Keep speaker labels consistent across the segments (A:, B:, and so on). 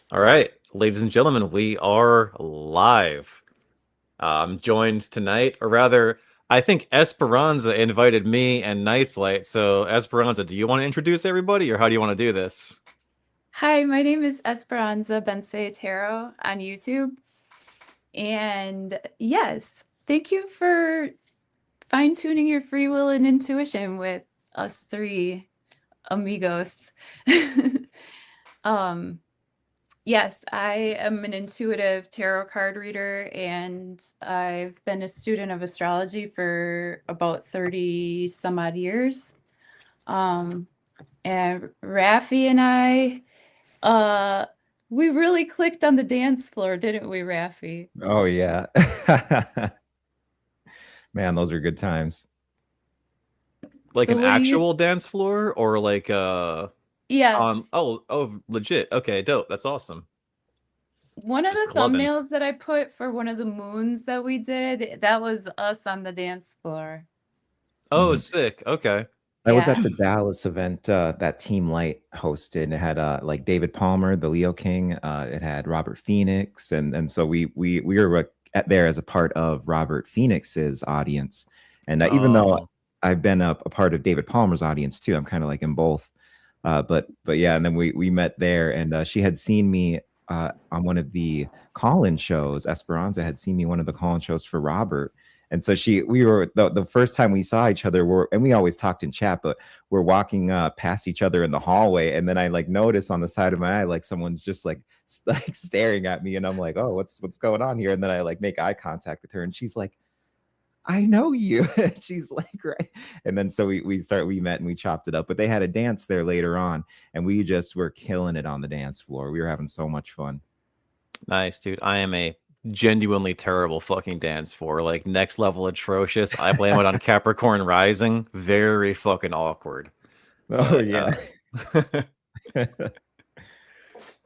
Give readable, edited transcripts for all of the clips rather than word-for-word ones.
A: All right, ladies and gentlemen, we are live. I'm joined tonight, or rather, I think Esperanza invited me and Nicelight. So, Esperanza, do you want to introduce everybody, or how do you want to do this?
B: Hi, my name is Esperanza Tarot on YouTube. And yes, thank you for fine-tuning your free will and intuition with us three amigos. um, yes, I am an intuitive tarot card reader, and I've been a student of astrology for about 30 some odd years. And Raffi and I Uh, we really clicked on the dance floor, didn't we, Raffi?
C: Oh yeah. Man, those are good times.
A: Like
B: So
A: an
B: what do you,
A: actual dance floor, or like
B: yes.
A: oh, legit. Okay, dope. That's awesome.
B: One of
A: Just
B: the
A: clubbing.
B: thumbnails that I put for one of the moons that we did, that was us on the dance floor.
A: Oh,
C: Mhm.
A: sick. Okay.
C: I was at
B: Yeah.
C: the Dallas event that Team Light hosted. It had like David Palmer, the Leo King. It had Robert Phoenix, and so we were at there as a part of Robert Phoenix's audience. And even though
A: Oh,
C: I've been a part of David Palmer's audience too, I'm kind of like in both. But yeah, and then we met there, and she had seen me on one of the call-in shows. Esperanza had seen me one of the call-in shows for Robert, and so we were the first time we saw each other, and we always talked in chat, but we're walking past each other in the hallway, and then I like notice on the side of my eye like someone's just like staring at me, and I'm like, oh, what's going on here? And then I like make eye contact with her, and she's like, I know you. She's like, right. And then so we met and we chopped it up. But they had a dance there later on, and we just were killing it on the dance floor. We were having so much fun.
A: nice, dude. I am a genuinely terrible fucking dance for like next level atrocious. I blame it on Capricorn rising. Very fucking awkward.
C: Oh
A: But
C: yeah.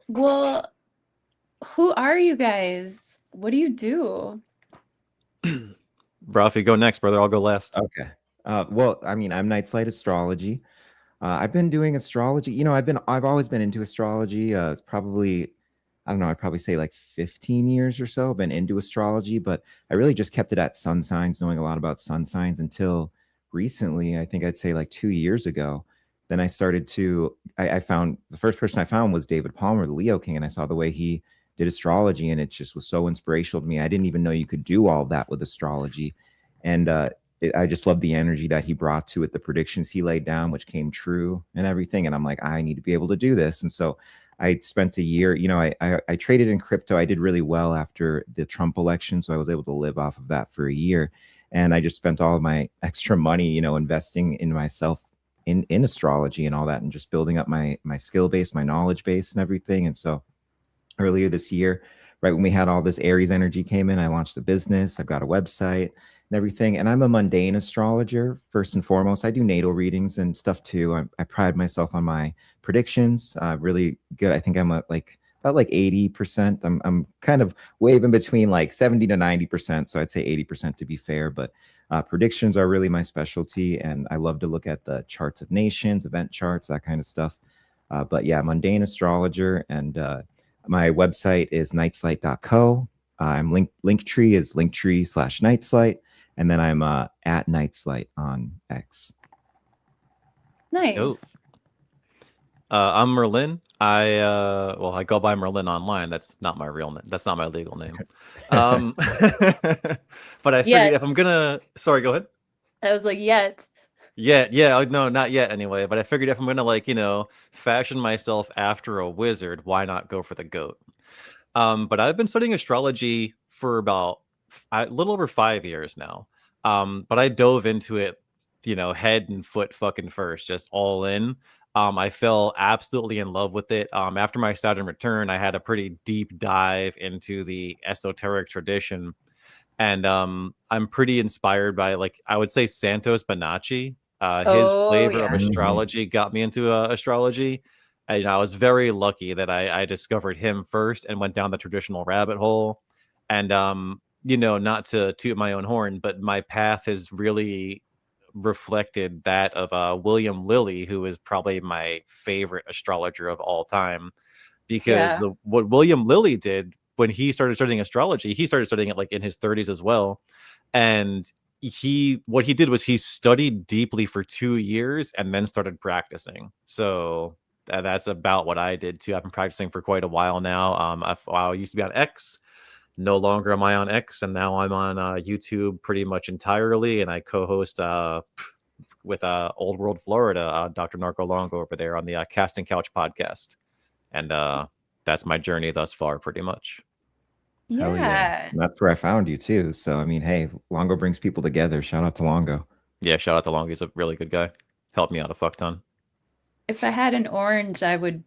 B: Well, who are you guys? What do you do?
A: Rafi, go next, brother. I'll go last.
C: Okay. Well, I mean, I'm Night's Light Astrology. I've been doing astrology. I've always been into astrology. It's probably, I don't know, I'd probably say like 15 years or so. I've been into astrology, but I really just kept it at sun signs, knowing a lot about sun signs until recently. I think I'd say like 2 years ago. Then I started to, I found the first person I found was David Palmer, the Leo King, and I saw the way he did astrology, and it just was so inspirational to me. I didn't even know you could do all that with astrology. And I just love the energy that he brought to it, the predictions he laid down, which came true and everything. And I'm like, I need to be able to do this. And so I spent a year, I traded in crypto. I did really well after the Trump election. So I was able to live off of that for a year. And I just spent all of my extra money, investing in myself in astrology and all that, and just building up my skill base, my knowledge base and everything. And so earlier this year, right when we had all this Aries energy came in, I launched the business. I've got a website and everything. And I'm a mundane astrologer first and foremost. I do natal readings and stuff too. I pride myself on my predictions. Really good. I think I'm like about like 80%. I'm kind of waving between like 70 to 90%. So I'd say 80% to be fair. But predictions are really my specialty. And I love to look at the charts of nations, event charts, that kind of stuff. But yeah, mundane astrologer, and my website is nightslight.co. I'm Linktree is Linktree/nightslight, and then I'm at nightslight on X.
A: Dope.
B: Nice.
A: I'm Merlin. I go by Merlin online. That's not my real name. That's not my legal name. Um, but I figured if
B: Yet.
A: I'm gonna, sorry, go ahead.
B: I was like, yet.
A: Yeah, no, not yet anyway. But I figured if I'm gonna like, fashion myself after a wizard, why not go for the goat? But I've been studying astrology for about a little over 5 years now. But I dove into it, head and foot fucking first, just all in. I fell absolutely in love with it. After my Saturn return, I had a pretty deep dive into the esoteric tradition, and I'm pretty inspired by, like, I would say Santos Bonacci. His
B: Oh,
A: flavor of
B: yeah.
C: Mhm.
A: astrology got me into astrology. And I was very lucky that I discovered him first and went down the traditional rabbit hole. And not to toot my own horn, but my path has really reflected that of William Lilly, who is probably my favorite astrologer of all time. because
B: Yeah.
A: the what William Lilly did when he started studying astrology, he started studying it like in his 30s as well. And what he did was he studied deeply for 2 years and then started practicing. So that's about what I did too. I've been practicing for quite a while now. I used to be on X, no longer am I on X, and now I'm on YouTube pretty much entirely, and I co-host with Old World Florida, Dr. Narco Longo over there on the Casting Couch podcast, and that's my journey thus far, pretty much.
C: Hell yeah.
B: Yeah.
C: That's where I found you too. So I mean, hey, Longo brings people together. Shout out to Longo.
A: Yeah, shout out to Longo. He's a really good guy. Helped me out a fuck ton.
B: If I had an orange, I would.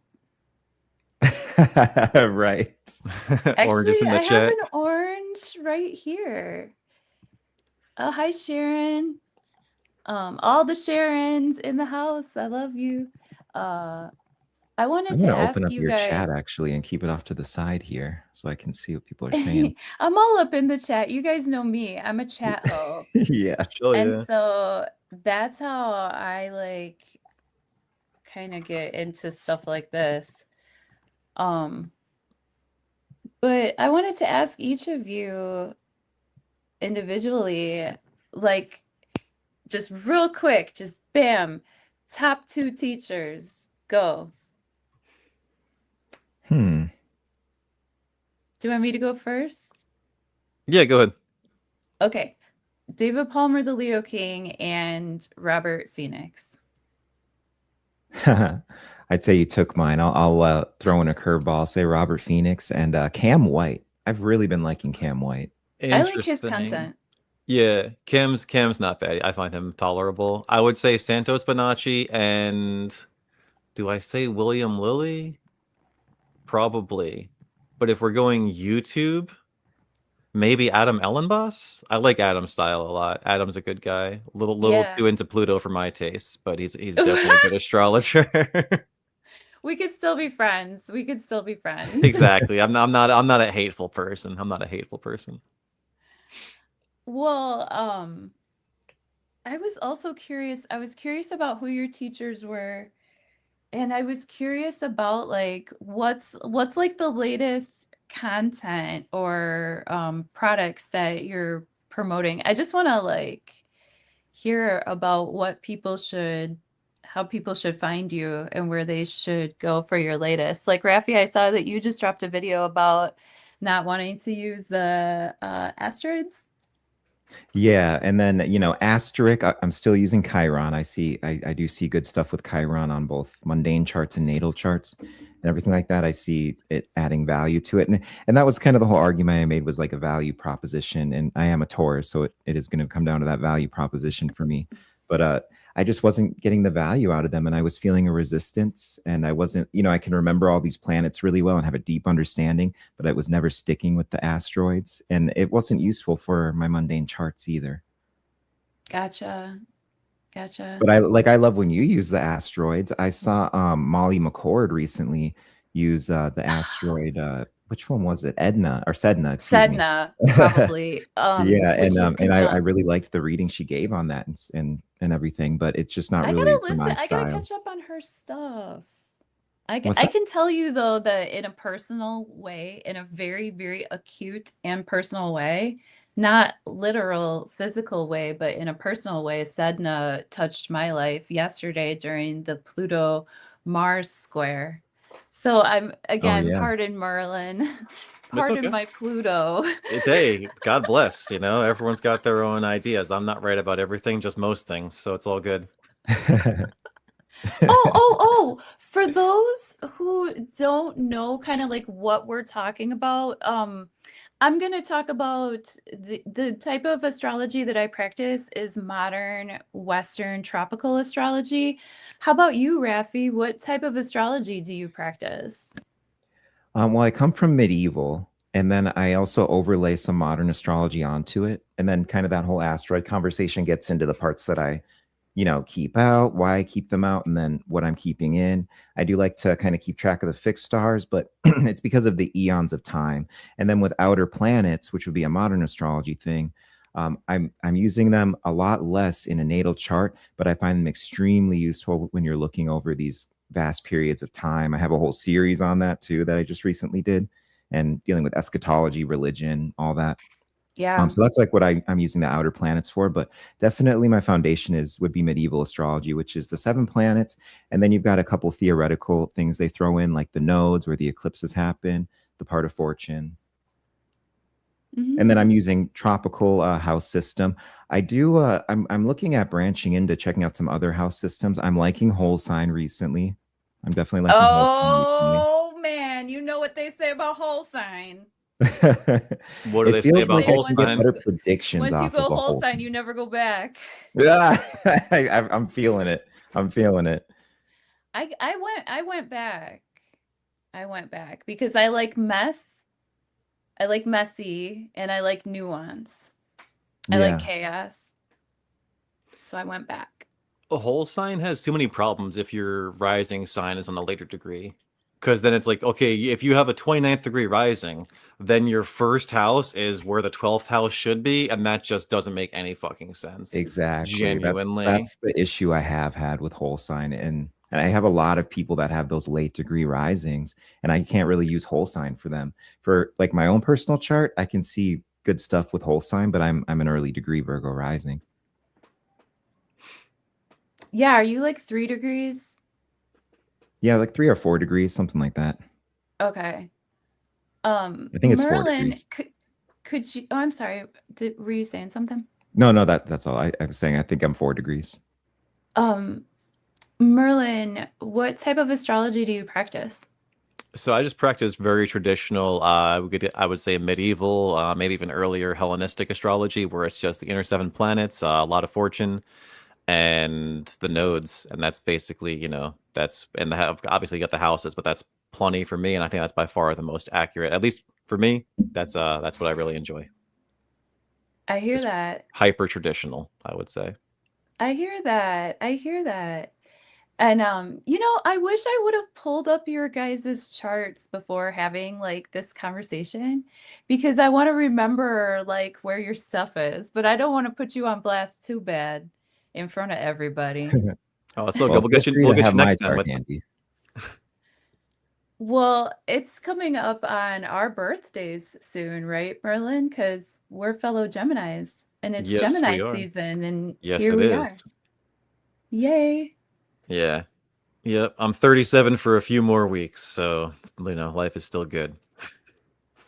C: Right.
A: Oranges
B: Actually,
A: in the
B: I have
A: chat.
B: an orange right here. Oh, hi, Sharon. All the Sharons in the house. I love you. I wanted
C: I'm
B: to
C: gonna open
B: ask
C: up
B: you
C: your chat
B: guys.
C: actually and keep it off to the side here so I can see what people are saying.
B: I'm all up in the chat. You guys know me. I'm a chat hoe.
C: Yeah.
A: Chill,
B: And
A: yeah.
B: so that's how I like kind of get into stuff like this. But I wanted to ask each of you individually, like just real quick, just bam, top 2 teachers, go.
C: Hmm.
B: Do you want me to go first?
A: Yeah, go ahead.
B: Okay. David Palmer, the Leo King, and Robert Phoenix.
C: I'd say you took mine. I'll throw in a curveball. Say Robert Phoenix and Cam White. I've really been liking Cam White.
B: I like his
A: Interesting.
B: content.
A: Yeah, Cam's not bad. I find him tolerable. I would say Santos Bonacci, and do I say William Lilly? Probably. But if we're going YouTube, maybe Adam Ellenboss? I like Adam's style a lot. Adam's a good guy. Little
B: Yeah.
A: too into Pluto for my taste, but he's definitely a good astrologer.
B: We could still be friends. We could still be friends.
A: Exactly. I'm not a hateful person. I'm not a hateful person.
B: Well, I was also curious. I was curious about who your teachers were, and I was curious about like what's like the latest content or products that you're promoting. I just want to like hear about how people should find you and where they should go for your latest. Like Rafi, I saw that you just dropped a video about not wanting to use the asteroids.
C: Yeah, and then asterisk. I'm still using Chiron. I do see good stuff with Chiron on both mundane charts and natal charts and everything like that. I see it adding value to it, and that was kind of the whole argument I made was like a value proposition. And I am a Taurus, so it is going to come down to that value proposition for me. But I just wasn't getting the value out of them, and I was feeling a resistance. And I wasn't, I can remember all these planets really well and have a deep understanding, but I was never sticking with the asteroids, and it wasn't useful for my mundane charts either.
B: Gotcha.
C: But I love when you use the asteroids. I saw Molly McCord recently use the asteroid. Which one was it? Edna or Sedna? Excuse me.
B: Sedna, probably.
C: Yeah,
B: Which is
C: and I
B: conjunct.
C: really liked the reading she gave on that and everything, but it's just not
B: I
C: really
B: gotta
C: for my
B: listen. I gotta
C: style.
B: catch up on her stuff. I
C: What's
B: I
C: that?
B: can tell you though that in a personal way, in a very, very acute and personal way, not literal physical way, but in a personal way, Sedna touched my life yesterday during the Pluto Mars square. So I'm
C: Oh
B: again,
C: yeah.
B: pardon Merlin,
A: It's
B: pardon
A: okay.
B: my Pluto.
A: Hey, God bless. Everyone's got their own ideas. I'm not right about everything, just most things, so it's all good.
B: Oh, for those who don't know kind of like what we're talking about, I'm going to talk about the type of astrology that I practice is modern Western tropical astrology. How about you, Rafi? What type of astrology do you practice?
C: Well, I come from medieval, and then I also overlay some modern astrology onto it, and then kind of that whole asteroid conversation gets into the parts that I keep out, why I keep them out, and then what I'm keeping in. I do like to kind of keep track of the fixed stars, but it's because of the eons of time. And then with outer planets, which would be a modern astrology thing, I'm using them a lot less in a natal chart, but I find them extremely useful when you're looking over these vast periods of time. I have a whole series on that too that I just recently did, and dealing with eschatology, religion, all that.
B: Yeah.
C: So that's like what I'm using the outer planets for. But definitely my foundation would be medieval astrology, which is the 7 planets. And then you've got a couple theoretical things they throw in, like the nodes where the eclipses happen, the part of fortune. And then I'm using tropical house system. I'm looking at branching into checking out some other house systems. I'm liking whole sign recently. I'm definitely liking whole sign recently.
B: Oh man, you know what they say about whole sign.
A: What do
C: It
A: they say
C: feels
A: about
C: like I
B: Once
C: can get
A: Holstein?
C: better predictions
B: once you
C: off of
B: go
C: a
B: whole
C: whole
B: sign, you
C: sign.
B: never go back.
C: Yeah, I'm feeling it. I'm feeling it.
B: I went back. I went back because I like mess. I like messy and I like nuance. I like
C: Yeah,
B: chaos. So I went back.
A: A whole sign has too many problems if your rising sign is on a later degree. Because then it's like, okay, if you have a 29th degree rising, then your first house is where the 12th house should be, and that just doesn't make any fucking sense.
C: exactly.
A: Genuinely.
C: That's the issue I have had with whole sign, and I have a lot of people that have those late degree risings, and I can't really use whole sign for them. For like my own personal chart, I can see good stuff with whole sign, but I'm an early degree Virgo rising.
B: Yeah, are you like 3 degrees?
C: Yeah, like 3 or 4 degrees, something like that.
B: Okay.
C: I think it's four
B: Merlin,
C: degrees.
B: could you, oh, I'm sorry. Were you saying something?
C: No, that's all. I'm saying I think I'm 4 degrees.
B: Um, Merlin, what type of astrology do you practice?
A: So I just practice very traditional, I would say medieval, maybe even earlier Hellenistic astrology, where it's just the inner 7 planets, a lot of fortune, and the nodes, and that's basically, that's and obviously you got the houses, but that's plenty for me, and I think that's by far the most accurate, at least for me. That's what I really enjoy.
B: I hear
A: Just
B: that.
A: hyper traditional, I would say.
B: I hear that. I hear that. And I wish I would have pulled up your guys' charts before having like this conversation because I want to remember like where your stuff is, but I don't want to put you on blast too bad in front of everybody.
A: Oh, it's so
C: Well,
A: good.
C: feel free
A: We'll
C: to
A: get
C: have
A: you
C: my
A: next time
C: chart
A: with.
C: handy.
B: Well, it's coming up on our birthdays soon, right, Merlin? Because we're fellow Geminis and it's
A: Yes,
B: Gemini
A: we are.
B: season, and
A: Yes,
B: here
A: it
B: we
A: is.
B: are. Yay.
A: Yeah. Yep. I'm 37 for a few more weeks, so life is still good.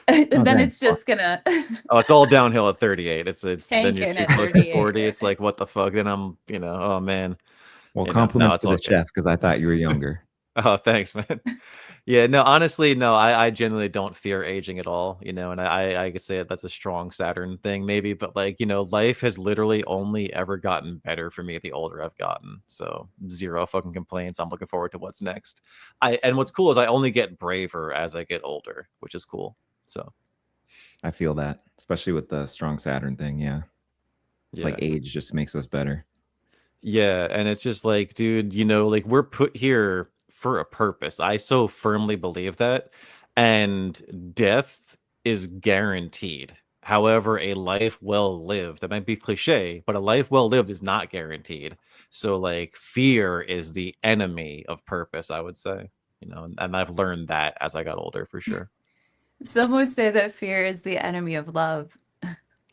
B: And
C: Oh,
B: then
C: dang.
B: it's just gonna
A: Oh, it's all downhill at 38. It's then you're
B: tanking
A: too
B: at
A: close to
B: 38.
A: 40. It's like, what the fuck? Then I'm, oh man,
C: Well,
A: no,
C: compliments
A: it's
C: to the
A: all good.
C: chef because I thought you were younger.
A: Oh, thanks, man. Yeah, no, honestly, no, I genuinely don't fear aging at all, and I could say that's a strong Saturn thing, maybe, but like, life has literally only ever gotten better for me the older I've gotten. So zero fucking complaints. I'm looking forward to what's next. And what's cool is I only get braver as I get older, which is cool. So
C: I feel that, especially with the strong Saturn thing. Yeah, it's like
A: yeah.
C: age just makes us better.
A: Yeah, and it's just like, dude, like we're put here for a purpose. I so firmly believe that. And death is guaranteed. However, a life well lived, that might be cliche, but a life well lived is not guaranteed. So, like, fear is the enemy of purpose, I would say. And I've learned that as I got older for sure.
B: Some would say that fear is the enemy of love.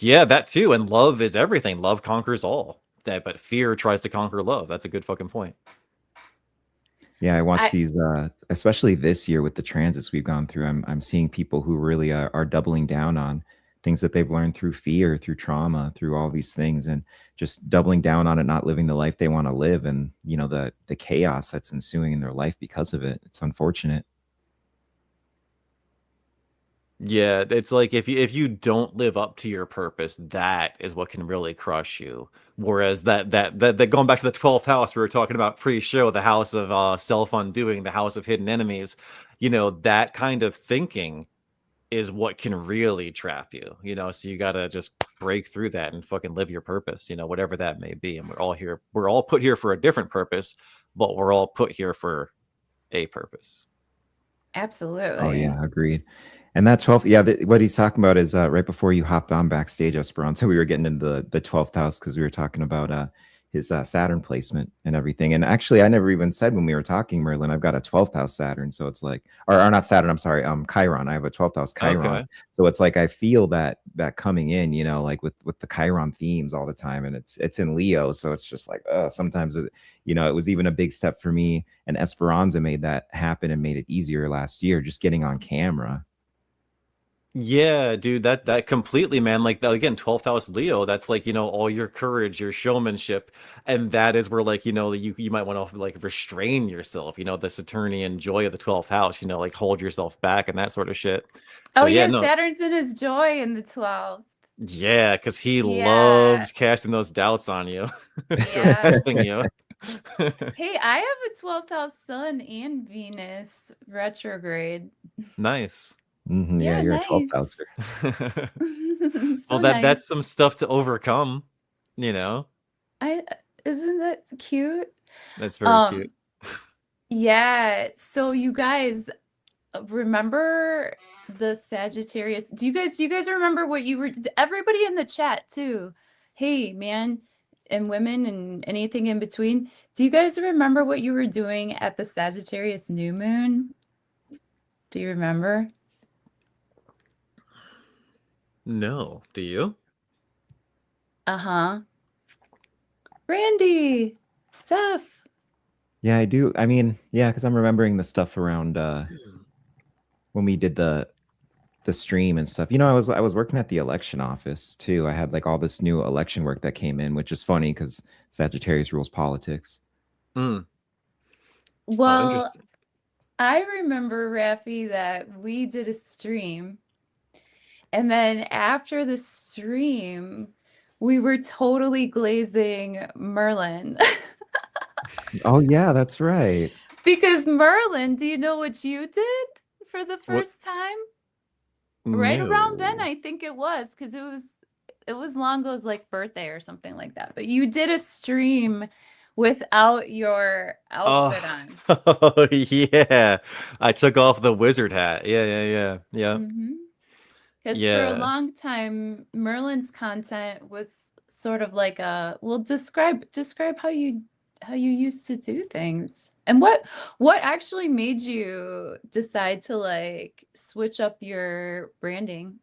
A: Yeah, that too. And love is everything. Love conquers all. But fear tries to conquer love. That's a good fucking point.
C: Yeah, I watch
B: I
C: these, especially this year with the transits we've gone through. I'm seeing people who really are doubling down on things that they've learned through fear, through trauma, through all these things, and just doubling down on it, not living the life they want to live, and the chaos that's ensuing in their life because of it. It's unfortunate.
A: Yeah, it's like if you don't live up to your purpose, that is what can really crush you. Whereas that going back to the 12th house we were talking about pre-show, the house of self-undoing, the house of hidden enemies, that kind of thinking is what can really trap you. So you gotta just break through that and fucking live your purpose, whatever that may be. And we're all put here for a different purpose, but we're all put here for a purpose.
C: Oh
B: absolutely.
C: yeah, agreed. And that 12th, yeah, what he's talking about is right before you hopped on backstage, Esperanza. We were getting into the 12th house because we were talking about his Saturn placement and everything. And actually, I never even said when we were talking, Merlin, I've got a 12th house Saturn. So it's like, or not Saturn, I'm sorry, Chiron. I have a 12th house Chiron.
A: Okay.
C: So it's like I feel that coming in, you know, like with the Chiron themes all the time. And it's in Leo. So it's just like, sometimes you know, it was even a big step for me. And Esperanza made that happen and made it easier last year, just getting on camera.
A: Yeah, dude, that completely, man. Like that again, 12th house Leo, that's like, all your courage, your showmanship. And that is where like, you might want to like restrain yourself, the Saturnian joy of the 12th house, like hold yourself back and that sort of shit.
B: Oh
A: So yeah,
B: yeah,
A: no.
B: Saturn's in his joy in the 12th.
A: Yeah, because he
B: Yeah.
A: loves casting those doubts on you,
B: Yeah.
A: testing you.
B: Hey, I have a 12th house Sun and Venus retrograde.
A: Nice.
C: Yeah,
B: Yeah,
C: you're a 12th
B: nice.
C: houser.
B: So
A: Well, that's
B: nice.
A: some stuff to overcome, you know.
B: Isn't that cute?
A: That's very cute.
B: Yeah. So you guys remember the Sagittarius? Do you guys remember what you were everybody in the chat too? Hey, man and women and anything in between. Do you guys remember what you were doing at the Sagittarius new moon? Do you remember?
A: No, do you?
B: Uh-huh. Randy, Steph.
C: Yeah, I do. I mean, yeah, because I'm remembering the stuff around when we did the stream and stuff. You know, I was working at the election office too. I had like all this new election work that came in, which is funny because Sagittarius rules politics.
A: Mm. Oh,
B: Well,
A: interesting.
B: I remember, Rafi, that we did a stream, and then after the stream, we were totally glazing Merlin.
C: Oh yeah, that's right.
B: Because Merlin, do you know what you did for the
A: What?
B: first time? Right around then,
A: No.
B: I think it was, because it was Longo's like birthday or something like that. But you did a stream without your outfit
A: Oh,
B: on.
A: oh yeah. I took off the wizard hat. Yeah, yeah, yeah. Yeah.
B: Because for a
A: Yeah.
B: long time, Merlin's content was sort of like well, describe how you used to do things. And what actually made you decide to like switch up your branding?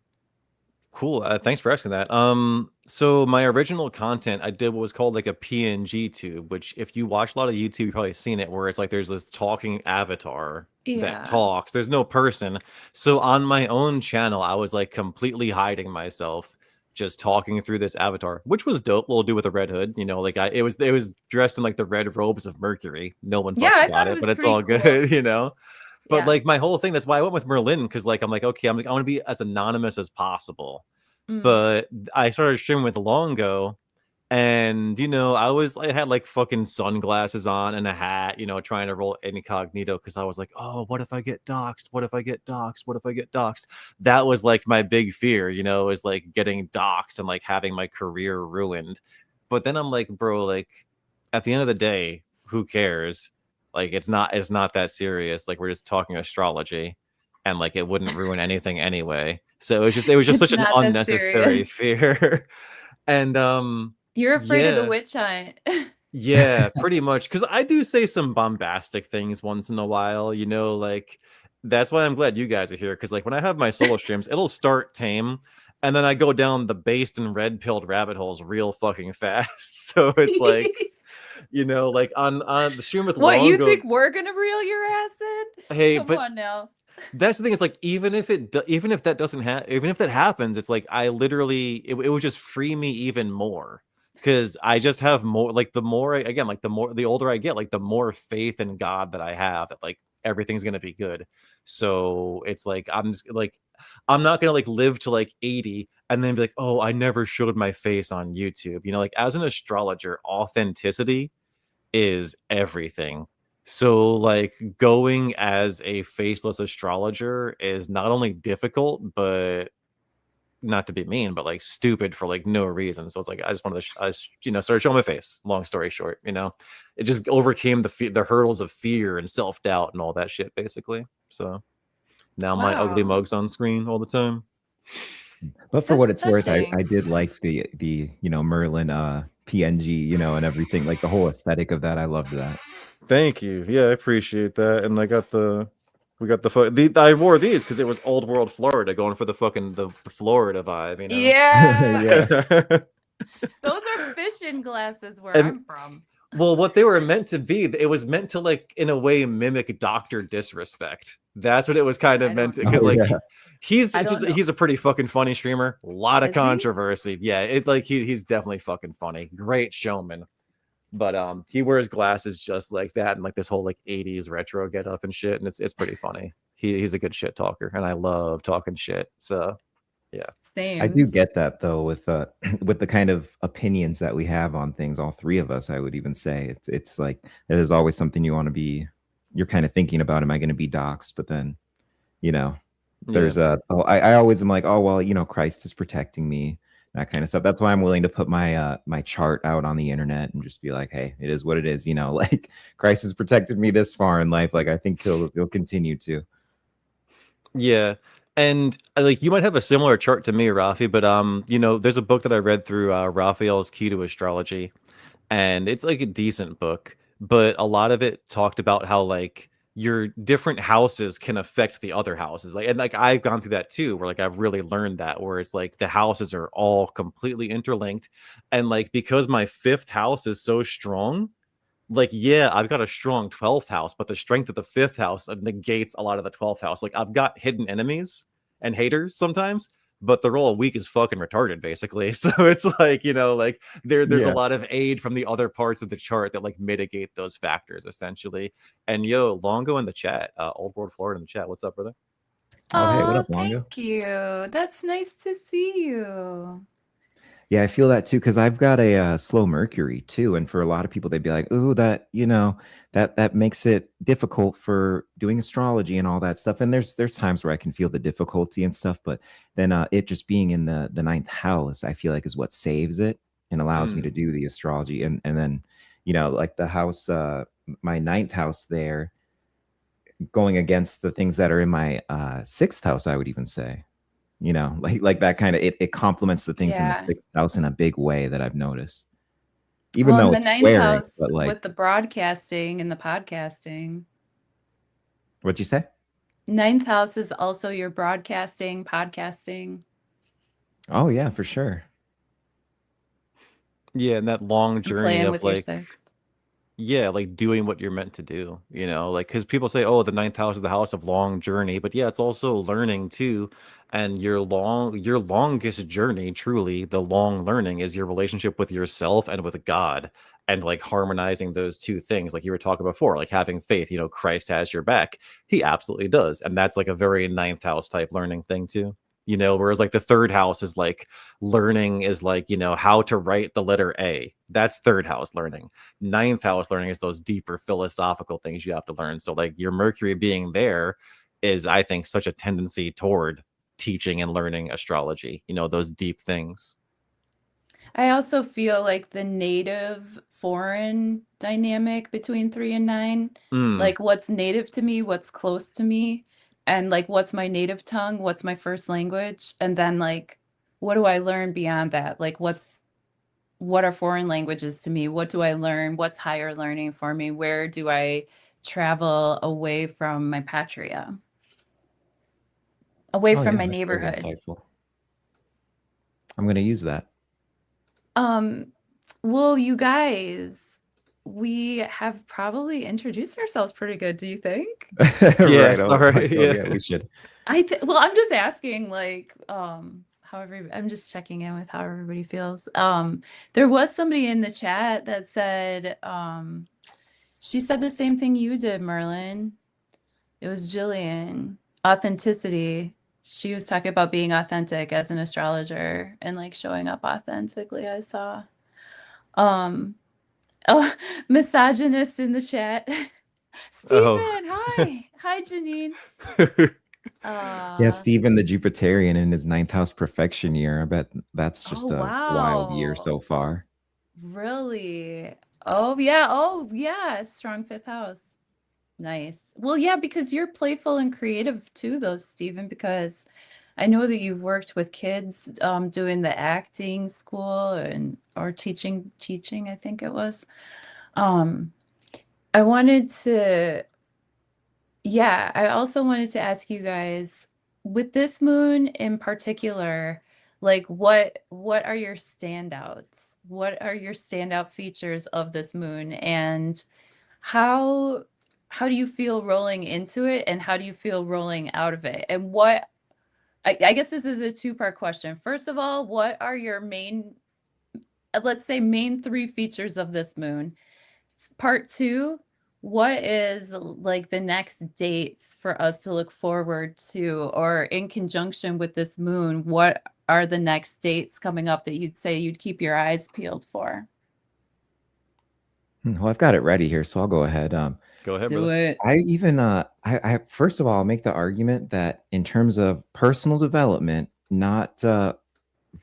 A: Cool. Thanks for asking that. So my original content I did what was called like a PNG tube, which if you watch a lot of YouTube, you've probably seen it, where it's like there's this talking avatar that
B: Yeah.
A: talks. There's no person. So on my own channel, I was like completely hiding myself, just talking through this avatar, which was dope. We'll do with a red hood, like it was dressed in like the red robes of Mercury. No one
B: Yeah,
A: fucking
B: I
A: got
B: thought it
A: it,
B: was
A: but it's
B: pretty
A: all
B: cool.
A: good. But
B: Yeah.
A: like my whole thing, that's why I went with Merlin, because like I'm like, okay, I want to be as anonymous as possible.
B: Mm.
A: But I started streaming with Longo, and I had like fucking sunglasses on and a hat, trying to roll incognito, because I was like, oh, what if I get doxxed? What if I get doxxed? What if I get doxxed? That was like my big fear, is like getting doxxed and like having my career ruined. But then I'm like, bro, like at the end of the day, who cares? Like it's not that serious. Like we're just talking astrology, and like it wouldn't ruin anything anyway. So it was just
B: It's
A: such an
B: not that
A: unnecessary
B: serious.
A: fear. And
B: You're afraid of the
A: yeah,
B: witch hunt.
A: yeah, pretty much. Because I do say some bombastic things once in a while, like that's why I'm glad you guys are here. Because like when I have my solo streams, it'll start tame, and then I go down the based and red pilled rabbit holes real fucking fast. So it's like, like on the stream with
B: What, you
A: Longo,
B: think we're gonna reel your ass in?
A: hey,
B: Come
A: but
B: on now.
A: that's the thing, is like even if that doesn't even if that happens, it's like I literally it would just free me even more, because I just have more, like the more again, like the older I get, like the more faith in God that I have, that like everything's gonna be good. So it's like I'm not gonna like live to like 80 and then be like, oh, I never showed my face on YouTube. Like as an astrologer, authenticity is everything. So like going as a faceless astrologer is not only difficult, but not to be mean, but like stupid for like no reason. So it's like I just wanted to, started showing my face. Long story short, it just overcame the hurdles of fear and self doubt and all that shit, basically. So now my ugly
B: Wow.
A: mug's on screen all the time.
C: But for what
B: That's
C: it's worth, I
B: touching.
C: did like the Merlin PNG, you know, and everything. Like the whole aesthetic of that, I loved that.
A: Thank you. Yeah, I appreciate that. And I got I wore these because it was old world Florida, going for the fucking the Florida vibe, you know.
B: Yeah.
C: Yeah.
B: Those are fishing glasses where
A: And
B: I'm from.
A: well, what they were meant to be, it was meant to like in a way mimic Doctor Disrespect. That's what it was kind of
B: I
A: meant
B: don't
A: to, because
C: Oh
B: know.
A: like
C: yeah.
B: I don't know.
A: he's a pretty fucking funny streamer. A lot of
B: Is he?
A: controversy. Yeah, it like he's definitely fucking funny. Great showman. But he wears glasses just like that and like this whole like 80s retro get up and shit, and it's pretty funny. He's a good shit talker, and I love talking shit. So yeah.
C: I do
B: Sames.
C: get that though with with the kind of opinions that we have on things, all three of us, I would even say. It's like there's always something you want to be, you're kind of thinking about, am I going to be doxxed? But then, you know,
A: Yeah.
C: there's I always am like, oh well, you know, Christ is protecting me, that kind of stuff. That's why I'm willing to put my my chart out on the internet and just be like, hey, it is what it is, you know, like Christ has protected me this far in life. Like I think he'll continue to.
A: Yeah. And like you might have a similar chart to me, Rafi, but you know, there's a book that I read through Raphael's Key to Astrology, and it's like a decent book, but a lot of it talked about how like your different houses can affect the other houses. Like, and like I've gone through that too, where like I've really learned that, where it's like the houses are all completely interlinked. And like because my fifth house is so strong, like yeah, I've got a strong 12th house, but the strength of the fifth house negates a lot of the 12th house. Like I've got hidden enemies and haters sometimes, but they're all weak as fucking retarded, basically. So it's like, you know, like there's a
C: Yeah.
A: lot of aid from the other parts of the chart that like mitigate those factors essentially. And yo, Longo in the chat, Old World Florida in the chat. What's up, brother?
C: Oh hey, what
B: Oh,
C: up, Longo?
B: thank you. That's nice to see you.
C: Yeah, I feel that too because I've got a slow Mercury too, and for a lot of people, they'd be like, "Ooh, that you know, that makes it difficult for doing astrology and all that stuff." And there's times where I can feel the difficulty and stuff, but then it just being in the ninth house, I feel like is what saves it and allows me to
A: Mm,
C: do the astrology. And then, you know, like the house, my ninth house there, going against the things that are in my sixth house, I would even say, you know, like that kind of, it complements the things in the
B: Yeah.
C: sixth house in a big way that I've noticed, even
B: Well, in
C: though
B: the
C: it's
B: ninth
C: squaring.
B: house
C: But like,
B: with the broadcasting and the podcasting.
C: what'd you say?
B: Ninth house is also your broadcasting, podcasting.
C: Oh yeah, for sure.
A: yeah, and that long
B: And
A: journey
B: playing
A: of
B: with your
A: like
B: sixth.
A: yeah, like doing what you're meant to do, you know, like because people say, oh, the ninth house is the house of long journey, but yeah, it's also learning too. And your longest journey, truly, the long learning is your relationship with yourself and with God, and like harmonizing those two things, like you were talking before, like having faith, you know, Christ has your back. He absolutely does. And that's like a very ninth house type learning thing too. You know, whereas like the third house is like learning is like, you know, how to write the letter A. That's third house learning. Ninth house learning is those deeper philosophical things you have to learn. So like your Mercury being there is, I think, such a tendency toward teaching and learning astrology, you know, those deep things.
B: I also feel like the native foreign dynamic between 3 and 9,
A: Mm,
B: like what's native to me, what's close to me, and like what's my native tongue, what's my first language, and then like what do I learn beyond that? Like what are foreign languages to me? What do I learn? What's higher learning for me? Where do I travel away from my patria, away
C: Oh
B: from
C: yeah,
B: my
C: that's very
B: neighborhood?
C: insightful. I'm gonna use that.
B: Um, well, you guys, we have probably introduced ourselves pretty good, do you think?
A: yeah,
C: Right. Oh my
A: sorry.
C: God.
A: Yeah.
C: Yeah, we should.
B: Well, I'm just asking, like, I'm just checking in with how everybody feels. There was somebody in the chat that said, she said the same thing you did, Merlin. It was Jillian. Authenticity. She was talking about being authentic as an astrologer and like showing up authentically, I saw. Um, oh, misogynist in the chat.
A: Oh.
B: Stephen, hi. Hi, Janine.
C: Yeah,
B: Uh,
C: Stephen the Jupiterian in his ninth house perfection year. I bet that's
B: oh,
C: just a wild year
B: wow.
C: so far.
B: Really? Oh, yeah. Oh, yeah. Strong fifth house. Nice. Well, yeah, because you're playful and creative too, though, Stephen, because I know that you've worked with kids doing the acting school and or teaching, I think it was. Um, I wanted to, yeah, I also wanted to ask you guys, with this moon in particular, like what are your standouts? What are your standout features of this moon, and how how do you feel rolling into it, and how do you feel rolling out of it? And what I guess this is a two-part question. First of all, what are your main, let's say main three features of this moon? Part two, what is like the next dates for us to look forward to, or in conjunction with this moon, what are the next dates coming up that you'd say you'd keep your eyes peeled for?
C: Well, I've got it ready here, so I'll go ahead.
A: Go ahead,
B: Do
A: brother.
B: it.
C: I even I first of all, I'll make the argument that in terms of personal development, not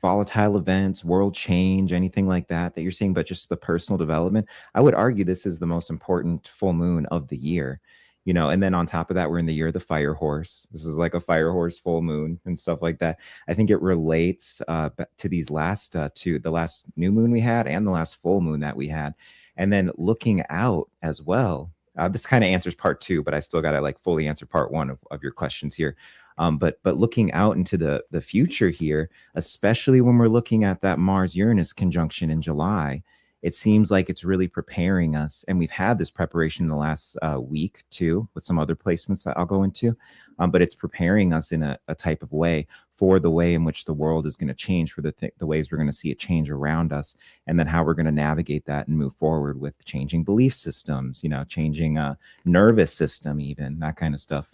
C: volatile events, world change, anything like that that you're seeing, but just the personal development, I would argue this is the most important full moon of the year. You know, and then on top of that, we're in the year of the fire horse. This is like a fire horse full moon and stuff like that. I think it relates to these last two, the last new moon we had and the last full moon that we had. And then looking out as well. This kind of answers part two, but I still got to like fully answer part one of your questions here. But looking out into the future here, especially when we're looking at that Mars Uranus conjunction in July, it seems like it's really preparing us. And we've had this preparation in the last week too, with some other placements that I'll go into. But it's preparing us in a type of way for the way in which the world is going to change, for the ways we're going to see it change around us, and then how we're going to navigate that and move forward with changing belief systems, you know, changing nervous system, even that kind of stuff.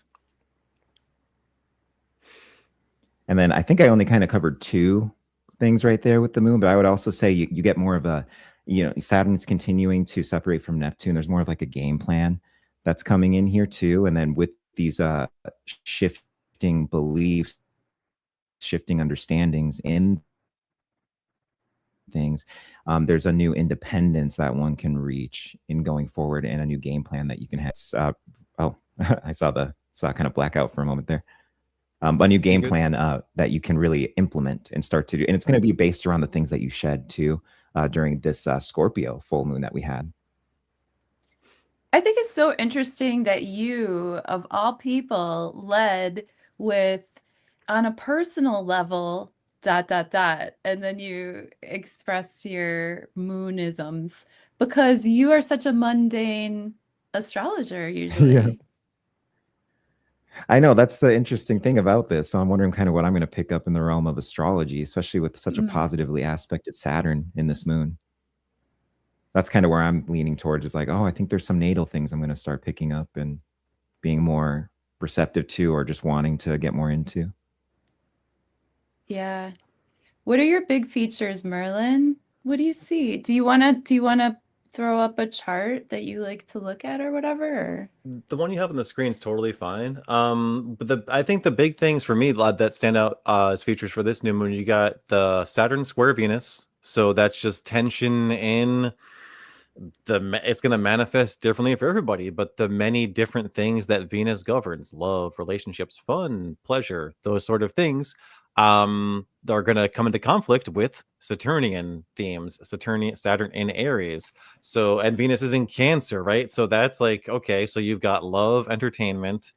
C: And then I think I only kind of covered two things right there with the moon, but I would also say you get more of a, you know, Saturn's continuing to separate from Neptune. There's more of like a game plan that's coming in here too. And then with these shifting beliefs, shifting understandings in things, there's a new independence that one can reach in going forward, and a new game plan that you can have. Oh, I saw kind of black out for a moment there. A new game plan that you can really implement and start to do. And it's going to be based around the things that you shed too during this Scorpio full moon that we had.
B: I think it's so interesting that you, of all people, led with on a personal level, dot, dot, dot, and then you expressed your moonisms because you are such a mundane astrologer
C: Yeah.
B: usually.
C: I know that's the interesting thing about this. So I'm wondering kind of what I'm going to pick up in the realm of astrology, especially with such a
B: Mm.
C: positively aspected Saturn in this moon. That's kind of where I'm leaning towards, is like, oh, I think there's some natal things I'm going to start picking up and being more receptive to, or just wanting to get more into.
B: Yeah. What are your big features, Merlin? What do you see? Do you wanna throw up a chart that you like to look at or whatever? Or?
A: The one you have on the screen is totally fine. But I think the big things for me that stand out as features for this new moon, you got the Saturn square Venus. So that's just tension in it's going to manifest differently for everybody, but the many different things that Venus governs, love, relationships, fun, pleasure, those sort of things, are going to come into conflict with Saturnian themes, Saturn in Aries. So, and Venus is in Cancer, right? So that's like, okay, so you've got love, entertainment,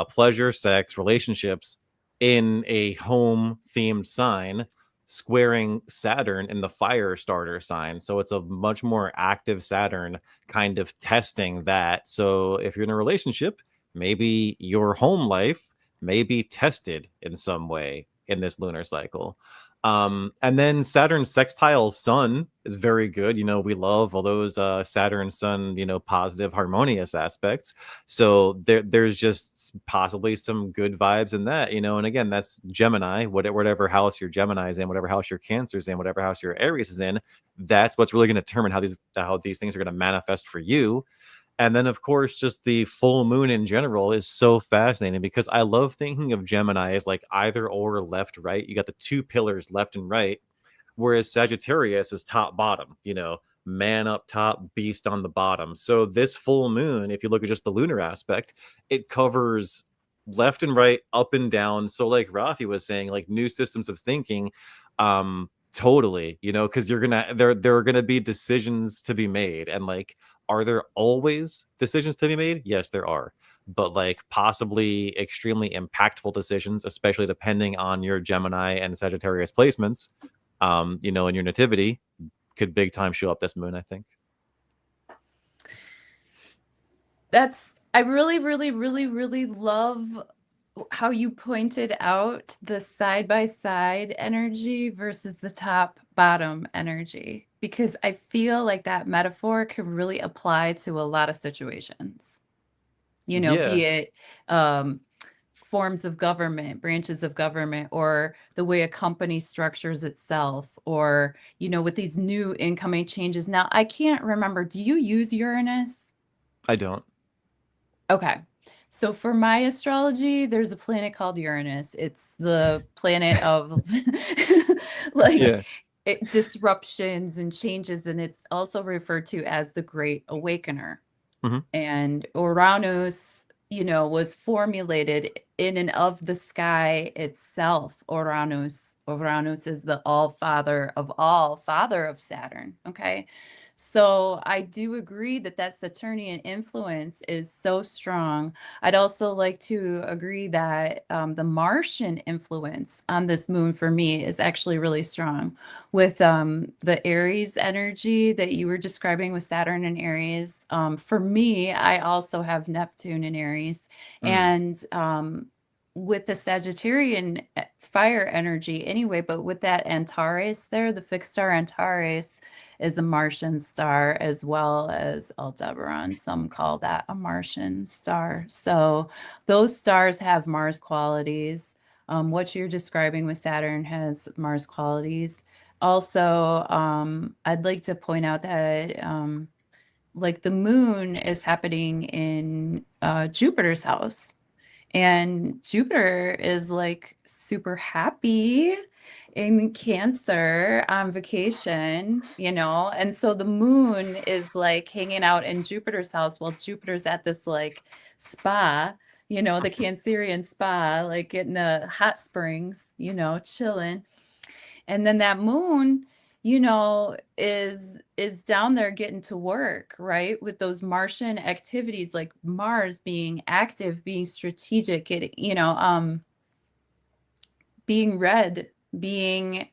A: pleasure, sex, relationships in a home themed sign, squaring Saturn in the fire starter sign. So it's a much more active Saturn kind of testing that. So if you're in a relationship, maybe your home life may be tested in some way in this lunar cycle. And then Saturn sextile Sun is very good. You know, we love all those Saturn Sun, you know, positive, harmonious aspects. So there's just possibly some good vibes in that, you know. And again, that's Gemini, whatever house your Gemini is in, whatever house your Cancer is in, whatever house your Aries is in. That's what's really going to determine how these things are going to manifest for you. And then, of course, just the full moon in general is so fascinating because I love thinking of Gemini as like either or, left, right. You got the two pillars, left and right, whereas Sagittarius is top, bottom, you know, man up top, beast on the bottom. So this full moon, if you look at just the lunar aspect, it covers left and right, up and down. So like Rafi was saying, like new systems of thinking, totally, you know, because there are gonna be decisions to be made. And like, are there always decisions to be made? Yes, there are. But like possibly extremely impactful decisions, especially depending on your Gemini and Sagittarius placements, you know, in your nativity, could big time show up this moon, I think.
B: I really, really, really, really love how you pointed out the side by side energy versus the top bottom energy, because I feel like that metaphor can really apply to a lot of situations. You know,
A: Yeah.
B: be it forms of government, branches of government, or the way a company structures itself, or, you know, with these new incoming changes. Now, I can't remember, do you use Uranus?
A: I don't.
B: Okay. So for my astrology, there's a planet called Uranus. It's the planet of like
A: Yeah.
B: disruptions and changes, and it's also referred to as the Great Awakener.
A: Mhm.
B: And Uranus, you know, was formulated in and of the sky itself. Uranus is the all father of all, father of Saturn. Okay. So I do agree that that Saturnian influence is so strong. I'd also like to agree that the Martian influence on this moon for me is actually really strong, with the Aries energy that you were describing with Saturn and Aries. For me, I also have Neptune in Aries,
A: Mm.
B: and with the Sagittarian fire energy anyway, but with that Antares there, the fixed star Antares is a Martian star, as well as Aldebaran. Some call that a Martian star. So those stars have Mars qualities. What you're describing with Saturn has Mars qualities. Also, I'd like to point out that like the moon is happening in Jupiter's house. And Jupiter is like super happy in Cancer on vacation, you know? And so the moon is like hanging out in Jupiter's house while Jupiter's at this like spa, you know, the Cancerian spa, like getting a hot springs, you know, chilling. And then that moon, you know, is down there getting to work, right? With those Martian activities, like Mars being active, being strategic, you know, being red, being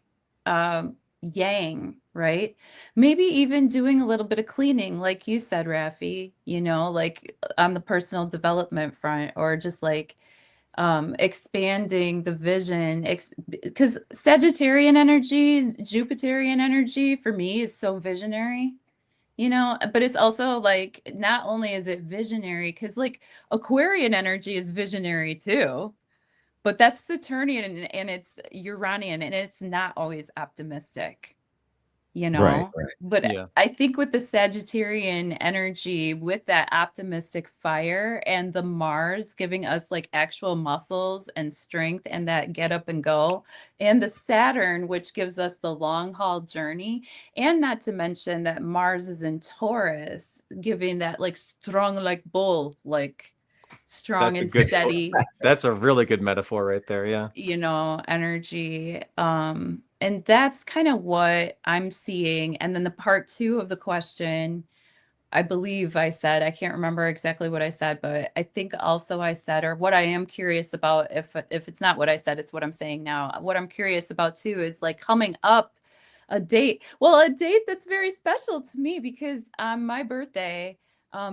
B: yang, right? Maybe even doing a little bit of cleaning, like you said, Rafi, you know, like on the personal development front, or just like expanding the vision, because Sagittarian energies, Jupiterian energy for me is so visionary, you know, but it's also like not only is it visionary, because like Aquarian energy is visionary too, but that's Saturnian, and it's Uranian, and it's not always optimistic, you
C: Right,
B: know?
C: right.
B: But
A: Yeah.
B: I think with the Sagittarian energy, with that optimistic fire and the Mars giving us like actual muscles and strength and that get up and go, and the Saturn, which gives us the long haul journey, and not to mention that Mars is in Taurus, giving that like strong, like bull, like strong
A: That's a
B: and
A: good
B: steady,
A: that's a really good metaphor right there, yeah.
B: you know, energy. And that's kind of what I'm seeing. And then the part two of the question, I believe I said, I can't remember exactly what I said, but I think also I said, or what I am curious about, if it's not what I said, it's what I'm saying now. What I'm curious about too is like coming up a date. Well, a date that's very special to me, because on my birthday,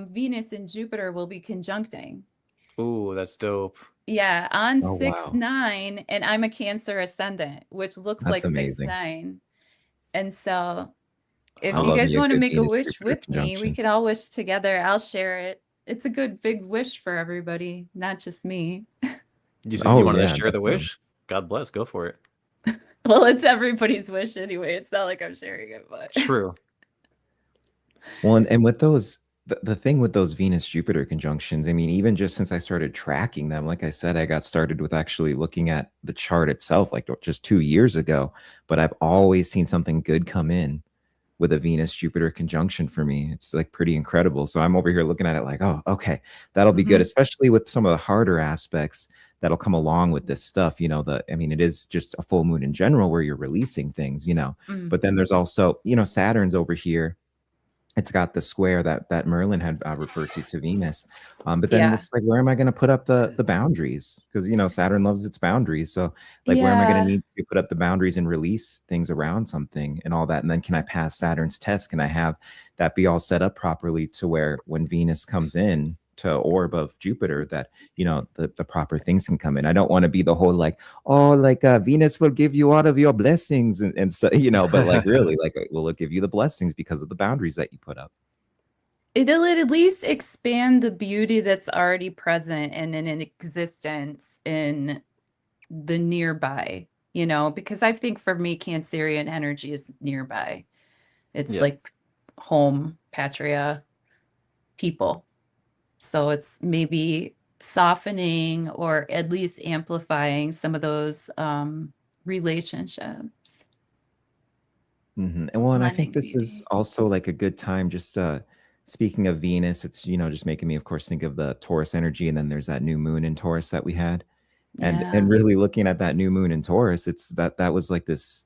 B: Venus and Jupiter will be conjuncting.
A: Ooh, that's dope.
B: Yeah, on
C: Oh,
B: six
C: wow.
B: nine, and I'm a Cancer ascendant, which looks
C: That's
B: like six
C: amazing.
B: nine. And so if
C: I
B: you
C: love
B: guys
C: me a
B: want to
C: good
B: make a wish
C: Venus-Jupiter
B: with me, we
C: conjunction.
B: can all wish together. I'll share it. It's a good big wish for everybody, not just me.
A: You said you
C: Oh,
A: wanted to
C: yeah,
A: share the
C: definitely.
A: wish? God bless, go for it.
B: Well, it's everybody's wish anyway. It's not like I'm sharing it, but
A: True.
C: Well, and with those, the thing with those Venus-Jupiter conjunctions, I mean, even just since I started tracking them, like I said, I got started with actually looking at the chart itself, like just 2 years ago, but I've always seen something good come in with a Venus Jupiter conjunction for me. It's like pretty incredible. So I'm over here looking at it like, oh, okay, that'll be good, especially with some of the harder aspects that'll come along with this stuff. I mean, it is just a full moon in general where you're releasing things,
B: Mm.
C: but then there's also, Saturn's over here. It's got the square that Merlin had referred to Venus. But then
B: Yeah.
C: it's like, where am I going to put up the boundaries? Because Saturn loves its boundaries. So like, where am I going to
B: Yeah.
C: need to put up the boundaries and release things around something and all that? And then can I pass Saturn's test? Can I have that be all set up properly to where when Venus comes in to orb of Jupiter, that the proper things can come in? I don't want to be the whole like, oh, like Venus will give you all of your blessings, and so but like really, like, will it give you the blessings because of the boundaries that you put up?
B: It'll at least expand the beauty that's already present and in existence in the nearby, because I think for me, Cancerian energy is nearby. It's
A: Yeah.
B: like home, patria, people. So it's maybe softening or at least amplifying some of those relationships,
C: And well, and I think
B: lending
C: this is
B: beauty.
C: also like a good time. Just speaking of Venus, it's just making me, of course, think of the Taurus energy, and then there's that new moon in Taurus that we had. And
B: Yeah.
C: really looking at that new moon in Taurus, it's that was like this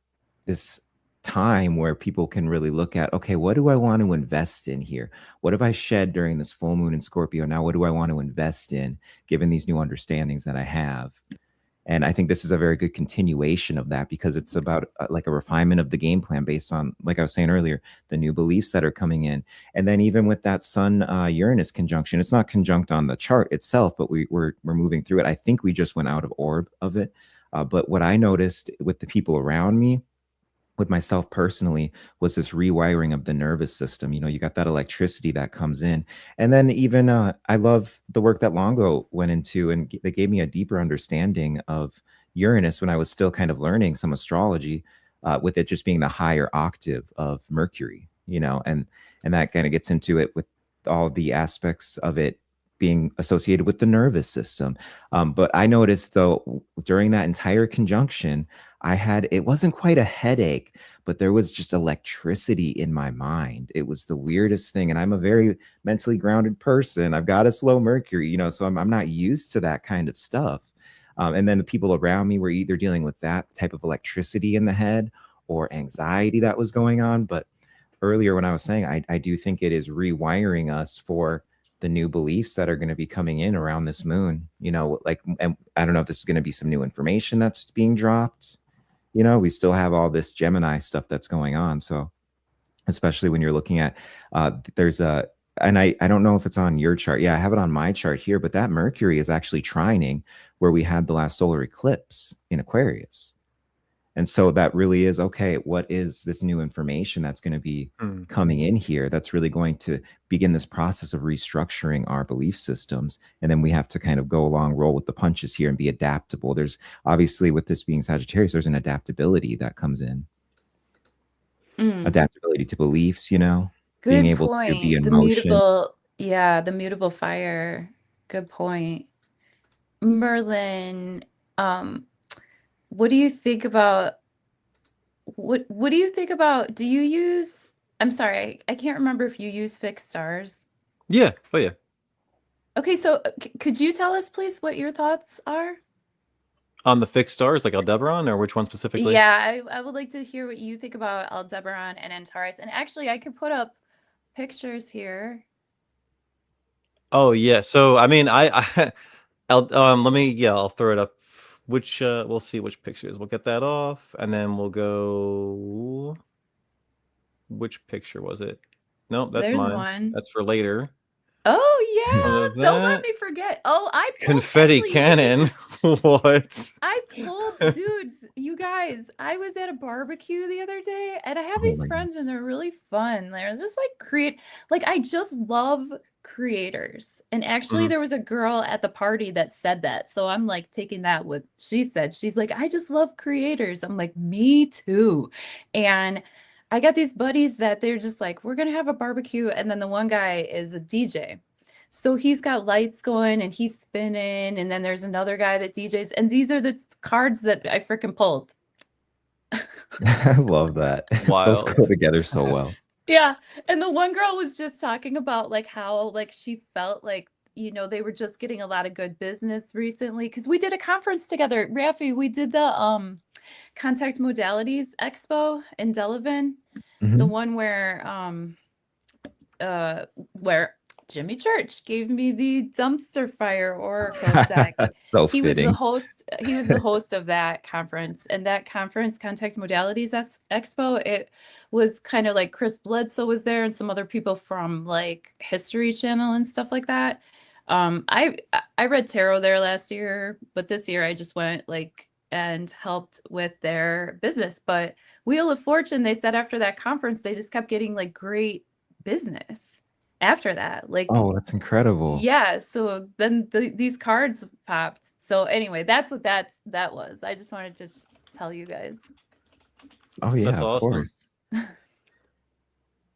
C: time where people can really look at, okay, what do I want to invest in here? What have I shed during this full moon in Scorpio? Now what do I want to invest in, given these new understandings that I have? And I think this is a very good continuation of that, because it's about like a refinement of the game plan based on, like I was saying earlier, the new beliefs that are coming in. And then even with that Sun Uranus conjunction, it's not conjunct on the chart itself, but we're moving through it. I think we just went out of orb of it. But what I noticed with the people around me, with myself personally, was this rewiring of the nervous system. You got that electricity that comes in. And then even I love the work that Longo went into, and they gave me a deeper understanding of Uranus when I was still kind of learning some astrology, with it just being the higher octave of Mercury, and that kind of gets into it with all the aspects of it being associated with the nervous system. But I noticed though, during that entire conjunction, it wasn't quite a headache, but there was just electricity in my mind. It was the weirdest thing. And I'm a very mentally grounded person. I've got a slow Mercury, so I'm not used to that kind of stuff. And then the people around me were either dealing with that type of electricity in the head or anxiety that was going on. But earlier, when I was saying, I do think it is rewiring us for the new beliefs that are going to be coming in around this moon, like, and I don't know if this is going to be some new information that's being dropped. We still have all this Gemini stuff that's going on. So especially when you're looking at, there's a, and I don't know if it's on your chart. Yeah, I have it on my chart here, but that Mercury is actually trining where we had the last solar eclipse in Aquarius. And so that really is, okay, what is this new information that's going to be coming in here that's really going to begin this process of restructuring our belief systems? And then we have to kind of go along, roll with the punches here and be adaptable. There's obviously, with this being Sagittarius, there's an adaptability that comes in. Adaptability to beliefs, being
B: Good
C: able to be
B: point.
C: in motion.
B: The mutable fire. Good point. Merlin, what do you think about do you use, I'm sorry, I can't remember if you use fixed stars.
A: Yeah. Oh yeah.
B: Okay, so could you tell us please what your thoughts are?
A: On the fixed stars, like Aldebaran, or which one specifically?
B: Yeah, I would like to hear what you think about Aldebaran and Antares. And actually, I could put up pictures here.
A: Oh yeah. So I mean, let me, yeah, I'll throw it up. We'll see which pictures. We'll get that off, and then we'll go. Which picture was it? No, that's
B: There's
A: mine.
B: one.
A: That's for later.
B: Oh yeah, don't let
A: That
B: me forget. Oh, I pulled
A: confetti
B: actually, you can
A: cannon. What?
B: I pulled, dudes, you guys, I was at a barbecue the other day and I have
C: Oh
B: these
C: my
B: friends and
C: goodness.
B: they're really fun. They're just like I just love creators. And actually
A: Mhm.
B: there was a girl at the party that said that. So I'm like taking that with she said. She's like, I just love creators. I'm like, me too. And I got these buddies that they're just like, we're gonna have a barbecue. And then the one guy is a DJ. So he's got lights going and he's spinning, and then there's another guy that DJs, and these are the cards that I freaking pulled.
C: I love that. Those
A: Wild.
C: go together so well.
B: Yeah, and the one girl was just talking about, like, how, like, she felt like, they were just getting a lot of good business recently. Because we did a conference together. Rafi, we did the, Contact Modalities Expo in Delavan, the
C: Mhm.
B: one uh, where Jimmy Church gave me the dumpster fire oracle deck.
C: So
B: He was the
C: fitting.
B: host. He was the host of that conference, and that conference, Contact Modalities Expo, it was kind of like Chris Bledsoe was there, and some other people from like History Channel and stuff like that. I read tarot there last year, but this year I just went like and helped with their business. But Wheel of Fortune, they said after that conference, they just kept getting like great business after that.
C: Oh,
B: Like,
C: that's incredible.
B: yeah, so then these cards popped. So anyway, that's what that was. I just wanted to tell you guys.
C: Oh yeah,
A: That's
C: of
A: awesome.
C: course.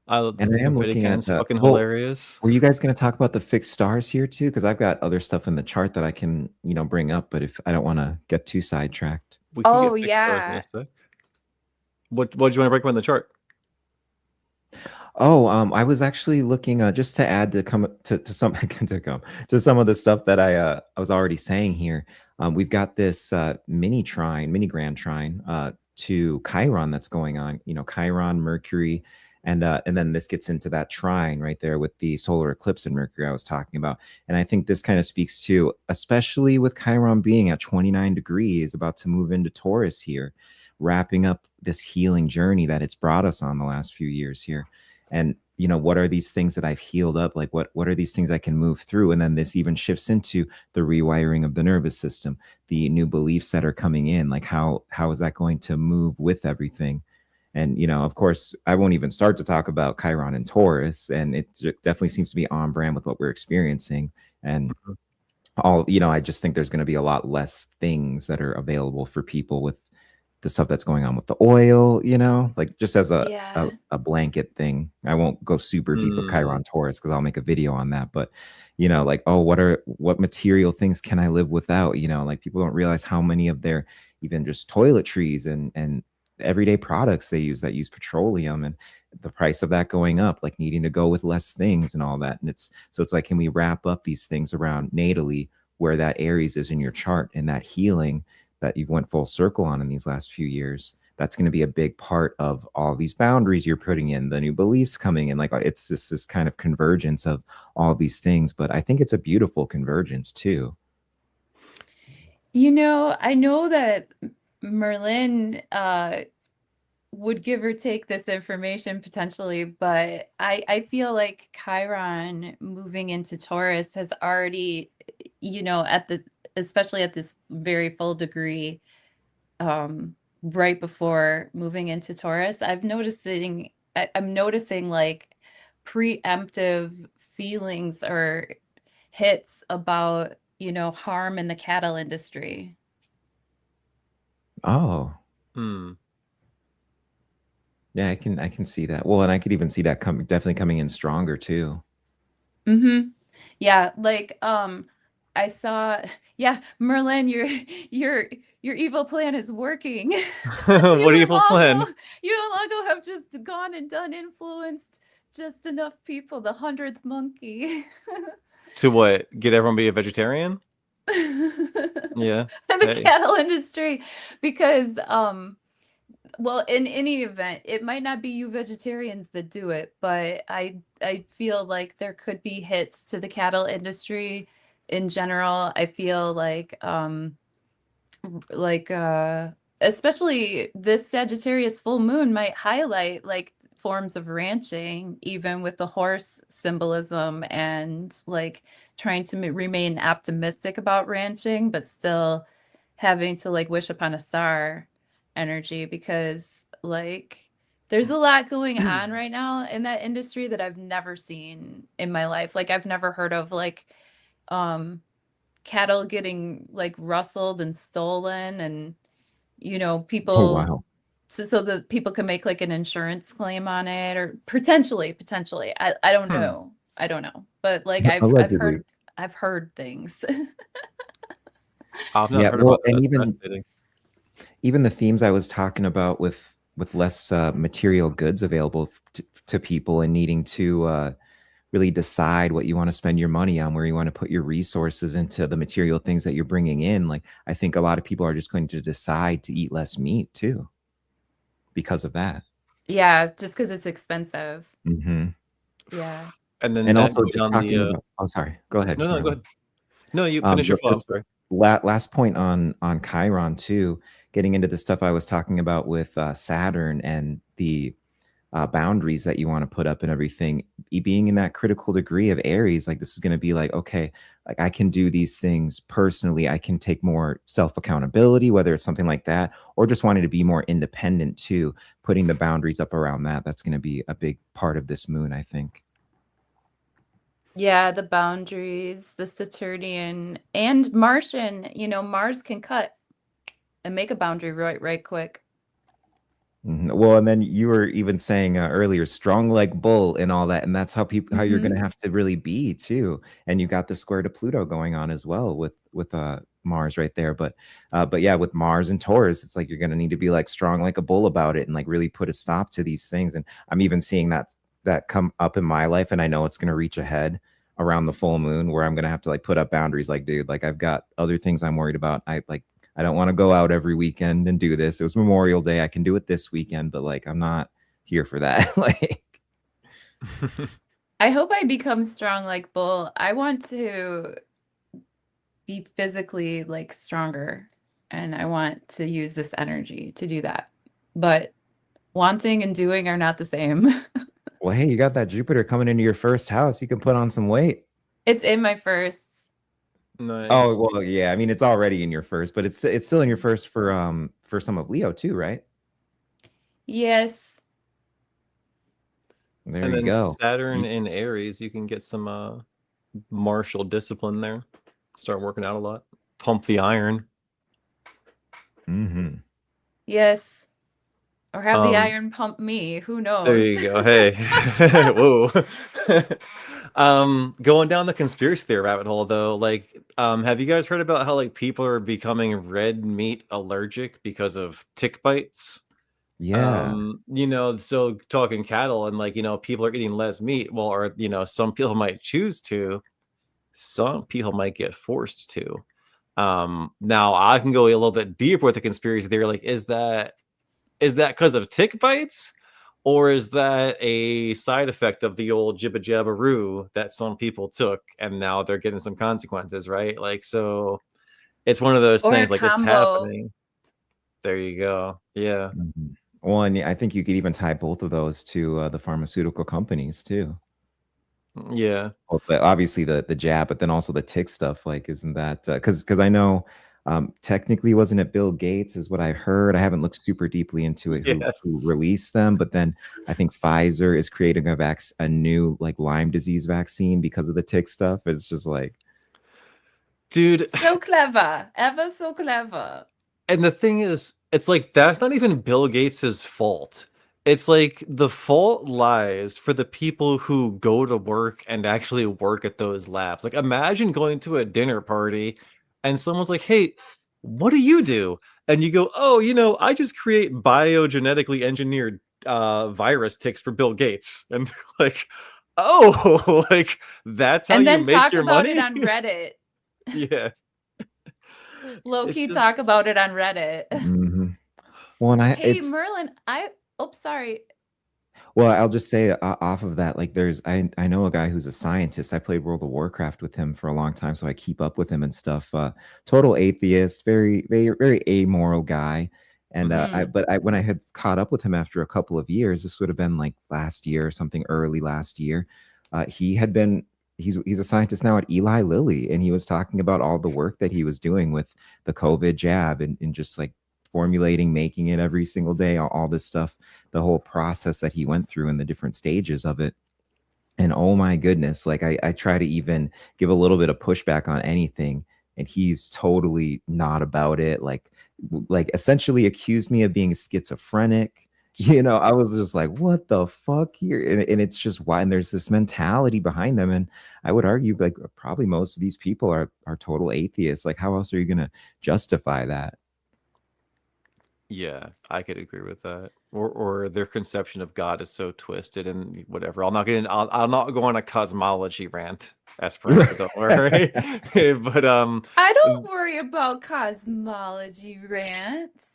A: I
C: And I am
A: Confetti
C: looking at
A: cannons, fucking
C: well,
A: hilarious.
C: were you guys going to talk about the fixed stars here too? Because I've got other stuff in the chart that I can, bring up, but if I don't want to get too sidetracked.
A: We can
B: Oh
A: get fixed stars in a
B: yeah.
A: sec. What do you want to break on the chart?
C: Oh, I was actually looking just to add to come to some to some of the stuff that I was already saying here. We've got this mini grand trine to Chiron that's going on. Chiron, Mercury, and then this gets into that trine right there with the solar eclipse in Mercury I was talking about. And I think this kind of speaks to, especially with Chiron being at 29 degrees, about to move into Taurus here, wrapping up this healing journey that it's brought us on the last few years here. And what are these things that I've healed up? Like what are these things I can move through? And then this even shifts into the rewiring of the nervous system, the new beliefs that are coming in. Like how is that going to move with everything? And of course, I won't even start to talk about Chiron and Taurus, and it definitely seems to be on brand with what we're experiencing. And
A: Mhm.
C: I just think there's going to be a lot less things that are available for people with the stuff that's going on with the oil, like just as a,
B: Yeah.
C: a blanket thing. I won't go super deep with
A: Mm.
C: Chiron Taurus because I'll make a video on that. But like, oh, what material things can I live without? Like people don't realize how many of their even just toiletries and everyday products they use petroleum, and the price of that going up, like needing to go with less things and all that. And it's like, can we wrap up these things around natally where that Aries is in your chart, and that healing that you've went full circle on in these last few years? That's going to be a big part of all these boundaries you're putting in, the new beliefs coming in. Like it's this kind of convergence of all these things, but I think it's a beautiful convergence too.
B: I know that Merlin would give or take this information potentially, but I feel like Chiron moving into Taurus has already, at the especially at this very full degree, right before moving into Taurus, I'm noticing like preemptive feelings or hits about, harm in the cattle industry.
C: Oh,
A: Mm.
C: yeah, I can see that. Well, and I could even see that definitely coming in stronger too.
B: Mm-hmm. Yeah, like I saw yeah, Merlin, your your evil plan is working.
A: What
B: You and
A: evil plan?
B: Longo, you and Longo have just gone and done influenced just enough people, the 100th monkey.
A: To what? Get everyone to be a vegetarian? Yeah.
B: The
A: Hey.
B: cattle industry because well, in any event, it might not be you vegetarians that do it, but I feel like there could be hits to the cattle industry in general. I feel like especially this Sagittarius full moon might highlight like forms of ranching, even with the horse symbolism and like trying to remain optimistic about ranching, but still having to like wish upon a star energy because like there's a lot going on right now in that industry that I've never seen in my life. Like I've never heard of like um cattle getting like rustled and stolen and
C: Oh
B: people
C: wow.
B: so that people can make like an insurance claim on it or potentially I don't
A: Hmm.
B: know. I don't know. But like I've
C: Allegedly.
B: heard things.
A: I've not
C: Yeah,
A: heard
C: well,
A: about
C: and
A: that.
C: even
A: Fascinating.
C: even the themes I was talking about with less material goods available to people, and needing to really decide what you want to spend your money on, where you want to put your resources into the material things that you're bringing in. Like, I think a lot of people are just going to decide to eat less meat too because of that.
B: Yeah, just because it's expensive.
C: Hmm.
B: Yeah.
A: And then
C: And
A: that
C: also
A: going
C: just
A: down
C: talking
A: the
C: about, oh, sorry, go ahead,
A: no, no, go
C: Merlin.
A: ahead. No, you finish your flow. I'm
C: Just
A: sorry.
C: last point on Chiron too, getting into the stuff I was talking about with Saturn and the boundaries that you want to put up and everything. Being in that critical degree of Aries, like, this is going to be like, okay, like, I can do these things personally. I can take more self accountability, whether it's something like that, or just wanting to be more independent too. Putting the boundaries up around that, that's going to be a big part of this moon, I think.
B: Yeah, the boundaries, the Saturnian and Martian, Mars can cut and make a boundary right quick.
C: Well, and then you were even saying earlier, strong like bull and all that, and that's how you're going to have to really be too. And you got the square to Pluto going on as well with Mars right there. But yeah, with Mars and Taurus, it's like you're going to need to be like strong like a bull about it, and like really put a stop to these things. And I'm even seeing that come up in my life, and I know it's going to reach ahead around the full moon, where I'm going to have to like put up boundaries. Like, dude, like, I've got other things I'm worried about. I don't want to go out every weekend and do this. It was Memorial Day. I can do it this weekend, but like, I'm not here for that. Like,
B: I hope I become strong like bull. I want to be physically like stronger, and I want to use this energy to do that. But wanting and doing are not the same.
C: well, hey, you got that Jupiter coming into your first house. You can put on some weight.
B: It's in my first.
A: Nice.
C: Oh, well, yeah. I mean, it's already in your first, but it's still in your first for some of Leo too, right?
B: Yes.
C: There
A: And
C: you
A: then
C: go.
A: Saturn in Aries, you can get some martial discipline there. Start working out a lot. Pump the iron.
C: Mm-hmm.
B: Yes. Or have the
A: Um,
B: iron pump me. Who
A: there
B: knows?
A: you go. Hey. Whoa. Going down the conspiracy theory rabbit hole though, like, have you guys heard about how like people are becoming red meat allergic because of tick bites?
C: Yeah.
A: So talking cattle and like, people are eating less meat. Well, or some people might choose to, some people might get forced to. Now I can go a little bit deeper with the conspiracy theory. Like, is that because of tick bites, or is that a side effect of the old jibba jabberoo that some people took and now they're getting some consequences, right? Like, so it's one of those
B: Or a
A: things, like, it's
B: combo.
A: happening. There you go. Yeah.
C: Mhm. Well, and I think you could even tie both of those to the pharmaceutical companies too.
A: Yeah.
C: Well, but obviously the jab, but then also the tick stuff. Like, isn't that because I know technically wasn't it Bill Gates is what I heard. I haven't looked super deeply into it who
A: Yes.
C: released them, but then I think Pfizer is creating a new like Lyme disease vaccine because of the tick stuff. It's just like,
A: Dude,
B: So clever. Ever so clever.
A: and the thing is, it's like that's not even Bill Gates's fault. It's like the fault lies for the people who go to work and actually work at those labs. Like, imagine going to a dinner party and someone's like, "Hey, what do you do?" And you go, "Oh, I just create biogenetically engineered virus ticks for Bill Gates." And they're like, "Oh, like that's how
B: And
A: you
B: then
A: make
B: talk
A: your
B: about it
A: money?"
B: on Reddit.
A: Yeah.
B: Low
A: It's
B: key talk
A: just
B: about it on Reddit.
C: mhm. Well, and
B: Hey, Merlin, sorry.
C: well, I'll just say off of that, like, I know a guy who's a scientist. I played World of Warcraft with him for a long time, so I keep up with him and stuff. Total atheist, very, very, very amoral guy. And
B: Hmm.
C: when I had caught up with him after a couple of years, this would have been like last year or something, early last year. He had been he's a scientist now at Eli Lilly, and he was talking about all the work that he was doing with the COVID jab, and just like formulating, making it every single day, all this stuff, the whole process that he went through and the different stages of it. And oh my goodness, like, I try to even give a little bit of pushback on anything, and he's totally not about it. Like essentially accused me of being schizophrenic. I was just like, what the fuck here? And it's just why, and there's this mentality behind them. And I would argue, like, probably most of these people are total atheists. Like, how else are you gonna justify that?
A: Yeah, I could agree with that. Or their conception of God is so twisted and whatever. I'll not go on a cosmology rant, Esperanza, don't worry. But
B: I don't worry about cosmology rants.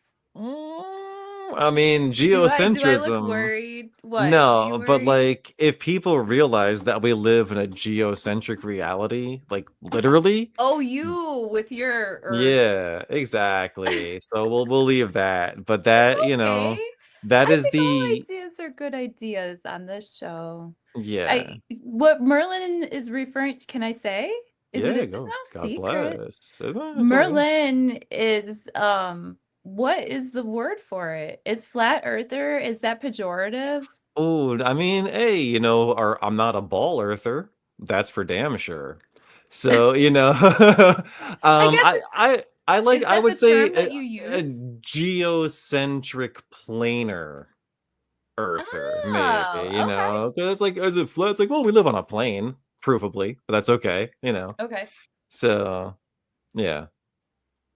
A: I mean,
B: Do I look
A: geocentrism.
B: worried? What? You
A: No, but
B: worried?
A: like if people realize that we live in a geocentric reality, like literally,
B: Oh, you with your Earth.
A: yeah, exactly. So we'll leave that. But
B: It's
A: that,
B: okay.
A: that
B: I
A: is
B: think all
A: the
B: ideas are good ideas on this show.
A: yeah.
B: What Merlin is referring to, can I say? Is it
A: Yeah,
B: just, it's
A: go.
B: no
A: God
B: secret.
A: bless. It's all good.
B: Merlin is what is the word for it? Is flat earther, is that pejorative?
A: Oh, I mean, hey, I'm not a ball earther. That's for damn sure. So,
B: I guess is
A: I
B: that
A: would
B: the
A: say
B: term that you
A: a
B: use?
A: geocentric planar earther, maybe,
B: Oh, okay.
A: because it's like, is it flat? It's like, well, we live on a plane, provably, but that's okay.
B: Okay.
A: So, yeah,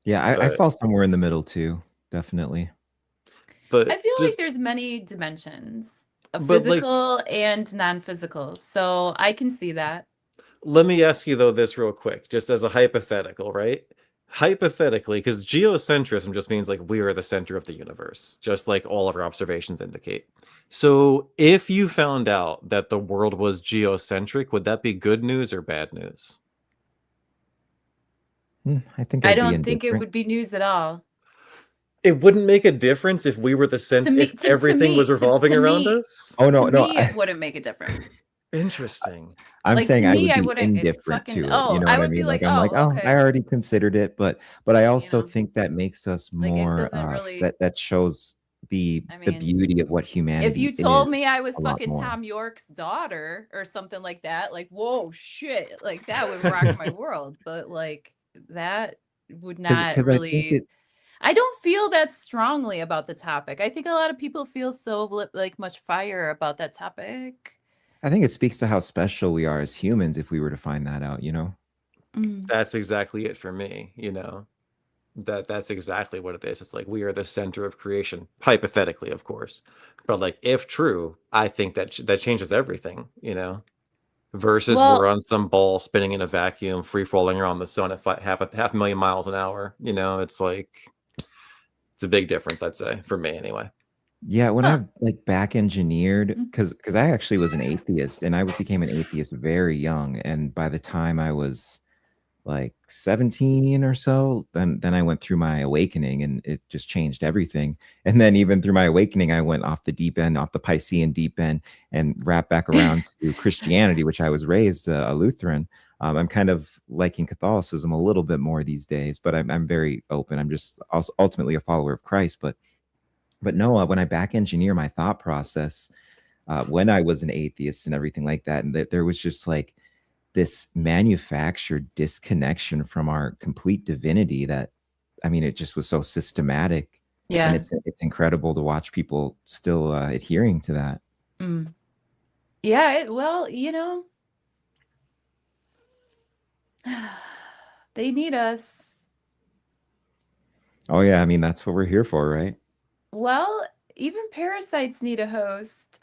C: Yeah, I
A: but
C: fall somewhere in the middle too, definitely.
B: I
A: but
B: feel like
A: just
B: there's many dimensions of
A: but like
B: physical and non-physical, so I can see that.
A: let me ask you though this real quick, just as a hypothetical, right? Hypothetically, because geocentrism just means like we are the center of the universe, just like all of our observations indicate. So if you found out that the world was geocentric, would that be good news or bad news?
C: I think
B: I
C: I'd be
B: don't think it
C: indifferent.
B: would be news at all.
A: It wouldn't make a difference if we were the
B: To
A: center,
B: me,
A: if everything was revolving
B: to
A: around
B: me,
A: us.
C: Oh
B: to
C: no, no,
B: me, it wouldn't make a difference.
A: Interesting.
C: I'm
B: Like
C: saying
B: to
C: I
B: me,
C: would
B: I
C: be
B: wouldn't
C: indifferent
B: fucking,
C: to it. You
B: oh,
C: know
B: I
C: what I
B: would be
C: mean? Like
B: like,
C: I'm like,
B: oh,
C: oh, I
B: okay.
C: already considered it, but I
B: You
C: also
B: know,
C: think that makes us
B: like it
C: more
B: doesn't really,
C: that shows
B: I
C: the
B: mean,
C: beauty of what
B: if you
C: humanity is
B: told me I was
C: a lot
B: fucking
C: more.
B: Tom York's daughter or something like that, like, whoa, shit, like that would rock my world. But like that would not
C: Because I think
B: really,
C: it
B: I don't feel that strongly about the topic. I think a lot of people feel so like much fire about that topic.
C: I think it speaks to how special we are as humans if we were to find that out, you know?
B: Mm.
A: That's exactly it for me. That's exactly what it is. It's like we are the center of creation, hypothetically, of course. But like if true, I think that changes everything. Versus we're
B: Well,
A: on some ball spinning in a vacuum, free falling around the sun at half a million miles an hour. It's like it's a big difference, I'd say, for me anyway.
C: Yeah, when
B: huh.
C: I've like back engineered,
B: Mm.
C: because I actually was an atheist and I became an atheist very young. And by the time I was like 17 or so, then I went through my awakening and it just changed everything. And then even through my awakening, I went off the deep end, off the Piscean deep end, and wrapped back around to Christianity, which I was raised a Lutheran. I'm kind of liking Catholicism a little bit more these days, but I'm very open. I'm just also ultimately a follower of Christ. But no, when I back engineer my thought process, when I was an atheist and everything like that, and that there was just like this manufactured disconnection from our complete divinity that, I mean, it just was so systematic, and
B: Yeah.
C: it's incredible to watch people still adhering to that.
B: Mm. Yeah, well, they need us.
C: Oh yeah, I mean that's what we're here for, right?
B: Well, even parasites need a host.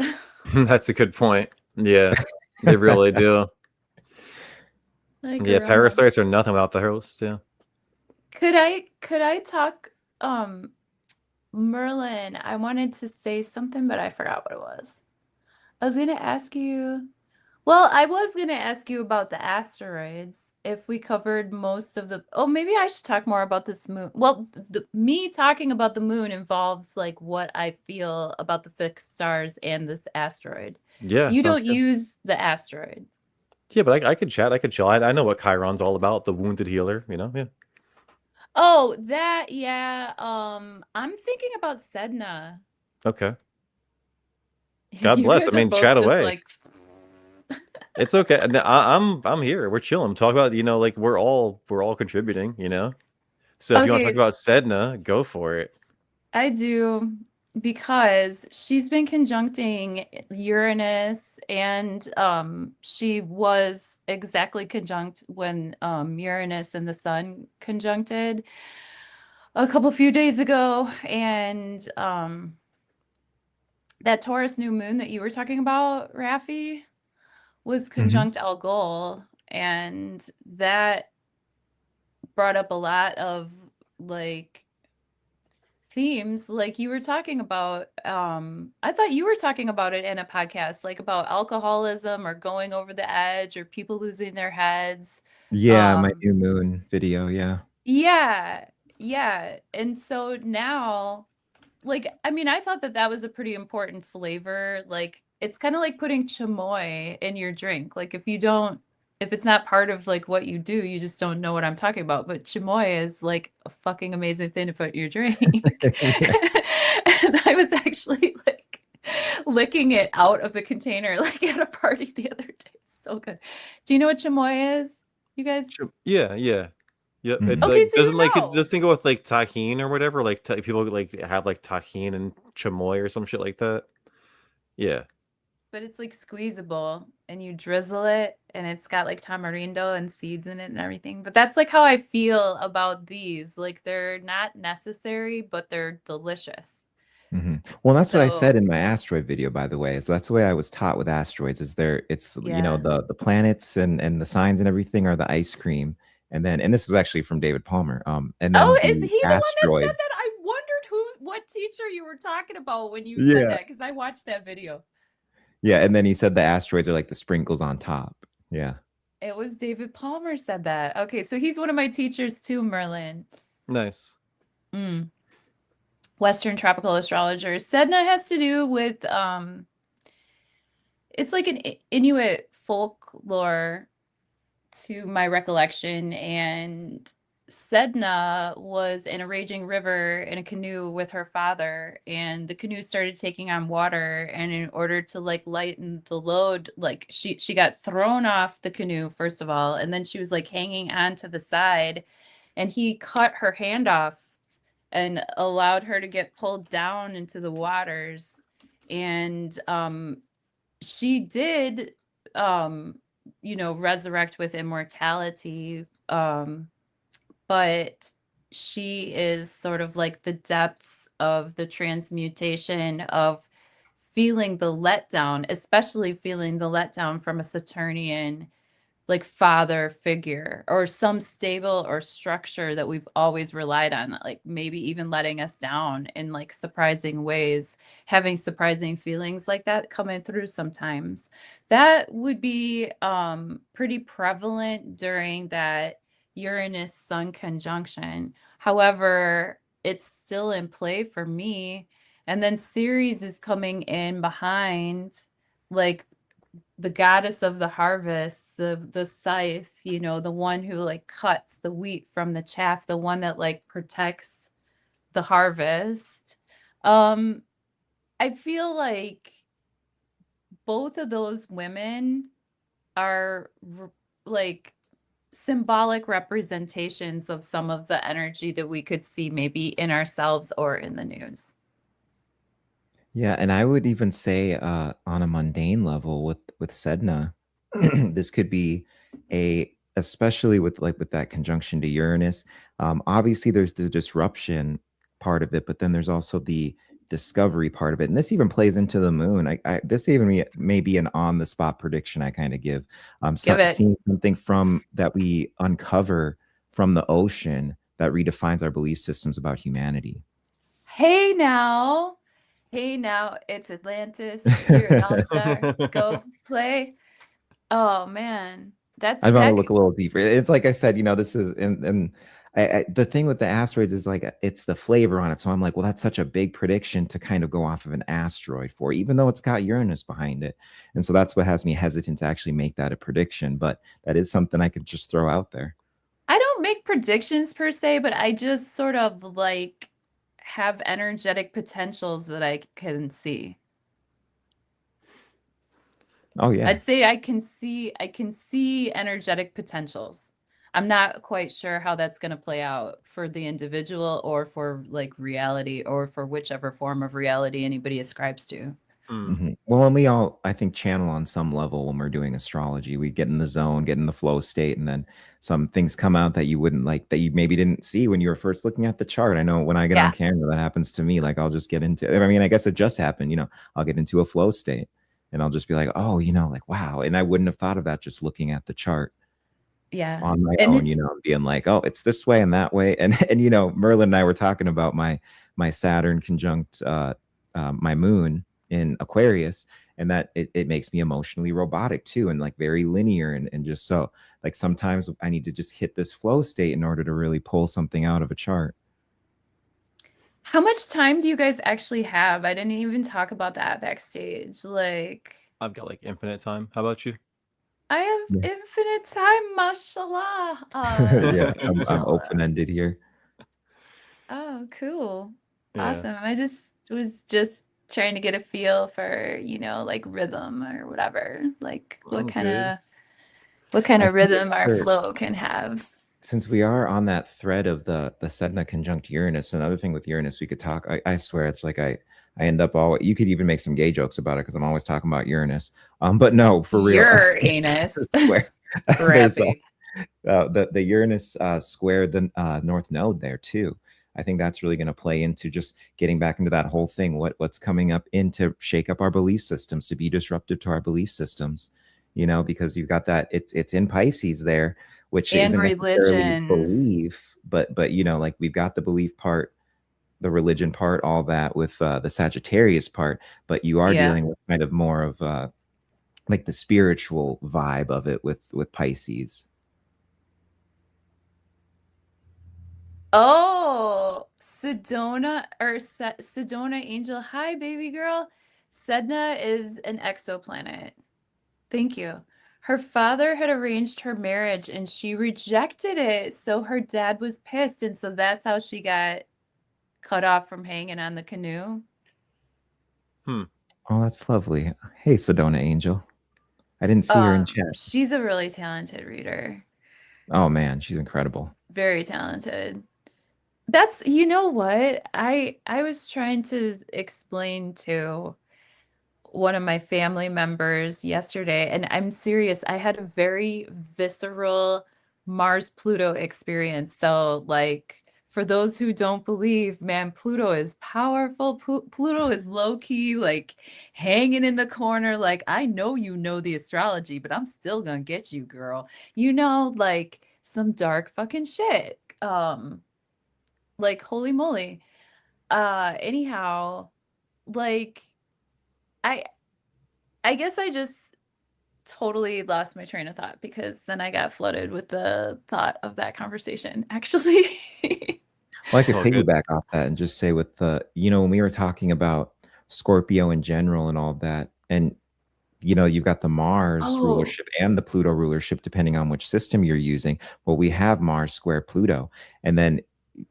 A: That's a good point. Yeah, they really do.
B: Like
A: Yeah,
B: aroma.
A: parasites are nothing without the host. Yeah.
B: Could I talk Merlin? I wanted to say something, but I forgot what it was. I was gonna ask you, well, I was gonna ask you about the asteroids. If we covered most of the, oh, maybe I should talk more about this moon. Well, me talking about the moon involves like what I feel about the fixed stars and this asteroid.
A: Yeah,
B: You
A: sounds
B: don't
A: good.
B: use the asteroid.
A: Yeah, but I could chat. I could chill. I know what Chiron's all about. The wounded healer. Yeah.
B: Oh, that, yeah. I'm thinking about Sedna.
A: Okay. God
B: You
A: bless. I
B: guys are
A: mean, chat
B: both just
A: away.
B: like,
A: It's okay. I'm here. We're chilling. Talk about like we're all contributing. So if you want to talk
B: okay,
A: about Sedna, go for it.
B: I do because she's been conjuncting Uranus and she was exactly conjunct when Uranus and the sun conjuncted. a couple few days ago, and that Taurus new moon that you were talking about, Raffi, was
C: Hmm.
B: conjunct Algol, and that brought up a lot of like themes like you were talking about. I thought you were talking about it in a podcast, like about alcoholism or going over the edge or people losing their heads.
C: Yeah, my
B: Um,
C: new moon video. Yeah.
B: yeah, yeah. And so now, like, I mean, I thought that that was a pretty important flavor. Like, it's kind of like putting chamoy in your drink. Like, if it's not part of like what you do, you just don't know what I'm talking about. But chamoy is like a fucking amazing thing to put in your drink.
C: Yeah.
B: And I was actually like licking it out of the container, like at a party the other day. It's so good. Do you know what chamoy is, you guys?
A: Sure. Yeah, yeah. Yep. It's
C: Mm-mm.
B: Okay,
A: like
B: so you
A: doesn't like it
B: know.
A: just think with like tahine or whatever. Like people like have like tahine and chamoy or some shit like that. Yeah.
B: But it's like squeezable and you drizzle it and it's got like tamarindo and seeds in it and everything. But that's like how I feel about these. Like they're not necessary, but they're delicious.
C: Well, that's what I said
B: So,
C: in my asteroid video, by the way. So that's the way I was taught with asteroids. Is there? It's
B: yeah.
C: the planets and the signs and everything are the ice cream, and then and this is actually from David Palmer. And then
B: Oh, is he
C: the
B: the one that said
C: asteroid.
B: that? I wondered what teacher you were talking about when you said
C: Yeah.
B: that because I watched that video.
C: Yeah, and then he said the asteroids are like the sprinkles on top. Yeah.
B: It was David Palmer said that. Okay, so he's one of my teachers too, Merlin.
A: Nice.
B: Mm. Western tropical astrologer. Sedna has to do with it's like an Inuit folklore to my recollection, and Sedna was in a raging river in a canoe with her father, and the canoe started taking on water, and in order to like lighten the load, like she got thrown off the canoe first of all, and then she was like hanging on to the side, and he cut her hand off and allowed her to get pulled down into the waters. And she did um resurrect with immortality, but she is sort of like the depths of the transmutation of feeling the letdown, especially feeling the letdown from a Saturnian like father figure or some stable or structure that we've always relied on, like maybe even letting us down in like surprising ways, having surprising feelings like that coming through sometimes. That would be pretty prevalent during that Uranus Sun conjunction. However, it's still in play for me. And then Ceres is coming in behind, like the goddess of the harvest, the scythe, the one who like cuts the wheat from the chaff, the one that like protects the harvest. Um, I feel like both of those women are like symbolic representations of some of the energy that we could see maybe in ourselves or in the news.
C: Yeah, and I would even say on a mundane level with Sedna, this could be a especially with like with that conjunction to Uranus. Obviously, there's the disruption part of it, but then there's also the discovery part of it, and this even plays into the moon. This even may be an on the spot prediction I kind of give.
B: Give it.
C: Seeing something from that we uncover from the ocean that redefines our belief systems about humanity.
B: Hey now. Hey now, it's Atlantis. You're an all-star. Go play. Oh man. That's
C: I want to
B: that
C: look a little deeper. It's like I said, this is and the thing with the asteroids is like it's the flavor on it. So I'm like, well, that's such a big prediction to kind of go off of an asteroid for, even though it's got Uranus behind it. And so that's what has me hesitant to actually make that a prediction. But that is something I could just throw out there.
B: I don't make predictions per se, but I just sort of like have energetic potentials that I can see.
C: Oh yeah.
B: I'd say I can see energetic potentials. I'm not quite sure how that's going to play out for the individual or for like reality or for whichever form of reality anybody ascribes to.
A: Hmm.
C: Well, and we all, I think, channel on some level when we're doing astrology. We get in the zone, get in the flow state, and then some things come out that you wouldn't like, that you maybe didn't see when you were first looking at the chart. I know when I get on
B: Yeah.
C: camera, that happens to me. Like I'll just get into, I mean, I guess it just happened, I'll get into a flow state and I'll just be like, oh, like, wow. And I wouldn't have thought of that just looking at the chart
B: Yeah.
C: on my
B: And
C: own,
B: it's
C: being like, oh, it's this way and that way. And Merlin and I were talking about my Saturn conjunct my moon in Aquarius, and that it makes me emotionally robotic too, and like very linear, and just so like sometimes I need to just hit this flow state in order to really pull something out of a chart.
B: how much time do you guys actually have? I didn't even talk about that backstage. Like,
A: I've got like infinite time. How about you?
B: I
C: Yeah,
B: have infinite time, mashallah.
C: yeah, I'm
B: Inshallah.
C: open-ended here.
B: Oh, cool.
A: Yeah.
B: Awesome. I was just trying to get a feel for, like rhythm or whatever. Like
A: I'm good.
B: what kind
C: I
B: of
C: think
B: rhythm our
C: for
B: flow can have.
C: since we are on that thread of the Sedna conjunct Uranus, another thing with Uranus we could talk. I swear it's like I end up all. You could even make some gay jokes about it because I'm always talking about Uranus. But no, for real.
B: Your anus.
C: Swear. There's
B: Rapping.
C: the Uranus square the North Node there too. I think that's really going to play into just getting back into that whole thing. What's coming up in to shake up our belief systems, to be disruptive to our belief systems. Because you've got that it's in Pisces there, which
B: And
C: isn't necessarily
B: religions.
C: belief, but like we've got the belief part, the religion part, all that with the Sagittarius part, but you are
B: Yeah.
C: dealing with kind of more of like the spiritual vibe of it with Pisces.
B: Oh, Sedona or Sedona Angel. Hi, baby girl. Sedna is an exoplanet. Thank you. Her father had arranged her marriage and she rejected it. So her dad was pissed. And so that's how she got cut off from hanging on the canoe.
A: Hmm.
C: Oh, that's lovely. Hey, Sedona Angel. I didn't see her in chat.
B: She's a really talented reader.
C: Oh man, she's incredible.
B: Very talented. That's, you know what? I was trying to explain to one of my family members yesterday, and I'm serious. I had a very visceral Mars Pluto experience. So, like, for those who don't believe, man, Pluto is powerful. Pluto is low key, like hanging in the corner. Like, I know you know the astrology, but I'm still gonna get you, girl. Like some dark fucking shit. Like, holy moly. Anyhow, like, I I guess I just totally lost my train of thought because then I got flooded with the thought of that conversation, actually.
C: Well, I
A: It's
C: could
A: all good.
C: piggyback off that and just say with the, when we were talking about Scorpio in general and all that, and you've got the Mars
B: Oh,
C: rulership and the Pluto rulership, depending on which system you're using. Well, we have Mars square Pluto. And then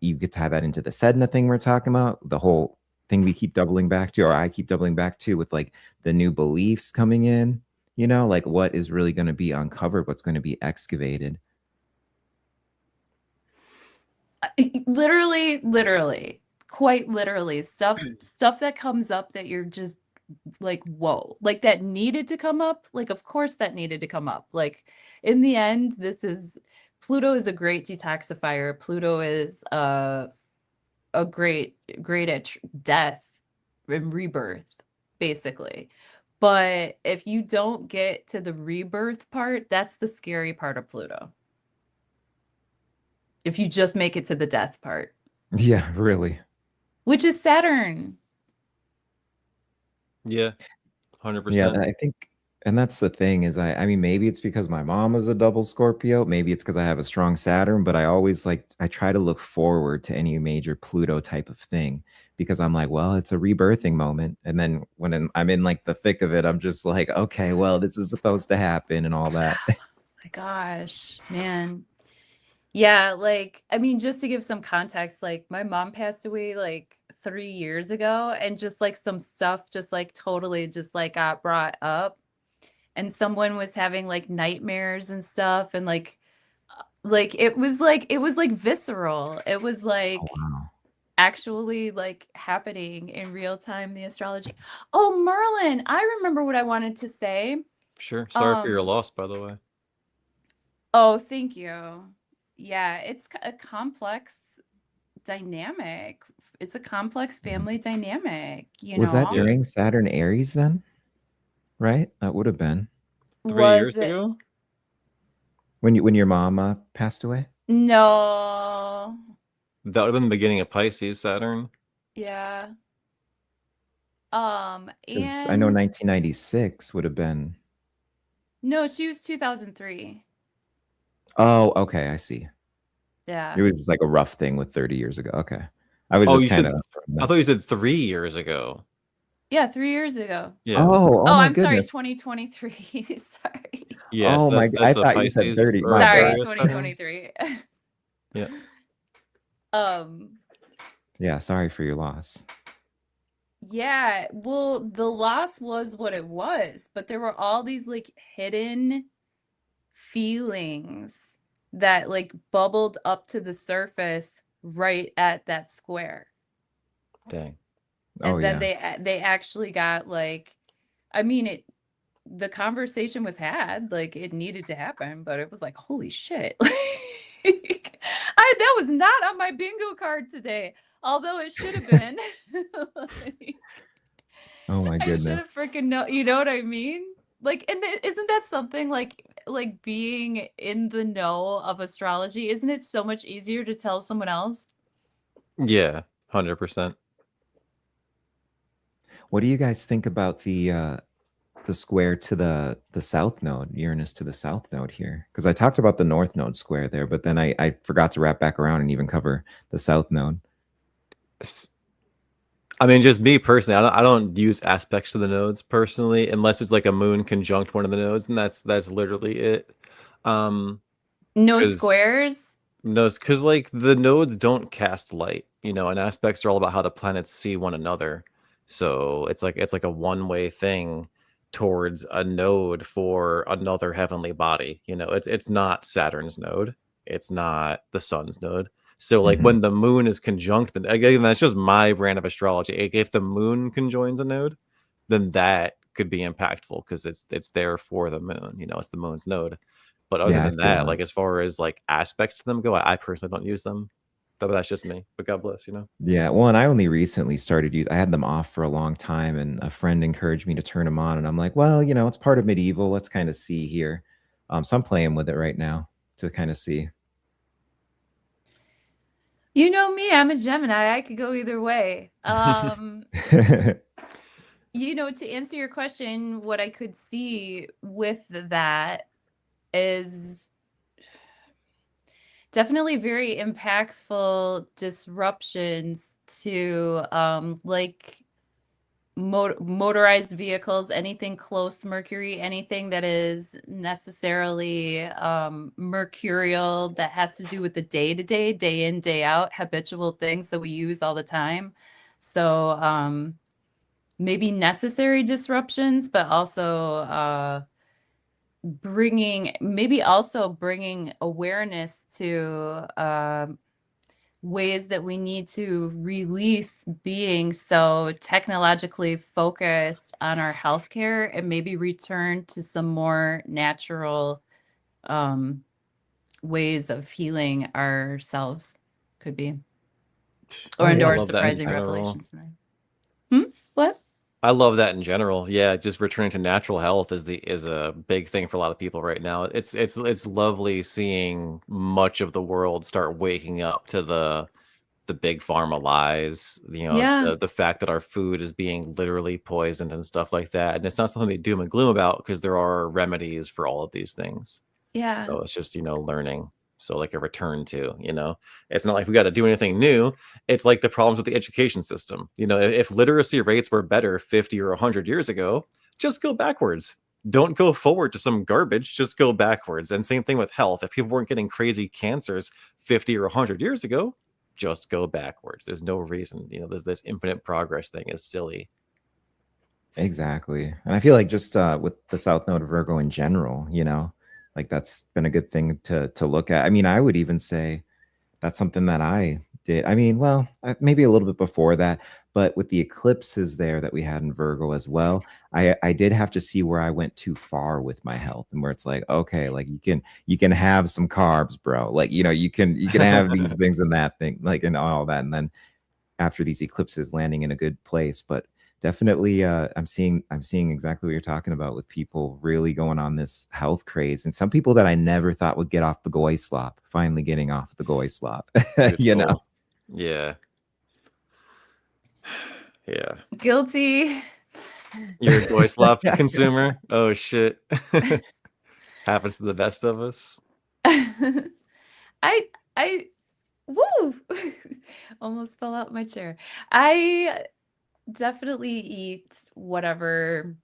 C: you could tie that into the Sedna thing we're talking about, the whole thing we keep doubling back to, or I keep doubling back to with like the new beliefs coming in, like what is really going to be uncovered, what's going to be excavated.
B: literally, quite literally, stuff that comes up that you're just like, whoa, like that needed to come up. Like, of course that needed to come up. Like, in the end, Pluto is a great detoxifier. Pluto is a great at death and rebirth, basically. But if you don't get to the rebirth part, that's the scary part of Pluto. If you just make it to the death part,
C: Yeah, really.
B: which is Saturn.
A: Yeah.
C: Yeah,
A: 100%.
C: I think, and that's the thing is, I mean, maybe it's because my mom is a double Scorpio. Maybe it's because I have a strong Saturn, but I try to look forward to any major Pluto type of thing because I'm like, well, it's a rebirthing moment. And then when I'm in like the thick of it, I'm just like, okay, well, this is supposed to happen and all that.
B: My gosh, man. Yeah, like, I mean, just to give some context, like my mom passed away like 3 years ago, and just like some stuff just like totally just like got brought up. And someone was having like nightmares and stuff, and like it was like visceral. It was
C: Oh,
B: like
C: wow.
B: actually like happening in real time, the astrology. Oh, Merlin, I remember what I wanted to say.
A: Sure. Sorry for your loss, by the way.
B: Oh, thank you. Yeah, it's a complex dynamic. It's a complex family dynamic, you
C: Was that
B: know?
A: Yeah.
C: during Saturn Aries then? Right? That would have been
A: 3 years
B: Was it?
A: ago?
C: when your mom passed away.
B: No.
A: That would have been the beginning of Pisces, Saturn.
B: Yeah.
C: Because I know
B: And
C: 1996 would have been.
B: no, she was 2003.
C: Oh, okay, I see.
B: Yeah.
C: It was just like a rough thing with 30 years ago. Okay, I was
A: Oh,
C: just
A: you
C: kind
A: said,
C: of.
A: I thought you said 3 years ago.
B: Yeah, 3 years ago.
A: Yeah.
C: Oh
B: Oh,
C: my
B: I'm sorry,
C: goodness.
B: 2023. Sorry.
A: Yes,
C: Oh my! I
A: that's the
C: thought you said
A: Pisces
C: 30.
A: or
C: My
B: Sorry,
C: bad.
A: Aquarius Saturn.
B: 2023.
A: Yeah.
B: Um,
C: Yeah, sorry for your loss.
B: yeah, well, the loss was what it was, but there were all these like hidden feelings that like bubbled up to the surface right at that square.
A: Dang.
C: Oh
B: And then
C: yeah.
B: they actually got like, I mean, the conversation was had, like it needed to happen, but it was like, holy shit. Like, that was not on my bingo card today, although it should have been. Like,
C: Oh my
B: I should
C: goodness.
B: have freaking know, you know what I mean? Like, and isn't that something like being in the know of astrology? Isn't it so much easier to tell someone else?
A: Yeah, 100%.
C: What do you guys think about the square to the south node, Uranus to the south node here? Because I talked about the north node square there, but then I forgot to wrap back around and even cover the south node.
A: I mean, just me personally, I don't use aspects to the nodes personally, unless it's like a moon conjunct one of the nodes, and that's literally it.
B: No
A: Because
B: squares?
A: no, because like the nodes don't cast light, and aspects are all about how the planets see one another. So it's like a one-way thing towards a node for another heavenly body. It's not Saturn's node. It's not the sun's node. So like
C: Mhm.
A: when the moon is conjunct, again, that's just my brand of astrology. If the moon conjoins a node, then that could be impactful because it's there for the moon. It's the moon's node. But other
C: Yeah, I
A: than
C: feel
A: that,
C: that.
A: like as far as like aspects to them go, I personally don't use them. But that's just me. But God bless.
C: Yeah, well, and I only recently started I had them off for a long time, and a friend encouraged me to turn them on, and I'm like, well, it's part of medieval. Let's kind of see here. So I'm playing with it right now to kind of see.
B: You know me, I'm a Gemini. I could go either way. To answer your question, what I could see with that is definitely very impactful disruptions to like motorized vehicles, anything close to Mercury, anything that is necessarily mercurial that has to do with the day-to-day, day in, day out, habitual things that we use all the time. So maybe necessary disruptions, but also bringing awareness to ways that we need to release being so technologically focused on our healthcare and maybe return to some more natural ways of healing ourselves could be, or
C: Oh, yeah.
B: endorse
A: love that in
B: surprising
A: general.
B: revelations. What?
A: I love that in general. Yeah, just returning to natural health is a big thing for a lot of people right now. It's lovely seeing much of the world start waking up to the big pharma lies,
B: Yeah,
A: the fact that our food is being literally poisoned and stuff like that. And it's not something they doom and gloom about because there are remedies for all of these things.
B: yeah,
A: So it's just, learning. So like a return to, it's not like we got to do anything new. It's like the problems with the education system. If literacy rates were better 50 or 100 years ago, just go backwards. Don't go forward to some garbage, just go backwards. And same thing with health. If people weren't getting crazy cancers 50 or 100 years ago, just go backwards. There's no reason, this infinite progress thing is silly.
C: Exactly. And I feel like just with the South Node of Virgo in general, like that's been a good thing to look at. I mean, I would even say that's something that I did. I mean, well, maybe a little bit before that, but with the eclipses there that we had in Virgo as well, I did have to see where I went too far with my health, and where it's like, okay, like you can have some carbs, bro. Like, you can have these things and that thing, like, and all that, and then after these eclipses landing in a good place. But definitely, I'm seeing exactly what you're talking about, with people really going on this health craze, and some people that I never thought would get off the goy slop finally getting off the goy slop. you know
A: Beautiful. Yeah. Yeah.
B: Guilty.
A: You're a Goy Slop consumer? Oh shit. Happens to the best of us.
B: I woo almost fell out my chair. I definitely eat whatever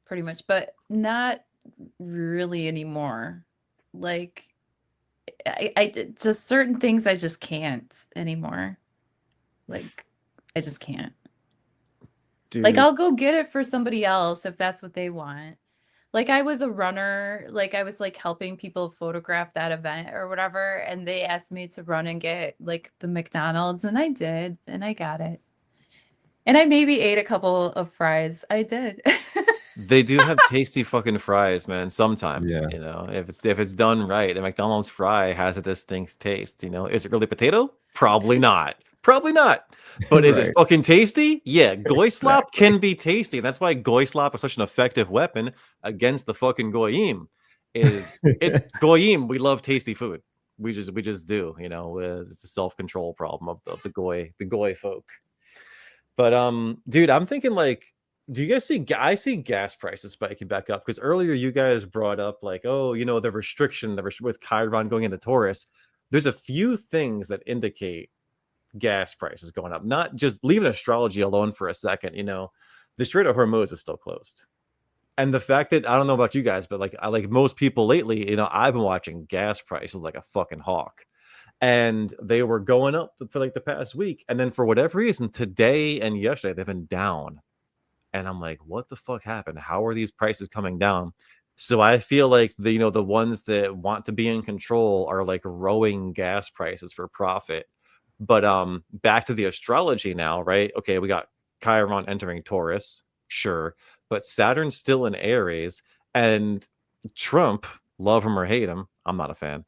B: pretty much, but not really anymore. Like just certain things I just can't anymore. Like I just can't. Like
A: Dude,
B: I'll go get it for somebody else if that's what they want. Like I was a runner, like I was like helping people photograph that event or whatever, and they asked me to run and get like the McDonald's, and I did, and I got it. And I maybe ate a couple of fries. I did.
A: they do have tasty fucking fries, man. Sometimes,
C: Yeah.
A: if it's done right, a McDonald's fry has a distinct taste. Is it really potato? Probably not. Probably not. But is it
C: Right.
A: fucking tasty? Yeah, goy slop
C: Exactly.
A: can be tasty. That's why goy slop is such an effective weapon against the fucking goyim. Goyim? We love tasty food. We just do. It's a self-control problem of the goy folk. But dude, I'm thinking like, do you guys see? I see gas prices spiking back up because earlier you guys brought up like, oh, the restriction, with Chiron going into Taurus. There's a few things that indicate gas prices going up. Not just leaving astrology alone for a second. The Strait of Hormuz is still closed, and the fact that I don't know about you guys, but like most people lately, I've been watching gas prices like a fucking hawk, and they were going up for like the past week, and then for whatever reason today and yesterday they've been down, and I'm like, what the fuck happened? How are these prices coming down? So I feel like the ones that want to be in control are like rowing gas prices for profit. But back to the astrology now, right? Okay, we got Chiron entering Taurus, sure, but Saturn's still in Aries, and Trump, love him or hate him, I'm not a fan,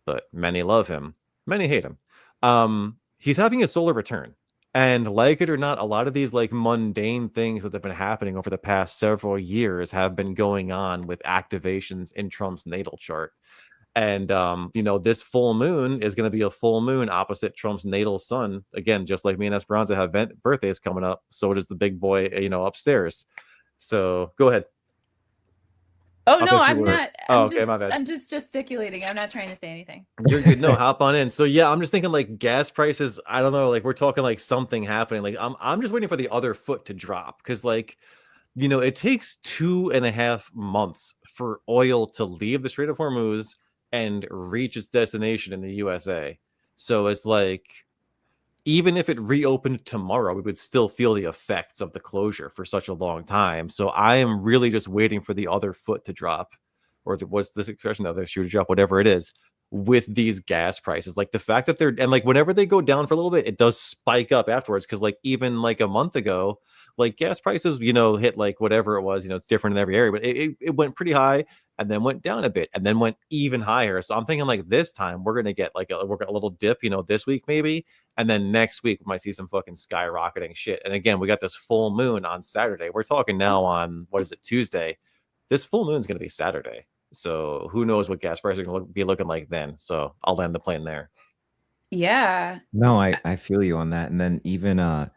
A: but many love him, many hate him. He's having a solar return. And like it or not, a lot of these like mundane things that have been happening over the past several years have been going on with activations in Trump's natal chart. And this full moon is going to be a full moon opposite Trump's natal sun. Again, just like me and Esperanza have birthdays coming up, so does the big boy, upstairs. So go ahead.
B: Oh
A: I
B: no,
A: thought you
B: I'm
A: were.
B: not.
A: Oh, okay, my bad.
B: I'm just gesticulating. I'm not trying to say anything.
A: You're good. No, hop on in. So yeah, I'm just thinking like gas prices. I don't know. Like we're talking like something happening. Like I'm just waiting for the other foot to drop because like it takes 2.5 months for oil to leave the Strait of Hormuz and reach its destination in the USA. So it's like, even if it reopened tomorrow, we would still feel the effects of the closure for such a long time. So I am really just waiting for the other foot to drop, or what's the expression, the other shoe to drop, whatever it is, with these gas prices. Like the fact that and like whenever they go down for a little bit, it does spike up afterwards. Cause like even like a month ago, like gas prices, hit like whatever it was, it's different in every area, but it went pretty high and then went down a bit and then went even higher. So I'm thinking like this time we're going to get like a little dip, this week maybe. And then next week we might see some fucking skyrocketing shit. And again, we got this full moon on Saturday. We're talking now on, what is it, Tuesday? This full moon is going to be Saturday. So who knows what gas prices are going to be looking like then. So I'll land the plane there.
B: Yeah.
C: No, I feel you on that. And then even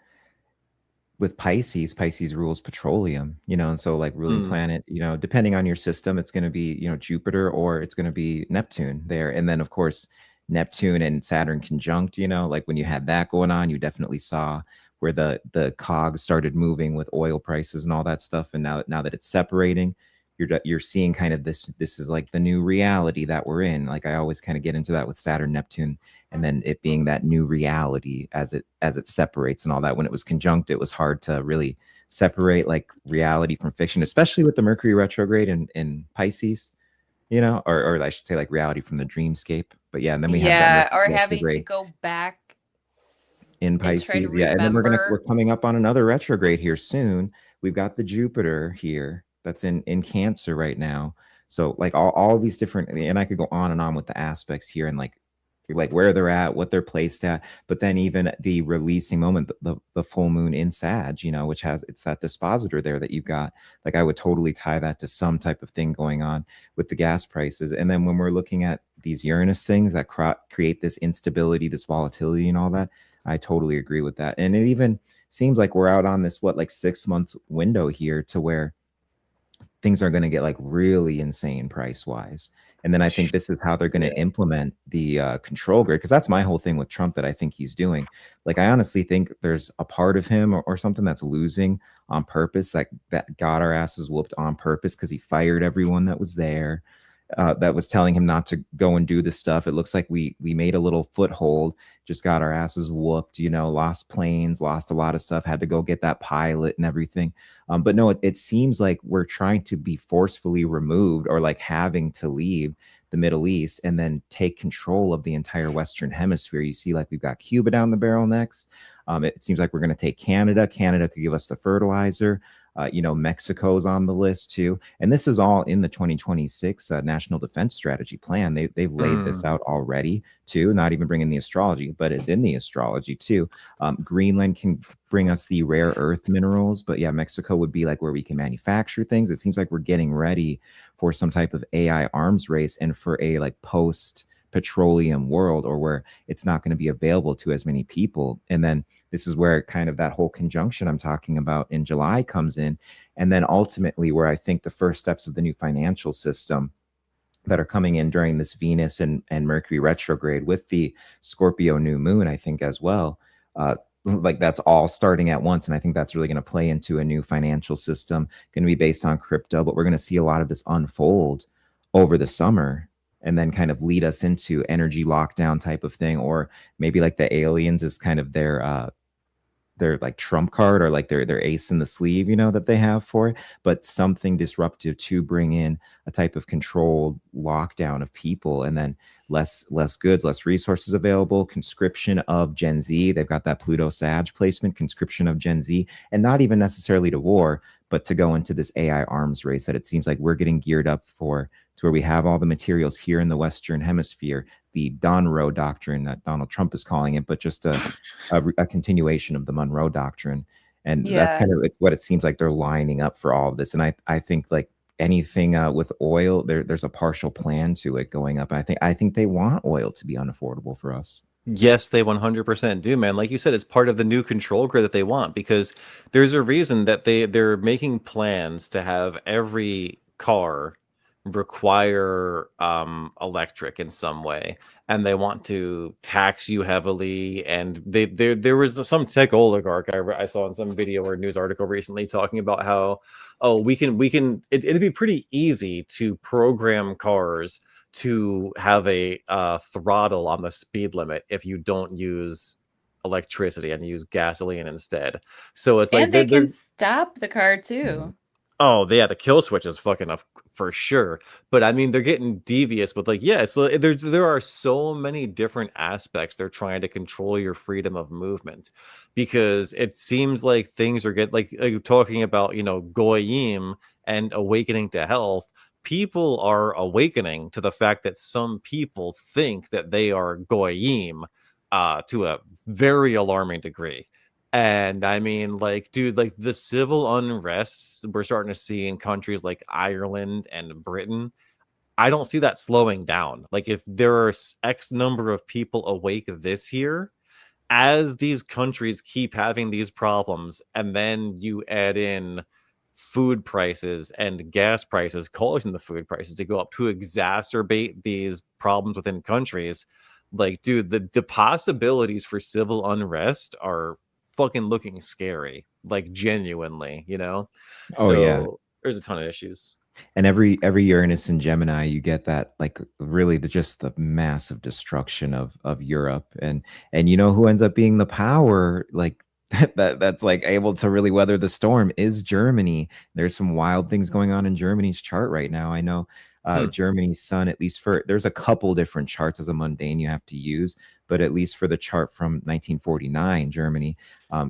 C: with Pisces rules petroleum, and so like ruling planet, depending on your system, it's going to be, Jupiter or it's going to be Neptune there. And then of course, Neptune and Saturn conjunct, like when you had that going on, you definitely saw where the cogs started moving with oil prices and all that stuff. And now that it's separating, you're seeing kind of this is like the new reality that we're in. Like I always kind of get into that with Saturn, Neptune, and then it being that new reality as it separates and all that. When it was conjunct, it was hard to really separate like reality from fiction, especially with the Mercury retrograde in Pisces, or I should say like reality from the dreamscape. But yeah, and then we have that
B: Yeah,
C: Mercury
B: or having to
C: retrograde.
B: go back
C: in
B: and try to
C: Pisces. Yeah, and then we're
B: remember.
C: coming up on another retrograde here soon. We've got the Jupiter here that's in Cancer right now. So like all these different, and I could go on and on with the aspects here and like where they're at, what they're placed at, but then even the releasing moment, the full moon in Sag, you know, which has, it's that dispositor there that you've got. Like I would totally tie that to some type of thing going on with the gas prices. And then when we're looking at these Uranus things that create this instability, this volatility and all that, I totally agree with that. And it even seems like we're out on this, what, like 6 month window here to where things are going to get like really insane price wise. And then I think this is how they're going to implement the control grid, because that's my whole thing with Trump that I think he's doing. Like I honestly think there's a part of him or something that's losing on purpose, that got our asses whooped on purpose because he fired everyone that was there. That was telling him not to go and do this stuff. It looks like we made a little foothold, just got our asses whooped, you know, lost planes, lost a lot of stuff, had to go get that pilot and everything. But no, it seems like we're trying to be forcefully removed or like having to leave the Middle East and then take control of the entire Western Hemisphere. You see, like we've got Cuba down the barrel next. It seems like we're going to take Canada. Canada could give us the fertilizer. You know, Mexico's on the list too. And this is all in the 2026 National Defense Strategy Plan. They've laid this out already too, not even bringing the astrology, but it's in the astrology too. Greenland can bring us the rare earth minerals, but yeah, Mexico would be like where we can manufacture things. It seems like we're getting ready for some type of AI arms race and for a like post petroleum world, or where it's not going to be available to as many people. And then this is where kind of that whole conjunction I'm talking about in July comes in. And then ultimately where I think the first steps of the new financial system that are coming in during this Venus and Mercury retrograde with the Scorpio new moon, I think as well. Like that's all starting at once. And I think that's really going to play into a new financial system, going to be based on crypto, but we're going to see a lot of this unfold over the summer and then kind of lead us into energy lockdown type of thing. Or maybe like the aliens is kind of their like trump card or like their ace in the sleeve, you know, that they have for it, but something disruptive to bring in a type of controlled lockdown of people, and then less goods, less resources available, conscription of Gen Z. They've got that Pluto Sag placement, conscription of Gen Z, and not even necessarily to war, but to go into this AI arms race that it seems like we're getting geared up for, to where we have all the materials here in the Western Hemisphere, the Monroe Doctrine that Donald Trump is calling it, but just a continuation of the Monroe Doctrine. And that's kind of what it seems like they're lining up for all of this. And I think like anything with oil, there's a partial plan to it going up. I think they want oil to be unaffordable for us.
A: Yes, they 100% do, man. Like you said, it's part of the new control grid that they want, because there's a reason that they're making plans to have every car require electric in some way, and they want to tax you heavily. And there was some tech oligarch I saw in some video or news article recently talking about how, oh, it'd be pretty easy to program cars to have a throttle on the speed limit if you don't use electricity and use gasoline instead. So it's like
B: And they can stop the car too.
A: oh yeah, the kill switch is fucking up for sure. But I mean, they're getting devious with like, yeah, so there are so many different aspects they're trying to control your freedom of movement, because it seems like things are like talking about, you know, goyim and awakening to health. People are awakening to the fact that some people think that they are goyim to a very alarming degree. And I mean, like, dude, like the civil unrest we're starting to see in countries like Ireland and Britain, I don't see that slowing down. Like, if there are X number of people awake this year, as these countries keep having these problems, and then you add in food prices and gas prices causing the food prices to go up to exacerbate these problems within countries, like, dude, the possibilities for civil unrest are fucking looking scary, like genuinely, you know.
C: Oh yeah.
A: So there's a ton of issues.
C: And every Uranus and Gemini, you get that like really just the massive destruction of Europe, and you know who ends up being the power like that's like able to really weather the storm is Germany. There's some wild things going on in Germany's chart right now. I know Germany's sun, at least for there's a couple different charts as a mundane you have to use, but at least for the chart from 1949, Germany,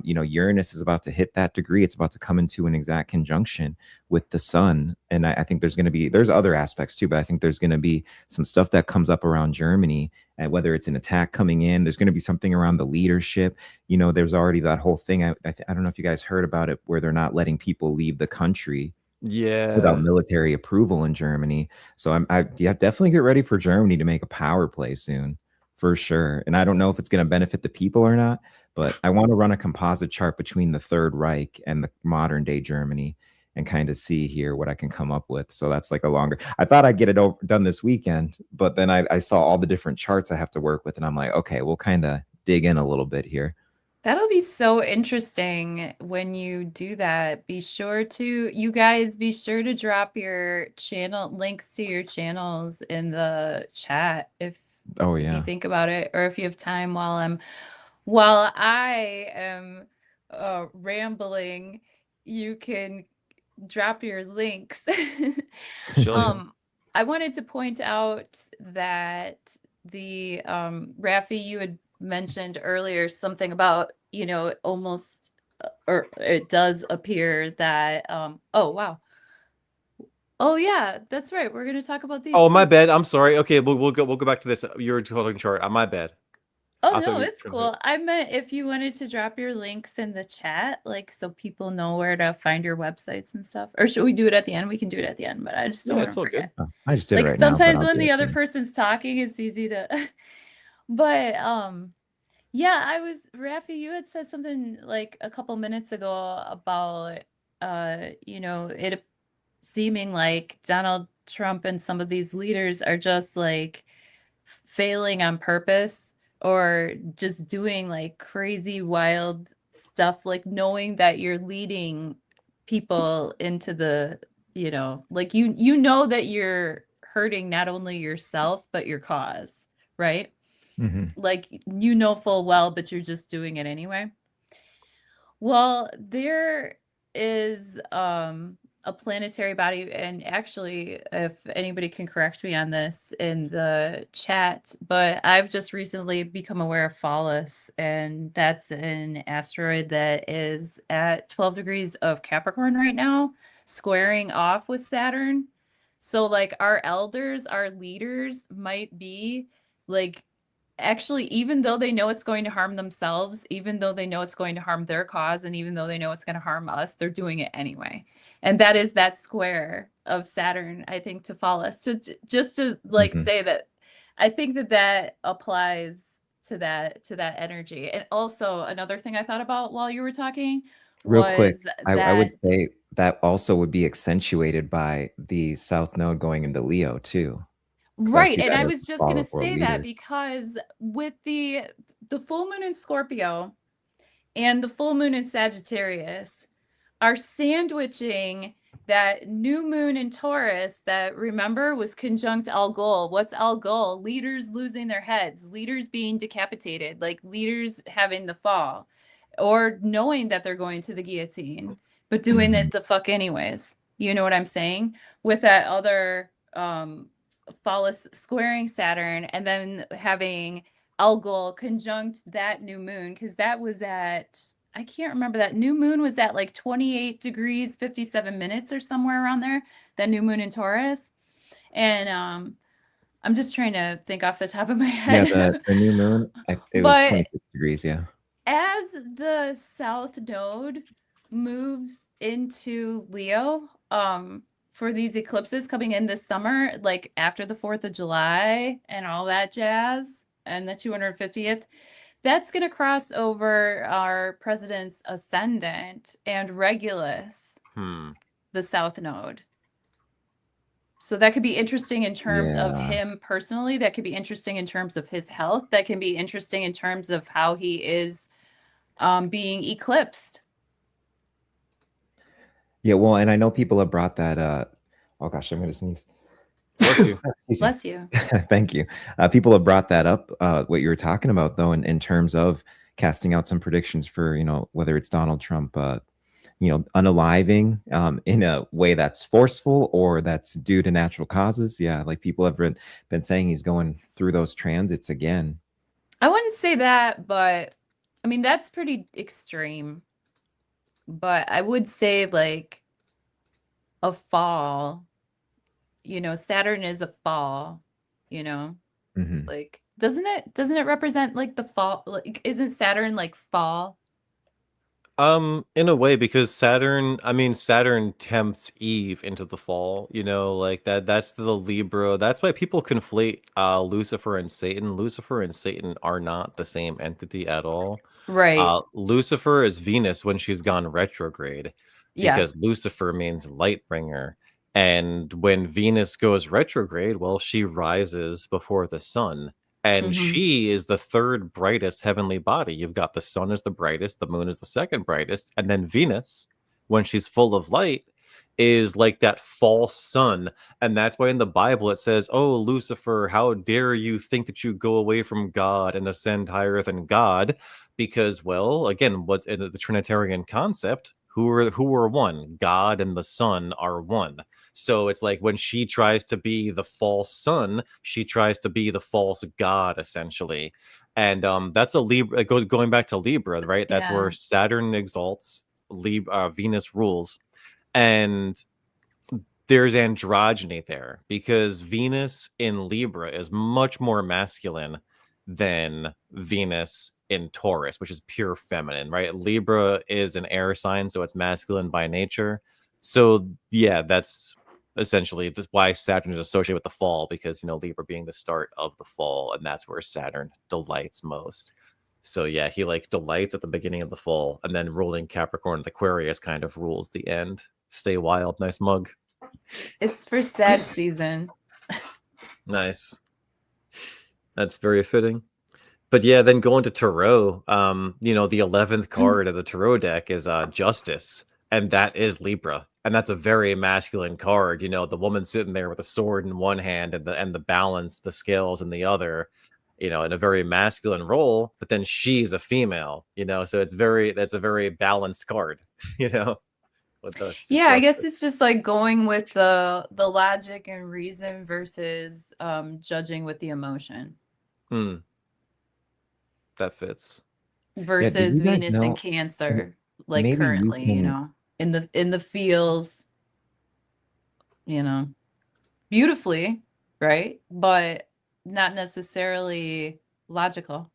C: Uranus is about to hit that degree. It's about to come into an exact conjunction with the sun. And I think there's other aspects too, but I think there's going to be some stuff that comes up around Germany, and whether it's an attack coming in, there's going to be something around the leadership. There's already that whole thing. I don't know if you guys heard about it, where they're not letting people leave the country without
A: Yeah.
C: military approval in Germany. So yeah, definitely get ready for Germany to make a power play soon, for sure. And I don't know if it's going to benefit the people or not, but I want to run a composite chart between the Third Reich and the modern day Germany and kind of see here what I can come up with. So that's like a longer. I thought I'd get it done this weekend, but then I saw all the different charts I have to work with, and I'm like, okay, we'll kind of dig in a little bit here.
B: That'll be so interesting when you do that. You guys, be sure to drop your channel links to your channels in the chat if
C: Oh
B: you
C: yeah.
B: think about it, or if you have time while I am rambling, you can drop your links.
A: Chilling.
B: I wanted to point out that the Rafi, you had mentioned earlier something about, almost or it does appear that oh wow. Oh yeah, that's right. We're going to talk about these
A: Oh, my
B: too.
A: bad. I'm sorry. Okay, we'll go back to this. You're talking chart. My bad.
B: Oh
A: I thought
B: no,
A: we
B: it's cool. I meant if you wanted to drop your links in the chat, like so people know where to find your websites and stuff. Or should we do it at the end? We can do it at the end, but I just don't
A: Yeah,
B: want
A: it's
B: to
A: all good.
B: forget.
C: Oh, I just did it
B: Like
C: right now, but
B: sometimes
C: I'll
B: when
C: do
B: the
C: it
B: other
C: too.
B: person's talking, it's easy to but yeah, Rafi, you had said something like a couple minutes ago about it seeming like Donald Trump and some of these leaders are just like failing on purpose or just doing like crazy wild stuff, like knowing that you're leading people into the, like you know that you're hurting not only yourself but your cause, right?
C: Mhm.
B: Like full well, but you're just doing it anyway. Well, there is a planetary body, and actually, if anybody can correct me on this in the chat, but I've just recently become aware of Phallus, and that's an asteroid that is at 12 degrees of Capricorn right now, squaring off with Saturn. So, like, our elders, our leaders might be like actually, even though they know it's going to harm themselves, even though they know it's going to harm their cause, and even though they know it's going to harm us, they're doing it anyway. And that is that square of Saturn, I think, to Phallus. So just to like
C: Mhm.
B: say that, I think that applies to that energy. And also another thing I thought about while you were talking
C: Real quick,
B: was
C: I would
B: that
C: say that also would be accentuated by the South Node going into Leo too, because I
B: right.
C: see
B: And
C: that
B: I
C: as
B: was
C: the
B: just
C: fall
B: gonna
C: of world
B: say that
C: leaders.
B: because with the full moon in Scorpio and the full moon in Sagittarius are sandwiching that new moon in Taurus that, remember, was conjunct Algol. What's Algol? Leaders losing their heads, leaders being decapitated, like leaders having the fall, or knowing that they're going to the guillotine, but doing
C: Mhm.
B: it the fuck anyways. You know what I'm saying? With that other Phallus squaring Saturn, and then having Algol conjunct that new moon, because that was at, I can't remember, that new moon was at like 28 degrees 57 minutes or somewhere around there, that new moon in Taurus. And I'm just trying to think off the top of my
C: Yeah,
B: head.
C: the new moon, it was
B: But
C: 26 degrees. Yeah.
B: as the South Node moves into Leo, for these eclipses coming in this summer, like after the 4th of July and all that jazz, and the 250th, that's going to cross over our president's ascendant and Regulus, the South Node. So that could be interesting in terms of
C: Yeah.
B: him personally. That could be interesting in terms of his health. That can be interesting in terms of how he is being eclipsed.
C: Yeah, well, and I know people have brought that oh gosh, I'm gonna sneeze.
A: Bless you.
C: Excuse me.
B: Bless you.
C: Thank you. People have brought that up, what you were talking about, though, in terms of casting out some predictions for, whether it's Donald Trump, unaliving in a way that's forceful or that's due to natural causes. Yeah, like people have been saying he's going through those transits again.
B: I wouldn't say that, but I mean, that's pretty extreme. But I would say like a fall, Saturn is a fall, you know,
C: Hmm.
B: like doesn't it represent like the fall? Like, isn't Saturn like fall?
A: In a way, because Saturn tempts Eve into the fall, like that's the Libra. That's why people conflate Lucifer and Satan. Lucifer and Satan are not the same entity at all.
B: Right.
A: Lucifer is Venus when she's gone retrograde,
B: Yeah.
A: because Lucifer means light bringer. And when Venus goes retrograde, well, she rises before the sun. And
B: Hmm.
A: she is the third brightest heavenly body. You've got the sun is the brightest, the moon is the second brightest, and then Venus, when she's full of light, is like that false sun. And that's why in the Bible it says, "Oh, Lucifer, how dare you think that you go away from God and ascend higher than God?" Because, well, again, what's in the Trinitarian concept? Who are one? God and the Son are one. So it's like when she tries to be the false son, she tries to be the false god, essentially. And that's a Libra. It goes going back to Libra, right? That's where
B: Yeah.
A: Saturn exalts, Venus rules, and there's androgyny there because Venus in Libra is much more masculine than Venus in Taurus, which is pure feminine, right? Libra is an air sign, so it's masculine by nature. So yeah, that's essentially this why Saturn is associated with the fall, because Libra being the start of the fall, and that's where Saturn delights most. So yeah, he like delights at the beginning of the fall, and then ruling Capricorn and Aquarius kind of rules the end. Stay wild, nice mug.
B: It's for Sag season.
A: Nice. That's very fitting. But yeah, then going to Tarot, the 11th card of the Tarot deck is Justice, and that is Libra. And that's a very masculine card. The woman sitting there with a sword in one hand and the balance, the scales in the other, in a very masculine role, but then she's a female, so that's a very balanced card, you know, with us
B: Yeah, I guess
A: Justice.
B: it's just like going with the logic and reason versus judging with the emotion
A: Hmm, that fits.
C: Yeah. Did
B: versus
C: you guys
B: Venus and
C: know? And
B: Cancer, like
C: maybe you
B: currently,
C: can.
B: in the feels, you know, beautifully, right? But not necessarily logical.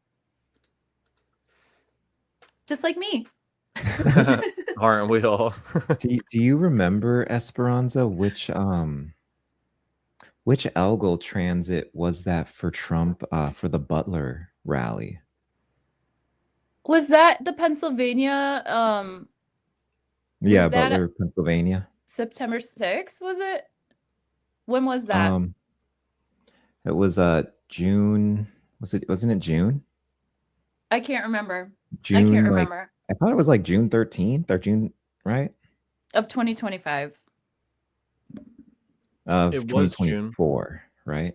B: Just like me.
A: Aren't we all?
C: Do you remember Esperanza? Which algal transit was that for Trump for the Butler rally?
B: Was that the Pennsylvania
C: Yeah,
B: was that
C: Butler, Pennsylvania.
B: September 6th, was it? When was that?
C: Um, it was June. Wasn't it June?
B: I can't remember. I can't
C: June, like
B: remember.
C: I thought it was like June 13th or June, right?
B: Of 2025.
C: Of
A: It was June,
C: 2024, right? Yeah,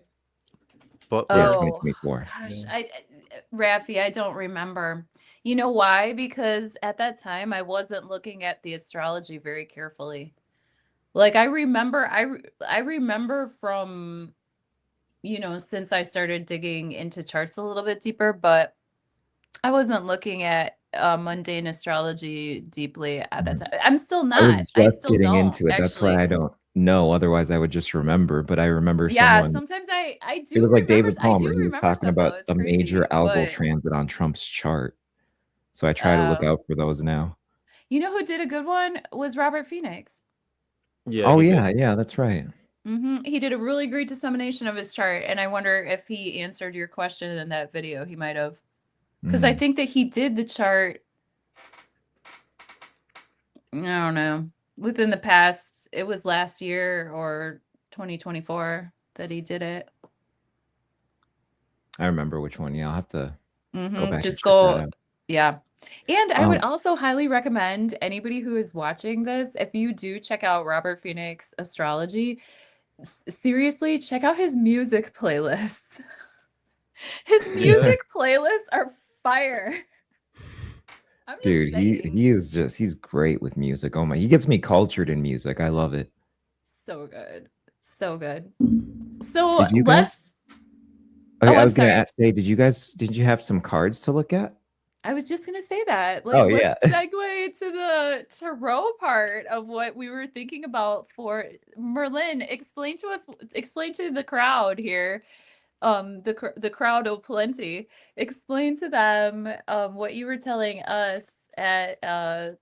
A: Butler.
B: Oh,
C: 2024.
B: gosh,
A: Yeah.
B: Raffi, I don't remember. You know why? Because at that time I wasn't looking at the astrology very carefully. Like I remember from, since I started digging into charts a little bit deeper, but I wasn't looking at mundane astrology deeply at that
C: Mhm.
B: time. I'm still
C: I was
B: not. I
C: just
B: still
C: getting
B: don't
C: into it. That's why
B: actually.
C: I don't know. Otherwise, I would just remember. But I remember
B: Yeah,
C: someone.
B: sometimes I
C: It
B: do
C: was like
B: remember
C: David
B: I do
C: Palmer. He was
B: remember
C: talking
B: stuff though.
C: about
B: It's
C: a major
B: crazy.
C: algal
B: But
C: transit on Trump's chart. So I try to look
B: uh
C: out for those now.
B: you know who did a good one was Robert Phoenix.
A: Yeah,
C: Oh
A: he did.
C: yeah, yeah, that's right.
B: He did a really great dissemination of his chart, and I wonder if he answered your question in that video. He might have, because I
C: Mm.
B: think that he did the chart. I don't know, within the past. It was last year or 2024 that he did it.
C: I remember which one. Yeah, I'll have to go back and
B: Just
C: check that
B: go,
C: out.
B: yeah. And I would
C: Um,
B: also highly recommend anybody who is watching this, if you do check out Robert Phoenix Astrology, seriously, check out his music playlists. His
A: Yeah.
B: music playlists are fire. I'm just
C: dude, he
B: saying.
C: he is just he's great with music. Oh my, he gets me cultured in music. I love it.
B: So good. So good. So
C: Did you guys?
B: let's
C: Okay,
B: Oh,
C: I
B: I'm
C: was gonna
B: sorry.
C: say, did you have some cards to look at?
B: I was just gonna say that. Like,
C: Oh
B: let's
C: yeah.
B: segue to the tarot part of what we were thinking about for Merlin. Explain to the crowd here, the crowd of plenty. Explain to them what you were telling us at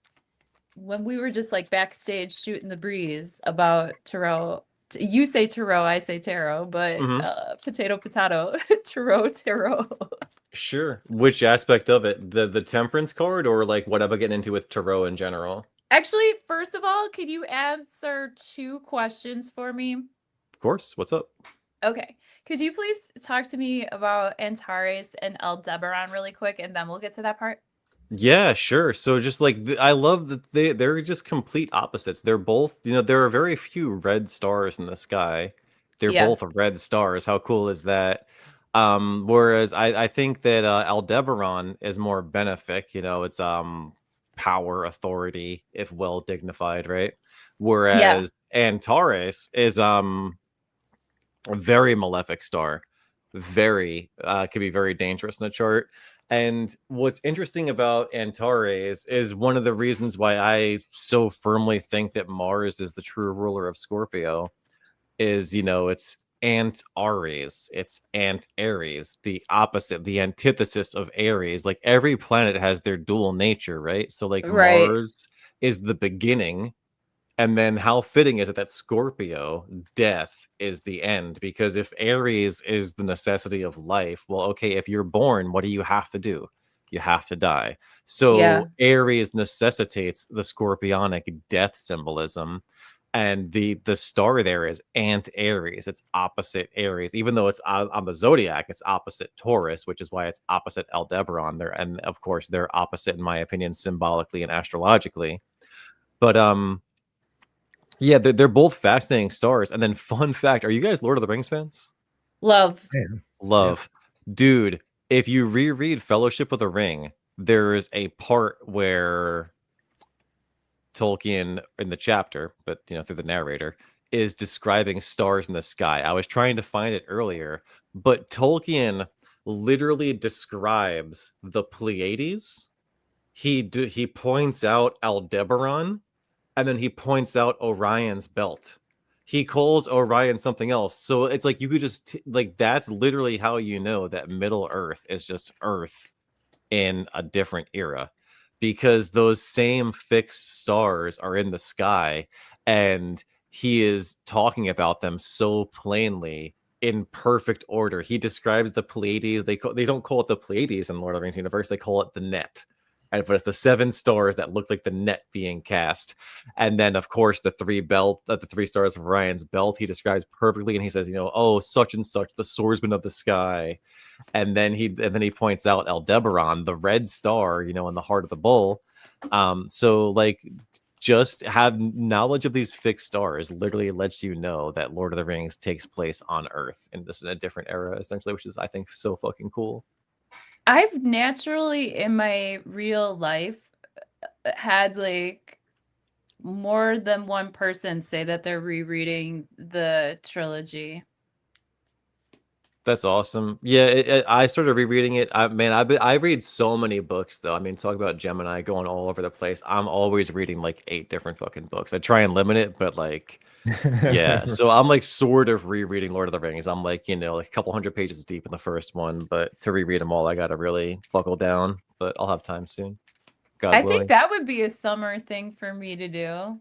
B: when we were just like backstage shooting the breeze about tarot. You say tarot, I say tarot, but
A: Hmm.
B: potato, potato, tarot, tarot.
A: Sure. Which aspect of it? The temperance card, or like what I'm getting into with tarot in general?
B: Actually, first of all, could you answer two questions for me?
A: Of course. What's up?
B: Okay. Could you please talk to me about Antares and Aldebaran really quick, and then we'll get to that part?
A: Yeah, sure. So just like I love that they're just complete opposites. They're both, there are very few red stars in the sky. They're
B: Yeah.
A: both red stars. How cool is that? Whereas I think that Aldebaran is more benefic, it's power, authority, if well dignified, right?
B: Yeah.
A: Whereas Antares is a very malefic star, very can be very dangerous in a chart. And what's interesting about Antares is one of the reasons why I so firmly think that Mars is the true ruler of Scorpio is, it's Antares, it's Ant Aries, the opposite, the antithesis of Aries. Like every planet has their dual nature, right? So like
B: Right.
A: Mars is the beginning, and then how fitting is it that Scorpio, death, is the end? Because if Aries is the necessity of life, well, okay, if you're born, what do you have to do? You have to die. So
B: Yeah.
A: Aries necessitates the scorpionic death symbolism. And the star there is Ant Aries. It's opposite Aries, even though it's on the zodiac, it's opposite Taurus, which is why it's opposite Aldebaran. There, and of course, they're opposite, in my opinion, symbolically and astrologically. But yeah, they're both fascinating stars. And then, fun fact: are you guys Lord of the Rings fans?
B: Love.
C: Yeah. Yeah.
A: Love, dude. If you reread Fellowship of the Ring, there's a part where Tolkien, in the chapter, but through the narrator, is describing stars in the sky. I was trying to find it earlier, but Tolkien literally describes the Pleiades. He points out Aldebaran, and then he points out Orion's belt. He calls Orion something else. So it's like you could just like that's literally how you know that Middle Earth is just Earth in a different era, because those same fixed stars are in the sky, and he is talking about them so plainly in perfect order. He describes the Pleiades. They don't call it the Pleiades in Lord of the Rings universe. They call it the net. And but it's the seven stars that look like the net being cast. And then of course the three stars of Orion's belt he describes perfectly, and he says, oh, such and such, the swordsman of the sky. And then he points out Aldebaran, the red star, in the heart of the bull. So like just have knowledge of these fixed stars literally lets you know that Lord of the Rings takes place on Earth and just in a different era, essentially, which is I think so fucking cool.
B: I've naturally in my real life had like more than one person say that they're rereading the trilogy.
A: That's awesome. Yeah, I started rereading it. I read so many books though. I mean, talk about Gemini going all over the place. I'm always reading like 8 different fucking books. I try and limit it, but like, yeah. So I'm like sort of rereading Lord of the Rings. I'm like, like a couple hundred pages deep in the first one, but to reread them all, I gotta really buckle down. But I'll have time soon, God
B: I think
A: willing.
B: that would be a summer thing for me to do.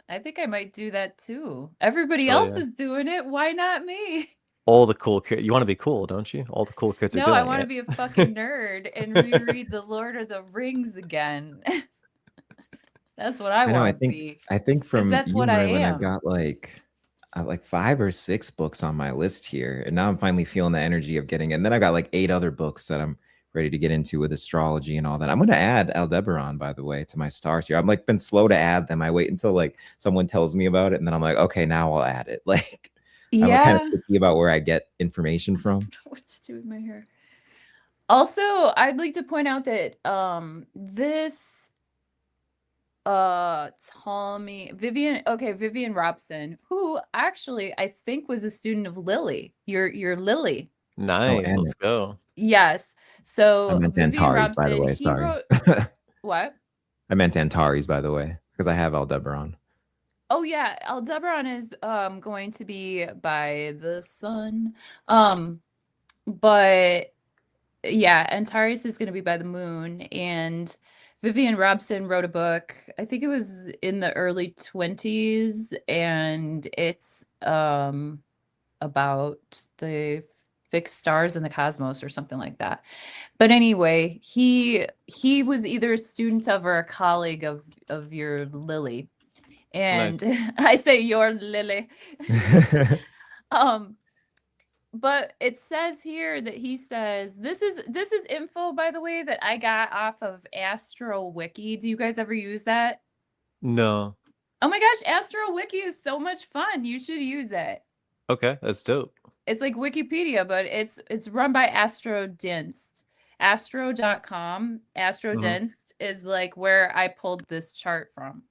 B: I think I might do that too. Everybody
A: Hell
B: else
A: yeah.
B: is doing it. Why not me?
A: All the cool kids. You want to be cool, don't you? All the cool kids are
B: No, I
A: doing
B: want to
A: it.
B: be a fucking nerd and reread The Lord of the Rings again. That's what I
C: I know.
B: want to be.
C: I think
B: Because
C: from
B: that's
C: you,
B: what I
C: Merlin, I've
B: am.
C: got like 5 or 6 books on my list here, and now I'm finally feeling the energy of getting it. And then I got like 8 other books that I'm ready to get into with astrology and all that. I'm going to add Aldebaran, by the way, to my stars here. I'm like been slow to add them. I wait until like someone tells me about it, and then I'm like, okay, now I'll add it. Like I'm kind of
B: Yeah.
C: picky about where I get information from.
B: What to do with my hair? Also, I'd like to point out that this Tommy Vivian Robson, who actually I think was a student of Lily, your Lily.
C: Oh,
A: Nice.
C: and
A: Let's go.
B: Yes.
C: I
B: So
C: meant
B: Vivian
C: Antares, by the
B: Robson,
C: way.
B: he
C: Sorry.
B: wrote what?
C: I meant Antares, by the way, because I have Aldebaran.
B: Oh yeah, Aldebaran is going to be by the sun. Um, but yeah, Antares is going to be by the moon. And Vivian Robson wrote a book, I think it was in the early 20s, and it's about the fixed stars in the cosmos or something like that. But anyway, he was either a student of or a colleague of your Lily. And
A: Nice.
B: I say your Lily. Um, but it says here that he says this is info, by the way, that I got off of Astro Wiki. Do you guys ever use that?
A: No.
B: Oh my gosh, Astro Wiki is so much fun. You should use it.
A: Okay, that's dope.
B: It's like Wikipedia, but it's run by Astrodinst. Astro.com.
A: Hmm.
B: Astrodinst is like where I pulled this chart from.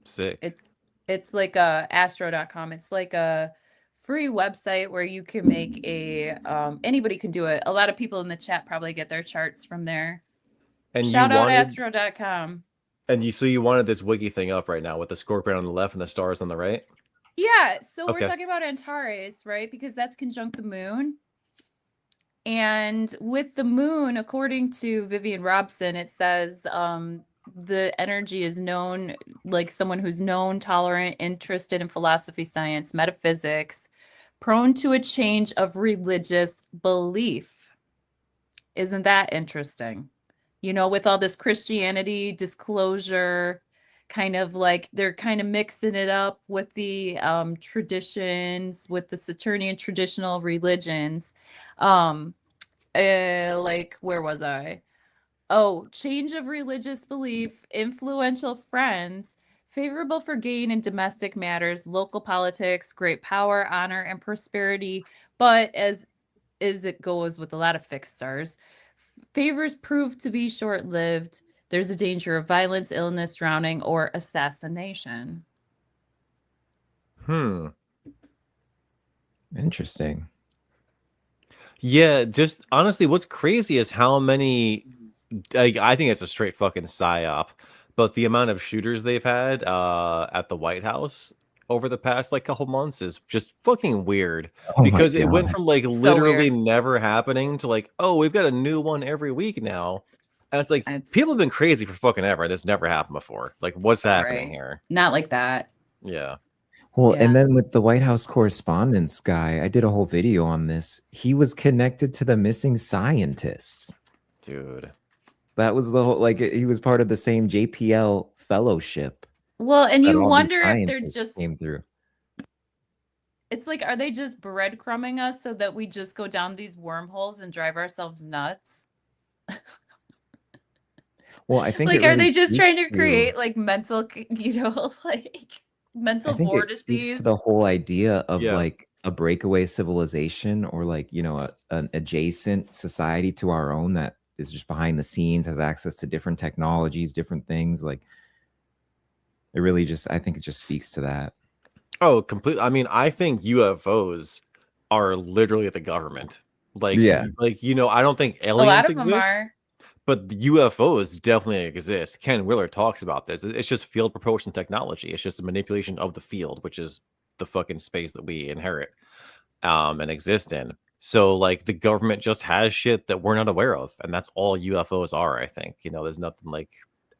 A: Sick.
B: It's like a astro.com. It's like a free website where you can make a anybody can do it. A lot of people in the chat probably get their charts from there.
A: And you
B: Shout out
A: wanted,
B: astro.com.
A: so you wanted this wiki thing up right now with the scorpion on the left and the stars on the right?
B: Yeah, so we're
A: Okay.
B: talking about Antares, right? Because that's conjunct the moon. And with the moon, according to Vivian Robson, it says the energy is known, like someone who's known, tolerant, interested in philosophy, science, metaphysics, prone to a change of religious belief. Isn't that interesting? You know, with all this Christianity disclosure, kind of like they're kind of mixing it up with the traditions, with the Saturnian traditional religions. Um, like where was I? Oh, change of religious belief, influential friends, favorable for gain in domestic matters, local politics, great power, honor, and prosperity. But as it goes with a lot of fixed stars, favors prove to be short-lived. There's a danger of violence, illness, drowning, or assassination.
A: Hmm.
C: Interesting.
A: Yeah, just honestly, what's crazy is how many. I think it's a straight fucking psyop, but the amount of shooters they've had at the White House over the past like couple months is just fucking weird
C: Oh my
A: because it went
C: god.
A: from like
B: So
A: literally
B: weird.
A: never happening to like, oh, we've got a new one every week now. And it's like
B: It's
A: people have been crazy for fucking ever. This never happened before. Like, what's happening
B: right.
A: here?
B: Not like that.
A: Yeah.
C: Well, and
B: Yeah.
C: then with the White House correspondence guy, I did a whole video on this. He was connected to the missing scientists.
A: Dude.
C: That was the whole like he was part of the same JPL fellowship
B: Well, and
C: that
B: you
C: all these
B: wonder if they're
C: scientists
B: just,
C: came through.
B: it's like, are they just breadcrumbing us so that we just go down these wormholes and drive ourselves nuts?
C: Well, I think it
B: Like, are
C: really
B: they just
C: speaks
B: trying to
C: to
B: create like mental, like
C: I
B: mental
C: think it speaks to
B: vortices?
C: the whole idea of
A: Yeah.
C: like a breakaway civilization or like, an adjacent society to our own that is just behind the scenes, has access to different technologies, different things. Like it really just, I think it just speaks to that.
A: Oh, completely. I mean, I think UFOs are literally the government.
C: Yeah.
A: I don't think
B: A lot
A: aliens
B: of them
A: exist,
B: are.
A: but the UFOs definitely exist. Ken Wheeler talks about this. It's just field propulsion technology. It's just a manipulation of the field, which is the fucking space that we inherit and exist in. So like the government just has shit that we're not aware of, and that's all UFOs are, I think. There's nothing like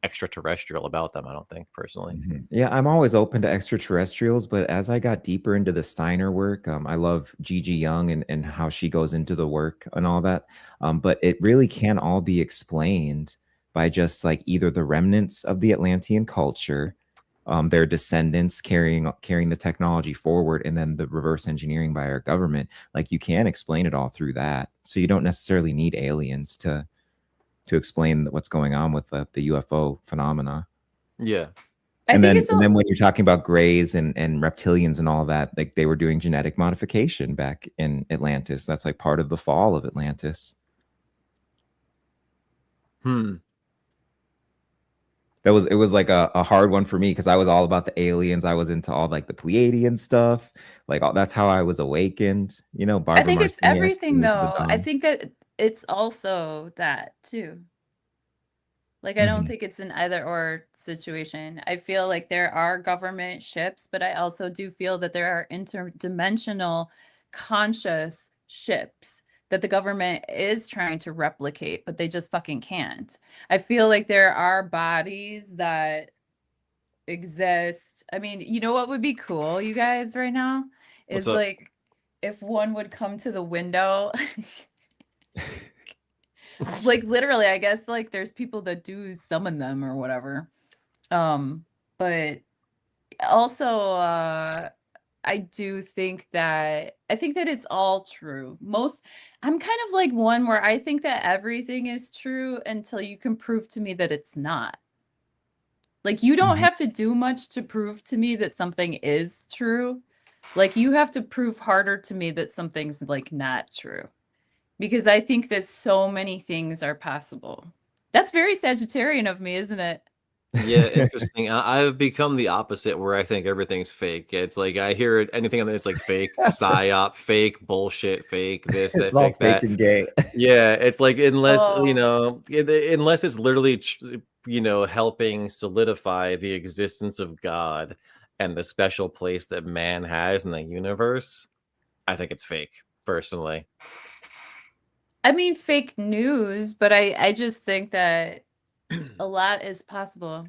A: extraterrestrial about them, I don't think, personally.
C: Mhm. Yeah, I'm always open to extraterrestrials, but as I got deeper into the Steiner work, I love Gigi Young and how she goes into the work and all that. But it really can all be explained by just like either the remnants of the Atlantean culture, their descendants carrying the technology forward, and then the reverse engineering by our government. Like you can explain it all through that. So you don't necessarily need aliens to explain what's going on with the UFO phenomena.
A: Yeah.
B: I
C: And
B: think
C: then
B: it's
C: and
B: a
C: then when you're talking about grays and reptilians and all that, like they were doing genetic modification back in Atlantis. That's like part of the fall of Atlantis.
A: Hmm.
C: it was like a hard one for me because I was all about the aliens. I was into all like the Pleiadian stuff. Like all, that's how I was awakened. You know,
B: I
C: Barbara
B: think it's
C: Martinez,
B: everything
C: Wings of the
B: though. I
C: Dawn.
B: think that it's also that too. Like, I don't
C: Mhm.
B: think it's an either or situation. I feel like there are government ships, but I also do feel that there are interdimensional conscious ships that the government is trying to replicate, but they just fucking can't. I feel like there are bodies that exist. I mean, you know what would be cool, you guys, right now?
A: What's
B: Is
A: up?
B: like if one would come to the window. Like literally, I guess like there's people that do summon them or whatever. But also I do think that it's all true. I'm kind of like one where I think that everything is true until you can prove to me that it's not. Like you don't
C: Mhm.
B: have to do much to prove to me that something is true. Like you have to prove harder to me that something's like not true. Because I think that so many things are possible. That's very Sagittarian of me, isn't it?
A: Yeah, interesting. I've become the opposite where I think everything's fake. It's like I hear anything on it's like fake, psyop, fake, bullshit, fake, this,
C: It's
A: that,
C: all
A: fake,
C: fake
A: that.
C: and gay.
A: Yeah, it's like unless,
B: Oh,
A: unless it's literally, helping solidify the existence of God and the special place that man has in the universe, I think it's fake, personally.
B: I mean fake news, but I just think that a lot is possible.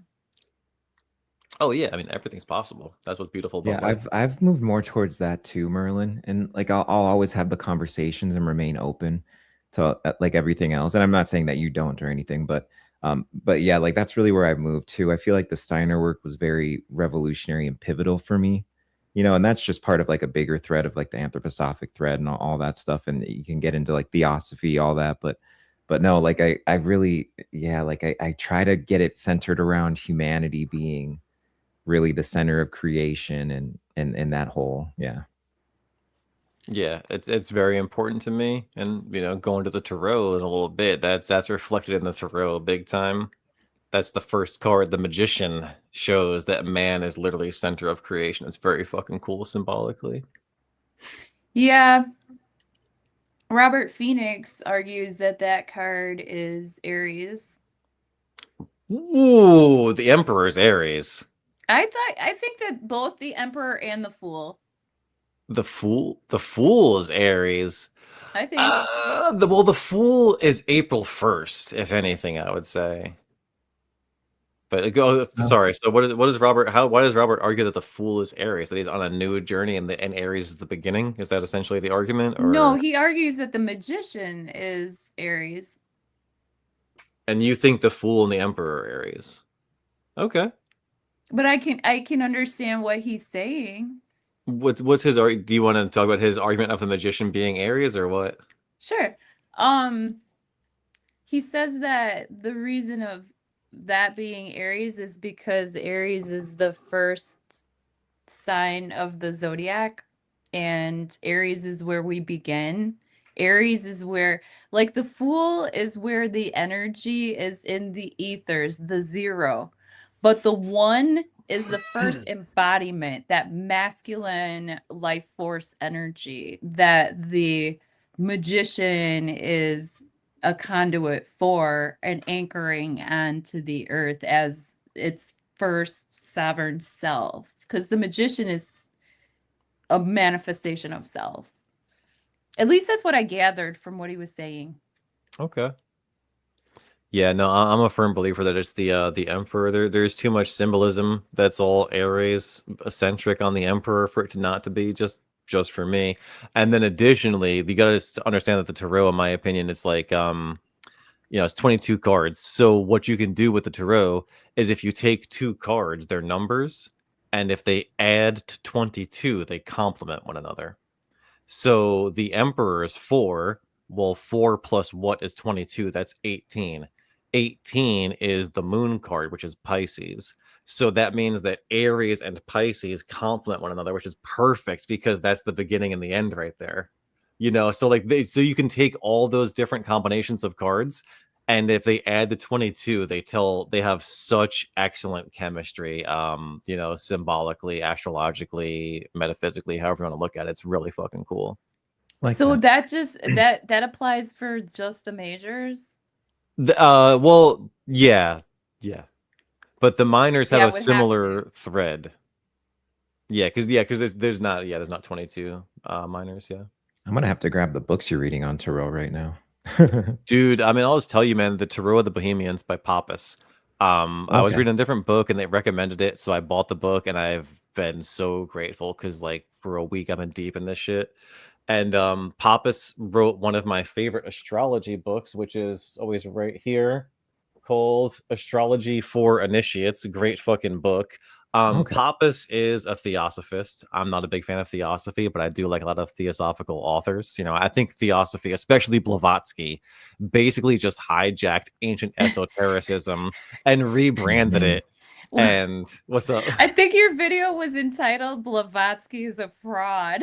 A: Oh yeah, I mean everything's possible. That's what's beautiful
C: Yeah,
A: about life.
C: I've moved more towards that too, Merlin. And like I'll always have the conversations and remain open to like everything else. And I'm not saying that you don't or anything, but yeah, like that's really where I've moved to. I feel like the Steiner work was very revolutionary and pivotal for me. You know, and that's just part of like a bigger thread of like the anthroposophic thread and all that stuff. And you can get into like theosophy, all that, but no, like I really, yeah, like I try to get it centered around humanity being really the center of creation and that whole, yeah.
A: Yeah, it's very important to me, and going to the tarot in a little bit. That's reflected in the tarot big time. That's the first card. The Magician shows that man is literally center of creation. It's very fucking cool symbolically.
B: Yeah, Robert Phoenix argues that that card is Aries.
A: Ooh, the Emperor's Aries.
B: I think that both the Emperor and the Fool.
A: The Fool is Aries.
B: I think.
A: The Fool is April 1st, if anything, I would say. But go,
C: Oh.
A: sorry. So what is Robert? Why does Robert argue that the Fool is Aries? That he's on a new journey and Aries is the beginning? Is that essentially the argument,
B: No,
A: or?
B: he argues that the Magician is Aries.
A: And you think the Fool and the Emperor are Aries? Okay.
B: But I can understand what he's saying.
A: What's his Do you want to talk about his argument of the Magician being Aries or what?
B: Sure. Um, he says that the reason of that being Aries is because Aries is the first sign of the zodiac, and Aries is where we begin. Aries is where, like, the Fool is where the energy is in the ethers, the zero. But the one is the first embodiment, that masculine life force energy that the magician is a conduit for and anchoring onto the earth as its first sovereign self. Because the magician is a manifestation of self. At least that's what I gathered from what he was saying.
A: Okay. Yeah, no, I'm a firm believer that it's the Emperor. There's too much symbolism that's all Aries centric on the Emperor for it to not to be just for me. And then additionally, you got to understand that the tarot, in my opinion, it's like it's 22 cards. So what you can do with the tarot is if you take two cards, they're numbers, and if they add to 22, they complement one another. So the Emperor is 4. Well, 4 plus what is 22? That's 18. 18 is the moon card, which is Pisces. So that means that Aries and Pisces complement one another, which is perfect because that's the beginning and the end right there. So like so you can take all those different combinations of cards And if they add the 22, they have such excellent chemistry. Symbolically, astrologically, metaphysically, however you want to look at it. It's really fucking cool.
C: Like
B: So
C: that.
B: that applies for just the majors?
A: Well, yeah. But the minors have
B: Yeah,
A: a
B: it would have to.
A: similar thread. Because there's not 22 minors, yeah.
C: I'm gonna have to grab the books you're reading on tarot right now.
A: Dude, I mean, I'll just tell you, man, the Tarot of the Bohemians by Pappas. I was
C: Okay.
A: reading a different book and they recommended it, so I bought the book and I've been so grateful because like for a week I've been deep in this shit. And Pappas wrote one of my favorite astrology books, which is always right here, called Astrology for Initiates. Great fucking book.
C: Okay.
A: Pappas is a theosophist. I'm not a big fan of theosophy, but I do like a lot of theosophical authors. I think theosophy, especially Blavatsky, basically just hijacked ancient esotericism and rebranded
C: Mhm.
A: it. And what's up?
B: I think your video was entitled Blavatsky is a fraud.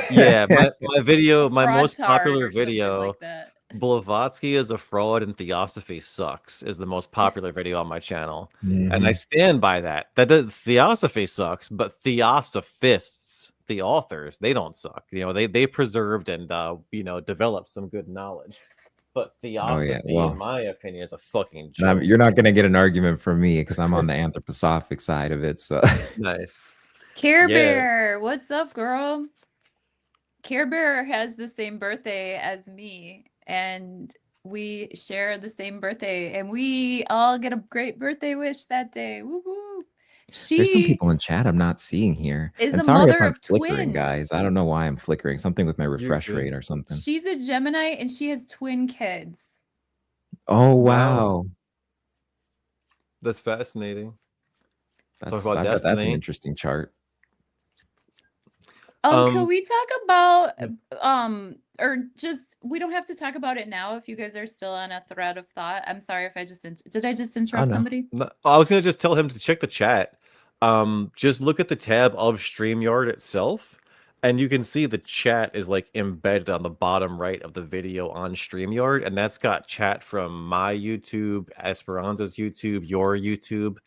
A: Yeah, my
B: A
A: my most
B: fraudtard
A: popular
B: or something
A: video,
B: like that.
A: Blavatsky is a fraud and theosophy sucks, is the most popular video on my channel. And I
C: Mhm.
A: stand by that. Theosophy sucks, but theosophists, the authors, they don't suck. They preserved and developed some good knowledge. But
C: Oh yeah.
A: theosophy, in
C: Well,
A: my opinion, is a fucking
C: and
A: joke.
C: you're not gonna get an argument from me because I'm on the anthroposophic side of it. So
A: Nice.
B: Care
A: Yeah.
B: Bear, what's up, girl? Care Bear has the same birthday as me, and we share the same birthday, and we all get a great birthday wish that day. Woo woo.
C: there's some
B: She
C: people in chat I'm not seeing here.
B: is
C: And
B: a
C: sorry if
B: mother
C: I'm
B: of
C: flickering,
B: twins.
C: guys. I don't know why I'm flickering. Something with my
A: You're
C: refresh
A: good.
C: rate or something.
B: She's a Gemini and she has twin kids.
C: Oh
A: Wow.
C: wow.
A: That's fascinating. Talk
C: That's
A: about
C: I bet that's an
A: destiny.
C: interesting chart.
B: Can
A: Um,
B: we talk about or just we don't have to talk about it now if you guys are still on a thread of thought. I'm sorry if I just did I just
C: Oh
B: interrupt
C: no.
B: somebody?
A: No, I was gonna just tell him to check the chat. Just look at the tab of StreamYard itself, and you can see the chat is like embedded on the bottom right of the video on StreamYard, and that's got chat from my YouTube, Esperanza's YouTube, your YouTube,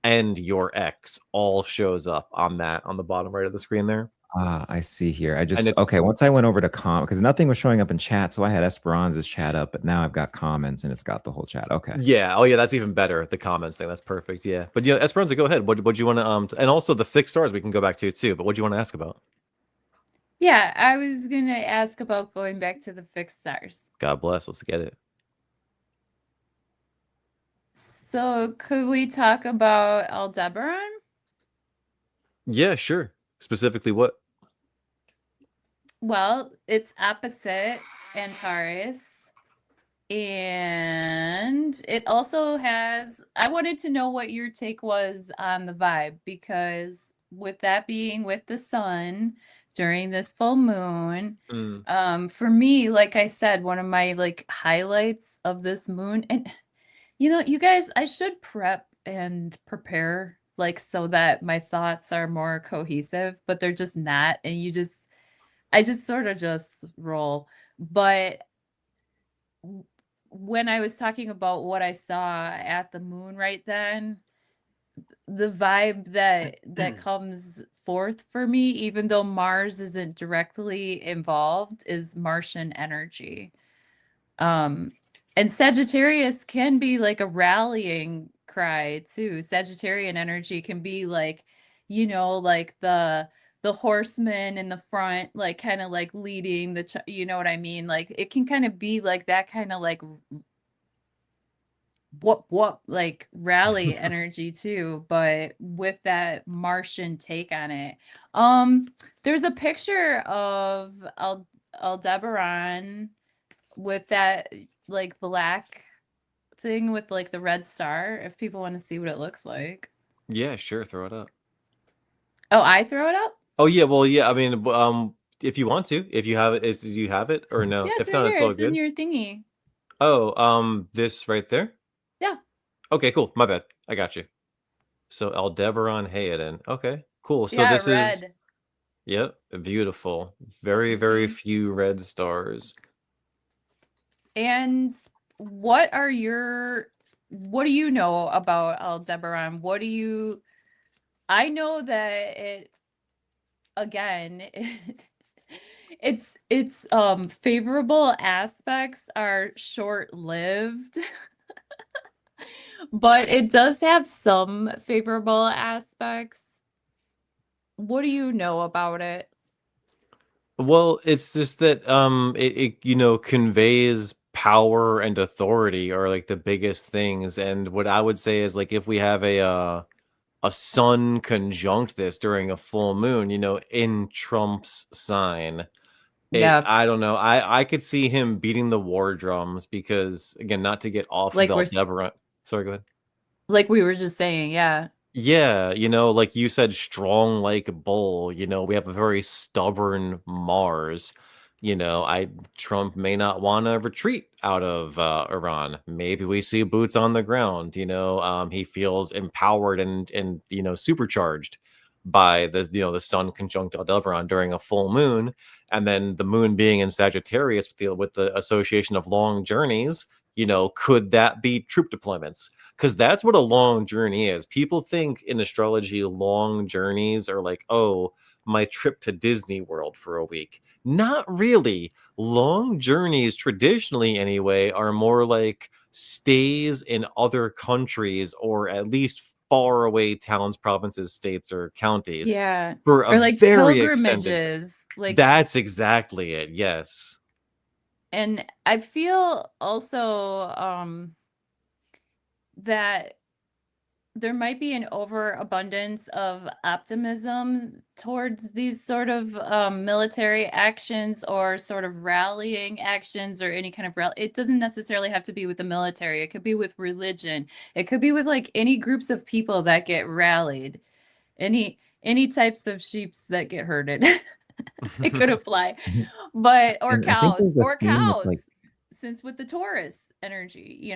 A: and your X all shows up on the bottom right of the screen there.
C: Ah, I see here.
A: And it's
C: Okay, once I went over to because nothing was showing up in chat, so I had Esperanza's chat up, but now I've got comments and it's got the whole chat. Okay.
A: yeah, oh yeah, that's even better. The comments thing, that's perfect. Yeah, but Esperanza, go ahead. What do you want to and also the fixed stars we can go back to too. But what do you want to ask about?
B: Yeah, I was gonna ask about going back to the fixed stars.
A: God bless. Let's get it.
B: So could we talk about Aldebaran?
A: Yeah, sure. Specifically, what?
B: Well, it's opposite Antares. And it also has, I wanted to know what your take was on the vibe because with that being with the sun during this full moon, for me, like I said, one of my like highlights of this moon, and you guys, I should prep and prepare like so that my thoughts are more cohesive, but they're just not. And I just sort of just roll. But when I was talking about what I saw at the moon right then, the vibe that comes forth for me, even though Mars isn't directly involved, is Martian energy. Um, and Sagittarius can be like a rallying cry too. Sagittarian energy can be like, like the horseman in the front, like kind of like leading you know what I mean? Like it can kind of be like that kind of like what like rally energy too, but with that Martian take on it. There's a picture of Aldebaran with that like black thing with like the red star, if people want to see what it looks like.
A: Yeah, sure. Throw it up.
B: Oh, I throw it up?
A: Oh yeah, well yeah. I mean, if you want to, if you have it, do you have it or no?
B: Yeah, it's
A: If
B: right
A: not, it's
B: here.
A: all
B: It's in
A: good.
B: your thingy.
A: Oh, this right there.
B: Yeah.
A: Okay, cool. My bad. I got you. So Aldebaran Hayden. Okay, cool. So
B: Yeah,
A: this is
B: red.
A: yep, beautiful. Very, very few red stars.
B: And what do you know about Aldebaran? I know that again, its favorable aspects are short-lived, but it does have some favorable aspects. What do you know about it?
A: Well, it's just that it conveys power and authority are like the biggest things. And what I would say is like if we have a sun conjunct this during a full moon, in Trump's sign,
B: Yeah,
A: I don't know. I could see him beating the war drums because again, not to get off of
B: like
A: Aldebaran. Sorry, go ahead.
B: like we were just saying, yeah.
A: Yeah, like you said, strong like bull. We have a very stubborn Mars. I Trump may not want to retreat out of Iran. Maybe we see boots on the ground. He feels empowered and supercharged by the sun conjunct Aldebaran during a full moon, and then the moon being in Sagittarius with the association of long journeys. Could that be troop deployments? Because that's what a long journey is. People think in astrology, long journeys are like, oh, my trip to Disney World for a week. Not really. Long journeys, traditionally anyway, are more like stays in other countries or at least far away towns, provinces, states, or counties
B: Yeah.
A: for a
B: Or like
A: very extended.
B: pilgrimages, like,
A: That's exactly it. Yes.
B: and I feel also that there might be an overabundance of optimism towards these sort of military actions or sort of rallying actions or any kind of it doesn't necessarily have to be with the military. It could be with religion. It could be with like any groups of people that get rallied. Any types of sheeps that get herded. It could apply. But or
C: And I think
B: cows,
C: there's a theme with like,
B: since with the Taurus energy,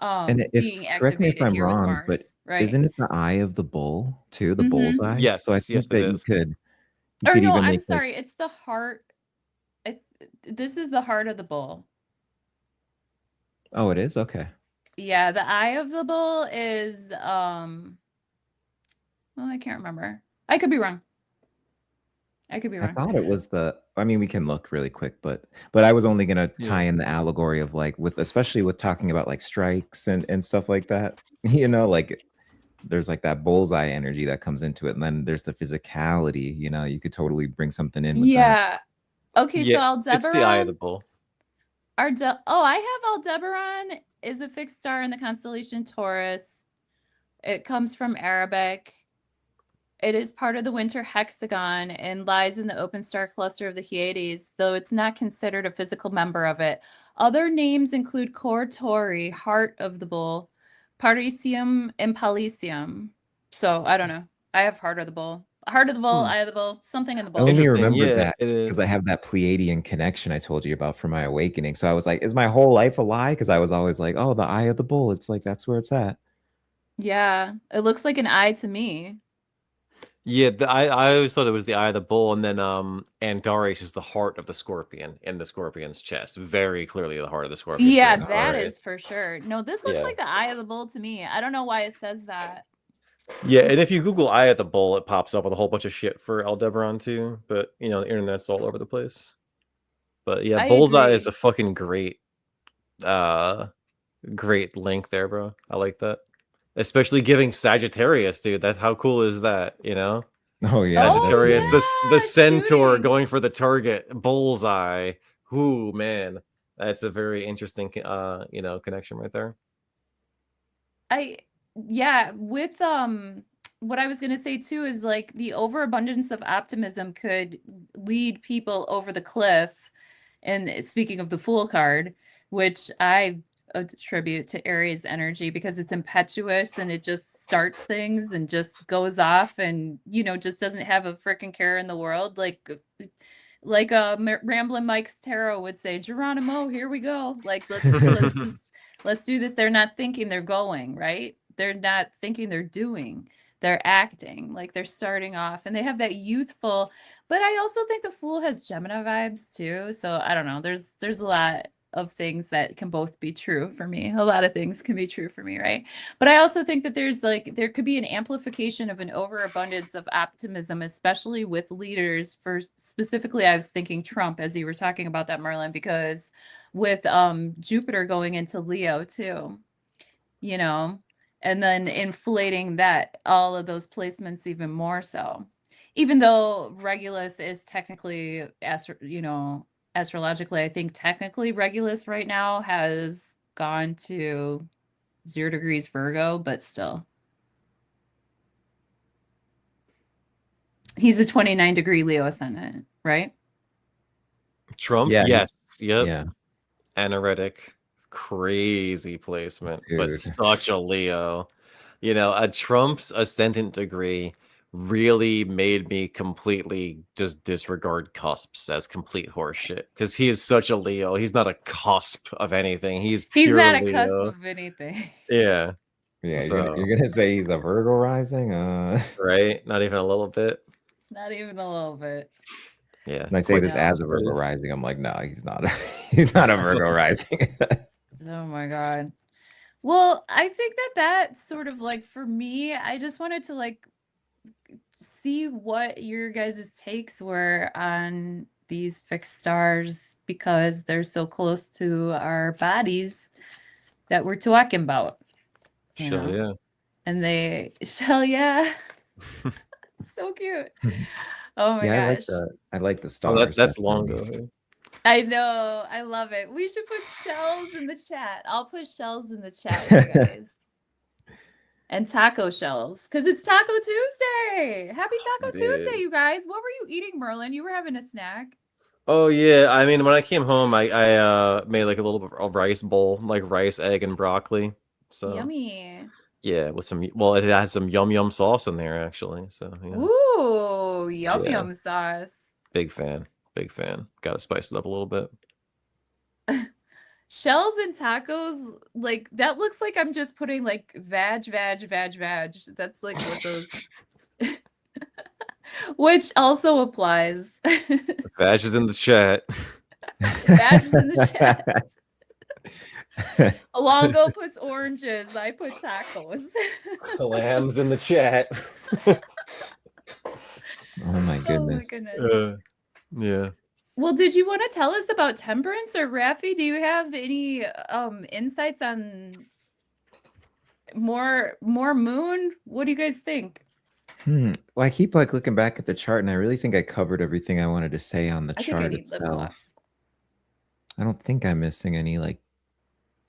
C: and if
B: being
C: correct me if
B: activated
C: I'm
B: here with
C: wrong, but
B: Mars, right?
C: isn't it the eye of the bull too, the bull's
B: Mm-hmm.
C: eye? So I
A: Yes. Yes,
C: think
A: it
C: that you
A: is.
C: could you
B: Or
C: could
B: no,
C: even
B: I'm
C: make like,
B: sorry. It's the heart. It, this is the heart of the bull.
C: oh, it is? Okay.
B: Yeah, the eye of the bull is well, I can't remember. I could be wrong. I could be
C: I
B: wrong.
C: thought it was I mean, we can look really quick, but I was only gonna
A: Yeah.
C: tie in the allegory of like with especially with talking about like strikes and stuff like that. Like there's like that bullseye energy that comes into it, and then there's the physicality, you could totally bring something in with that.
B: Yeah. Okay, so
A: Yeah, it's the eye of
B: Aldebaran,
A: the bull.
B: I have Aldebaran is a fixed star in the constellation Taurus. It comes from Arabic. It is part of the winter hexagon and lies in the open star cluster of the Hyades, though it's not considered a physical member of it. Other names include Cor Tori, heart of the bull, Parisium, and Palisium. So I don't know. I have heart of the bull. Heart of the bull,
A: Hmm.
B: eye of the bull, something in the
C: I
B: bull.
C: only
A: Interesting.
C: remembered
A: Yeah,
C: that
A: it is.
C: because I have that Pleiadian connection I told you about for my awakening. So I was like, is my whole life a lie? Because I was always like, oh, the eye of the bull. It's like that's where it's at.
B: Yeah, it looks like an eye to me.
A: Yeah, I always thought it was the eye of the bull, and then Antares is the heart of the scorpion in the scorpion's chest. Very clearly the heart of the scorpion for
B: Yeah, that is
A: Antares.
B: for sure. No, this looks
A: Yeah.
B: like the eye of the bull to me. I don't know why it says that.
A: Yeah, and if you Google eye of the bull, it pops up with a whole bunch of shit for Aldebaran too. But the internet's all over the place. But yeah,
B: I
A: bullseye is
B: agree.
A: a fucking uh great link there, bro. I like that. Especially giving Sagittarius, dude. That's how cool is that?
C: Oh yeah,
B: Oh
A: Sagittarius,
C: definitely.
A: the
B: yeah,
A: centaur
B: shooting.
A: going for the target, bullseye. Ooh, man, that's a very interesting, connection right there.
B: I yeah, with what I was going to say too is like the overabundance of optimism could lead people over the cliff. And speaking of the Fool card, which I attribute to Aries energy because it's impetuous and it just starts things and just goes off and just doesn't have a freaking care in the world like Ramblin' Mike's tarot would say, Geronimo, here we go. Like let's do this. They're not thinking, they're going, right? They're not thinking, they're doing. They're acting like they're starting off and they have that youthful, but I also think the Fool has Gemini vibes too. So I don't know. There's a lot. of things that can both be true for me. A lot of things can be true for me, right? But I also think that there could be an amplification of an overabundance of optimism, especially with leaders. For specifically, I was thinking Trump as you were talking about that, Merlin, because with Jupiter going into Leo too, you know, and then inflating that all of those placements even more so. Even though Regulus is technically astrologically, I think technically Regulus right now has gone to 0 degrees Virgo, but still. He's a 29-degree Leo ascendant, right?
A: Trump,
C: Yeah,
A: yes, yep.
C: yeah,
A: Anoretic, crazy placement, but
C: dude.
A: such a Leo. You know, a Trump's ascendant degree really made me completely just disregard cusps as complete horseshit because he is such a Leo. He's not a cusp of anything. He's
B: He's
A: pure
B: not a cusp
A: Leo.
B: of anything.
A: Yeah.
C: Yeah,
A: So,
C: you're gonna say he's a Virgo rising?
A: right? Not even a little bit.
B: Not even a little bit.
A: Yeah.
C: And I say
A: quite
C: this
B: No.
C: as a Virgo rising. I'm like, no, he's not. He's not a Virgo rising.
B: Oh my God. Well, I think that that's sort of like for me, I just wanted to like see what your guys' takes were on these fixed stars because they're so close to our bodies that we're talking about. You
A: Sure,
B: know?
A: yeah.
B: And they shell, yeah. So cute. Oh my
C: Yeah,
B: gosh.
C: I like the
A: Oh,
C: stars.
A: that's
C: definitely.
A: Longo.
B: I know. I love it. We should put shells in the chat. I'll put shells in the chat, you guys. And taco shells, because it's Taco Tuesday. Happy Taco
A: It
B: Tuesday, you
A: is.
B: guys. What were you eating, Merlin? You were having a snack.
A: Oh yeah, I mean when I came home I made like a little bit of rice bowl, like rice, egg, and broccoli. So
B: Yummy.
A: yeah, with some it had some yum yum sauce in there actually. So yeah.
B: Ooh, yum
A: Yeah.
B: yum sauce.
A: Big fan. Big fan. Gotta spice it up a little bit.
B: Shells and tacos, like that looks like I'm just putting like vag. That's like what those which also applies.
A: Bash is in the chat.
B: Vag is in the chat. Alongo puts oranges. I put tacos.
A: Lamb's in the chat.
C: Oh my
B: Oh my
C: goodness.
B: goodness.
A: Yeah.
B: Well, did you want to tell us about temperance or Raffi? Do you have any insights on more moon? What do you guys think?
C: Well, I keep like looking back at the chart, and I really think I covered everything I wanted to say on the
B: I think I
C: chart
B: need lip
C: itself.
B: gloss.
C: I don't think I'm missing any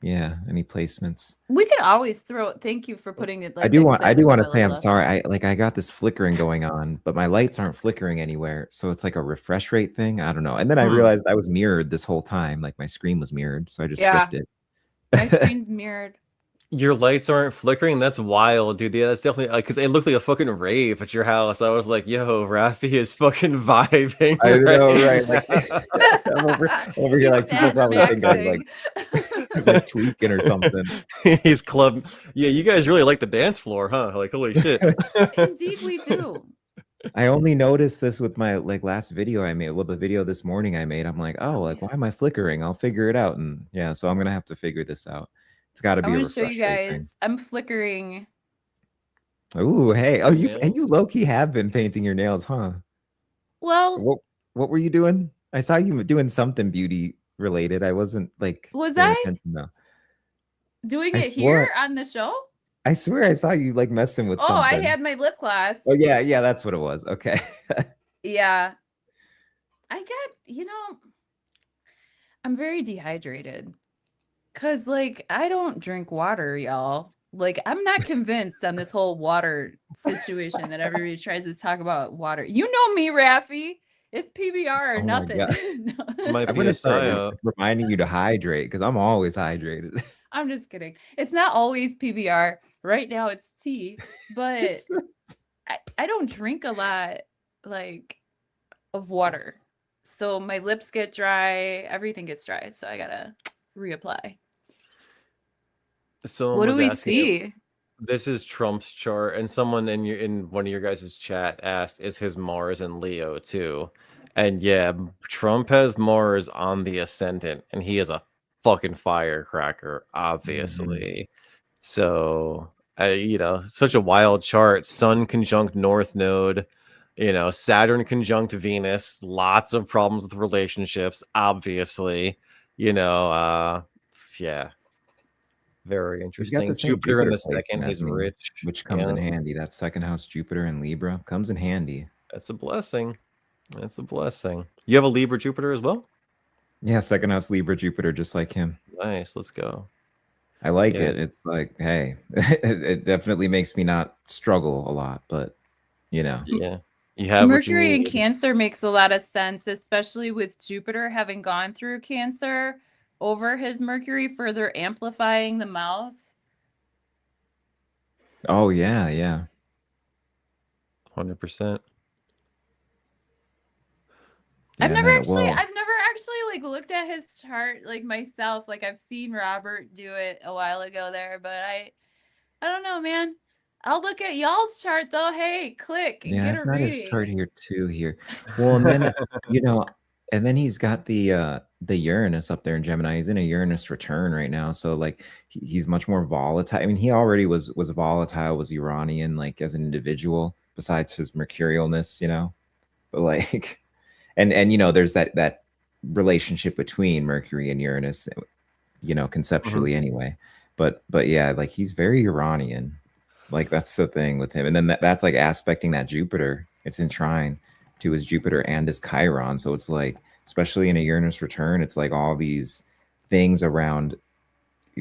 C: any placements.
B: We could always throw. Thank you for putting it like
C: I do
B: that, 'cause
C: want I
B: didn't
C: do want
B: put
C: to
B: my
C: say
B: lip
C: I'm
B: gloss.
C: sorry. I got this flickering going on, but my lights aren't flickering anywhere. So it's like a refresh rate thing. I don't know. And then I realized I was mirrored this whole time. Like my screen was mirrored, so I just
B: Yeah.
C: flipped it.
B: My screen's mirrored.
A: Your lights aren't flickering? That's wild, dude. Yeah, that's definitely because it looked like a fucking rave at your house. I was like, yo, Raffi is fucking vibing.
C: I know, right?
A: now.
C: Like I'm over here, like people probably think I'm like tweaking or something.
A: He's club. Yeah, you guys really like the dance floor, huh? Like, holy shit.
B: Indeed, we do.
C: I only noticed this with my last video I made. Well, the video this morning I made, I'm like, oh, like
B: yeah.
C: why am I flickering? I'll figure it out. And yeah, so I'm gonna have to figure this out. It's got to
B: I
C: be a
B: want to show you
C: refresh rate thing.
B: guys. I'm flickering.
C: Ooh, hey, oh, you
A: Nails?
C: low key have been painting your nails, huh?
B: Well,
C: What were you doing? I saw you doing something beauty related. I wasn't like
B: was
C: paying
B: I
C: attention though.
B: doing
C: I
B: it
C: swore,
B: here on the show?
C: I swear I saw you like messing with
B: Oh, I
C: something.
B: had my lip gloss.
C: Oh yeah, that's what it was. Okay.
B: Yeah. I'm very dehydrated. Cause like I don't drink water, y'all. Like I'm not convinced on this whole water situation that everybody tries to talk about water. You know me, Raffi. It's PBR or
C: Oh my
B: nothing.
C: God.
B: No.
A: Might
C: I'm
A: be
C: gonna
A: a
C: start
A: psyop.
C: reminding you to hydrate because I'm always hydrated.
B: I'm just kidding. It's not always PBR. Right now it's tea, but I don't drink a lot like of water. So my lips get dry, everything gets dry. So I gotta reapply.
A: Someone
B: What do
A: was
B: we
A: asking if
B: see?
A: this is Trump's chart, and someone in one of your guys' chat asked, "Is his Mars in Leo too?" And yeah, Trump has Mars on the ascendant, and he is a fucking firecracker, obviously. So, such a wild chart. Sun conjunct North Node, Saturn conjunct Venus, lots of problems with relationships, obviously. Yeah, very
C: He's got
A: interesting.
C: the same
A: Jupiter in
C: Jupiter
A: the second,
C: placement as
A: he's
C: me,
A: rich.
C: which comes
A: Yeah,
C: in handy. That second house Jupiter in Libra comes in handy.
A: that's a blessing. That's a blessing. You have a Libra Jupiter as well?
C: Yeah, second house Libra Jupiter, just like him.
A: Nice, let's go.
C: I like
A: Yeah,
C: it. It's like, hey, it definitely makes me not struggle a lot, but
A: yeah. You have what you
B: Mercury in
A: need.
B: Cancer makes a lot of sense, especially with Jupiter having gone through Cancer over his Mercury, further amplifying the mouth.
C: Oh yeah.
A: 100%.
C: Yeah, and then
B: I've never actually like looked at his chart like myself. Like I've seen Robert do it a while ago there, but I don't know, man. I'll look at y'all's chart though. Hey, click and
C: yeah,
B: get
C: I've
B: a
C: got his chart
B: reading.
C: here too here. Well, and then you know, and then he's got the Uranus up there in Gemini. He's in a Uranus return right now. So like he's much more volatile. I mean, he already was volatile, was Uranian, like as an individual, besides his mercurialness, But like and there's that relationship between Mercury and Uranus, conceptually anyway. But yeah, like he's very Uranian. Like that's the thing with him. And then that's like aspecting that Jupiter. It's in trine to his Jupiter and his Chiron. So it's like, especially in a Uranus return, it's like all these things around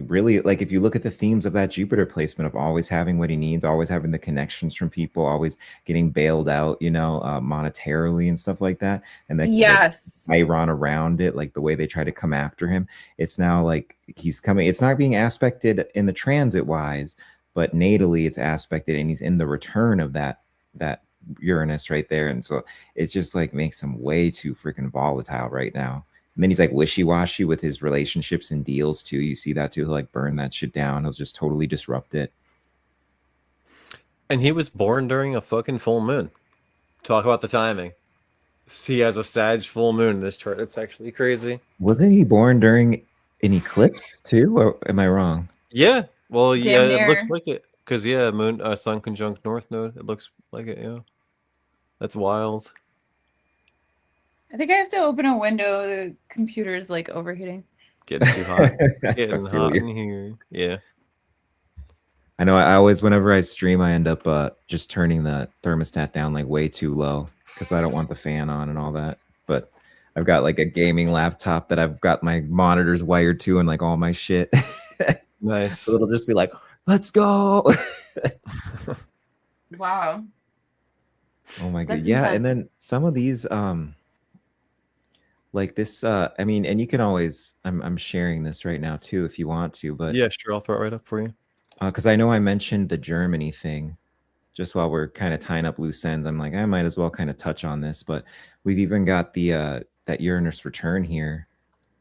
C: really, like if you look at the themes of that Jupiter placement of always having what he needs, always having the connections from people, always getting bailed out, monetarily and stuff like that, and the
B: Yes.
C: Chiron around it, like the way they try to come after him, it's now like he's coming. It's not being aspected in the transit wise, but natally it's aspected, and he's in the return of that Uranus right there, and so it just like makes him way too freaking volatile right now. And then he's like wishy-washy with his relationships and deals too. You see that too. He'll like burn that shit down. He'll just totally disrupt it.
A: And he was born during a fucking full moon. Talk about the timing. He has a Sag full moon in this chart. That's actually crazy.
C: Wasn't he born during an eclipse too? Or am I wrong?
A: Yeah. Well, yeah,
B: Damn
A: it looks
B: near.
A: like it. Because, moon, sun conjunct North Node. It looks like it, yeah. That's wild.
B: I think I have to open a window. The computer's like overheating.
A: Getting too hot.
C: I
A: Getting
C: feel
A: hot
C: you.
A: in here. Yeah.
C: I know. I always, whenever I stream, I end up just turning the thermostat down like way too low because I don't want the fan on and all that. But I've got like a gaming laptop that I've got my monitors wired to and like all my shit.
A: Nice.
C: So it'll just be like, let's go.
B: Wow.
C: Oh my god.
B: That's
C: Yeah, and
B: intense.
C: then some of these like this I mean, and you can always I'm sharing this right now too if you want to, but
A: Yeah, sure. I'll throw it right up for you.
C: because I know I mentioned the Germany thing just while we're kind of tying up loose ends. I'm like, I might as well kind of touch on this, but we've even got the that Uranus return here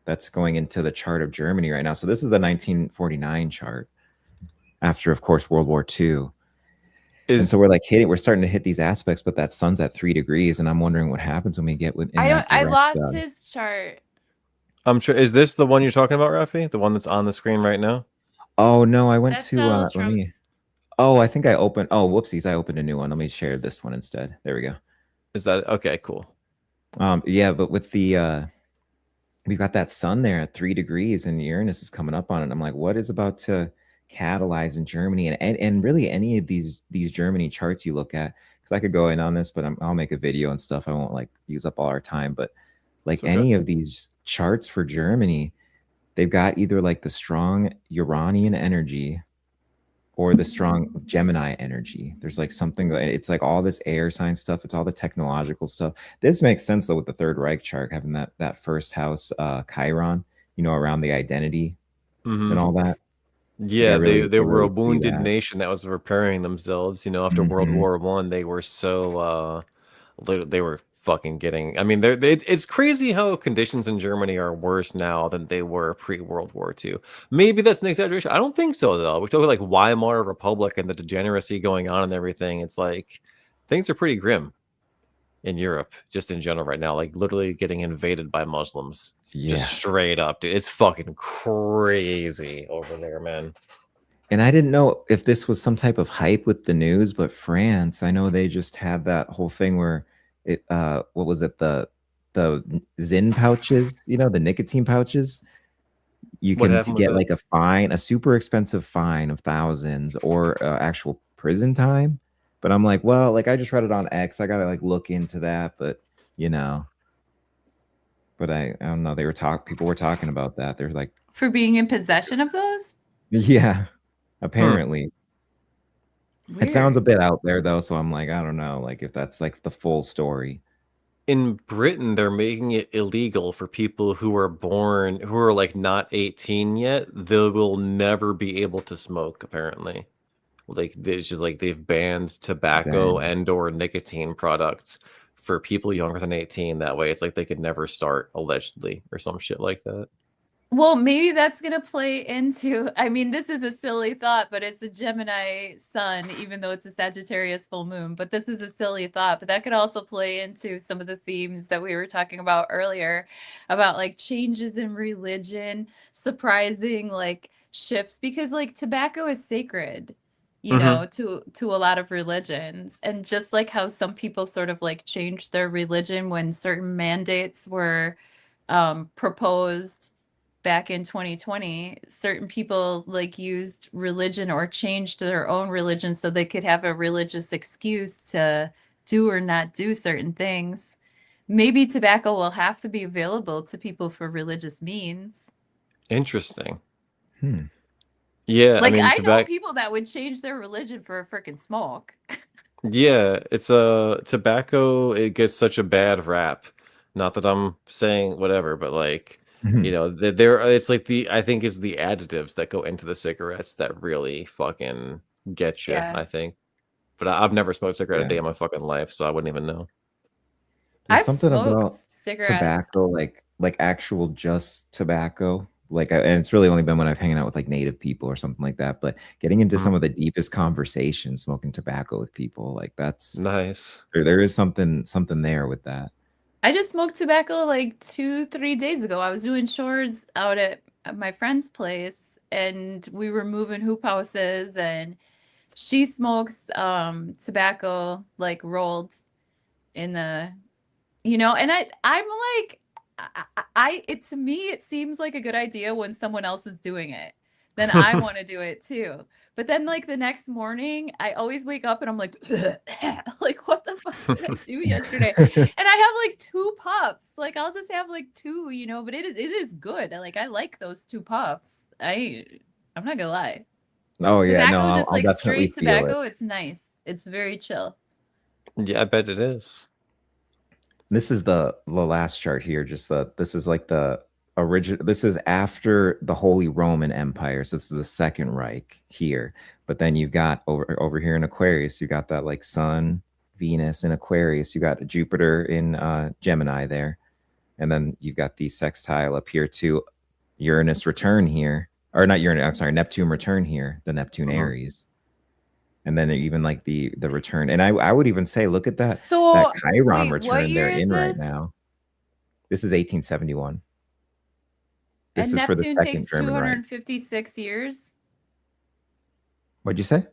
C: that's going into the chart of Germany right now. So this is the 1949 chart after, of course, World War II. And so
A: Is
C: we're like we're starting to hit these aspects, but that sun's at 3 degrees, and I'm wondering what happens when we get within that
B: I
C: direct.
B: lost his chart.
A: I'm sure. Is this the one you're talking about, Rafi? The one that's on the screen right now?
C: Oh no, I went
B: That's
C: to
B: Donald
C: let me.
B: Trump's.
C: Oh, I think I opened. Oh, whoopsies! I opened a new one. Let me share this one instead. There we go.
A: Is that okay? Cool.
C: Yeah, but with the we've got that sun there at 3 degrees, and Uranus is coming up on it. I'm like, what is about to catalyze in Germany, and really any of these Germany charts you look at? Because I could go in on this, but I'll make a video and stuff. I won't like use up all our time, but like
A: It's okay.
C: any of these charts for Germany, they've got either like the strong Uranian energy or the strong Gemini energy. There's like something, it's like all this air sign stuff. It's all the technological stuff. This makes sense though with the Third Reich chart, having that first house Chiron, around the identity and all that. Like I
A: Yeah,
C: really,
A: they
C: I
A: were a
C: really see
A: wounded
C: that.
A: nation that was repairing themselves. After World
C: Mhm.
A: War One, they were so they were fucking getting. I mean, it's crazy how conditions in Germany are worse now than they were pre-World War II. Maybe that's an exaggeration. I don't think so though. We talk about like Weimar Republic and the degeneracy going on and everything. It's like things are pretty grim. in Europe, just in general right now, like literally getting invaded by Muslims. Just
C: Yeah.
A: straight up, dude. It's fucking crazy over there, man.
C: And I didn't know if this was some type of hype with the news, but France, I know they just had that whole thing where it what was it, the Zyn pouches, you know, the nicotine pouches. You
A: What
C: can
A: happened with
C: get
A: that?
C: like a fine, a super expensive fine of thousands, or actual prison time. But I'm like, well, like I just read it on X. I gotta like look into that, but you know, but I don't know. People were talking about that. They're like,
B: For being in possession of those?
C: yeah,
A: Hmm.
C: apparently. It sounds a
B: Weird.
C: bit out there though, so I'm like, I don't know, like if that's like the full story.
A: In Britain, they're making it illegal for people who are born who are like not 18 yet. They will never be able to smoke, apparently. Like it's just like they've banned tobacco
C: Dang.
A: and or nicotine products for people younger than 18. That way it's like they could never start, allegedly, or some shit like that.
B: Well, maybe that's going to play into, I mean, this is a silly thought, but it's a Gemini sun, even though it's a Sagittarius full moon. But this is a silly thought, but that could also play into some of the themes that we were talking about earlier about like changes in religion, surprising like shifts, because like tobacco is sacred, you
A: Mm-hmm.
B: know, to a lot of religions. And just like how some people sort of like changed their religion when certain mandates were proposed back in 2020, certain people like used religion or changed their own religion so they could have a religious excuse to do or not do certain things. Maybe tobacco will have to be available to people for religious means.
A: Interesting.
C: Hmm.
A: Yeah, I
B: Like
A: mean
B: I know
A: tobacco.
B: people that would change their religion for a freaking smoke.
A: Yeah, it's a tobacco. It gets such a bad rap. Not that I'm saying whatever, but like,
C: Mhm.
A: there. It's like I think it's the additives that go into the cigarettes that really fucking get you,
B: Yeah.
A: I think. But I've never smoked a cigarette a
C: Yeah.
A: day in my fucking life, so I wouldn't even know.
C: There's
B: I've
C: something
B: smoked
C: about
B: cigarettes.
C: tobacco, like actual just tobacco. Like, and it's really only been when I've hanging out with like native people or something like that. But getting into
A: Mhm.
C: some of the deepest conversations, smoking tobacco with people, like that's
A: Nice.
C: there is something there with that.
B: I just smoked tobacco like 2, 3 days ago. I was doing chores out at my friend's place and we were moving hoop houses and she smokes tobacco like rolled in the and I'm like it to me it seems like a good idea when someone else is doing it. Then I want to do it too. But then like the next morning, I always wake up and I'm like like what the fuck did I do yesterday? And I have like two puffs. Like I'll just have like two, but it is good. Like I like those two puffs. I'm not gonna lie.
C: Oh yeah, no,
B: Tobacco, just
C: I'll
B: like straight
C: definitely feel it.
B: tobacco, it's nice. It's very chill.
A: Yeah, I bet it is.
C: This is the last chart here. Just this is like the original. This is after the Holy Roman Empire. So this is the Second Reich here. But then you've got over here in Aquarius, you got that like Sun, Venus in Aquarius. You got Jupiter in Gemini there, and then you've got the sextile up here to Uranus return here, or not Uranus. I'm sorry, Neptune return here. The Neptune
A: Mhm.
C: Aries. And then even like the return, and I would even say, look at that
B: So,
C: Chiron
B: wait, what
C: return they're
B: year is
C: in right
B: this?
C: now. This is 1871. This
B: And
C: is for the
B: Neptune
C: second
B: takes
C: German Reich.
B: 256 years.
C: What'd you say?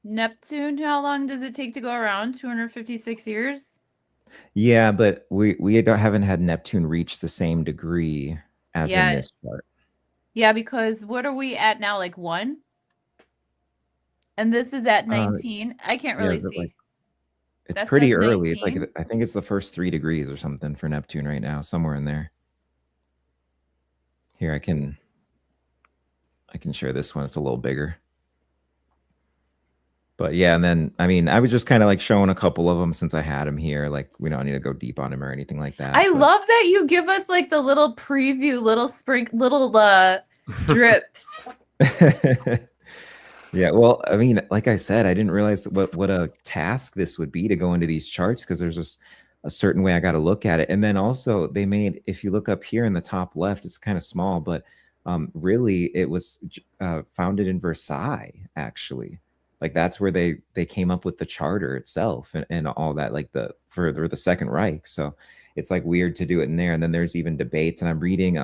B: Neptune, how long does it take to go around? 256 years?
C: Yeah, but haven't had Neptune reach the same degree as in
B: Yeah.
C: this chart.
B: Yeah, because what are we at now? Like 1? And this is at
C: Uh,
B: 19. I can't
C: yeah,
B: really
C: but like
B: see.
C: it's
B: That
C: pretty
B: says
C: early. It's like
B: 19.
C: I think it's the first 3 degrees or something for Neptune right now, somewhere in there. Here, I can share this one. It's a little bigger. But yeah, and then I mean, I was just kind of like showing a couple of them since I had him here. Like we don't need to go deep on him or anything like that.
B: I
C: But
B: love that you give us like the little preview, little drips.
C: yeah, well, I mean, like I said, I didn't realize what a task this would be to go into these charts because there's just a certain way I got to look at it. And then also they made, if you look up here in the top left, it's kind of small, but really it was founded in Versailles, actually. like that's where they came up with the charter itself and all that, like for the Second Reich. So it's like weird to do it in there. And then there's even debates. And I'm reading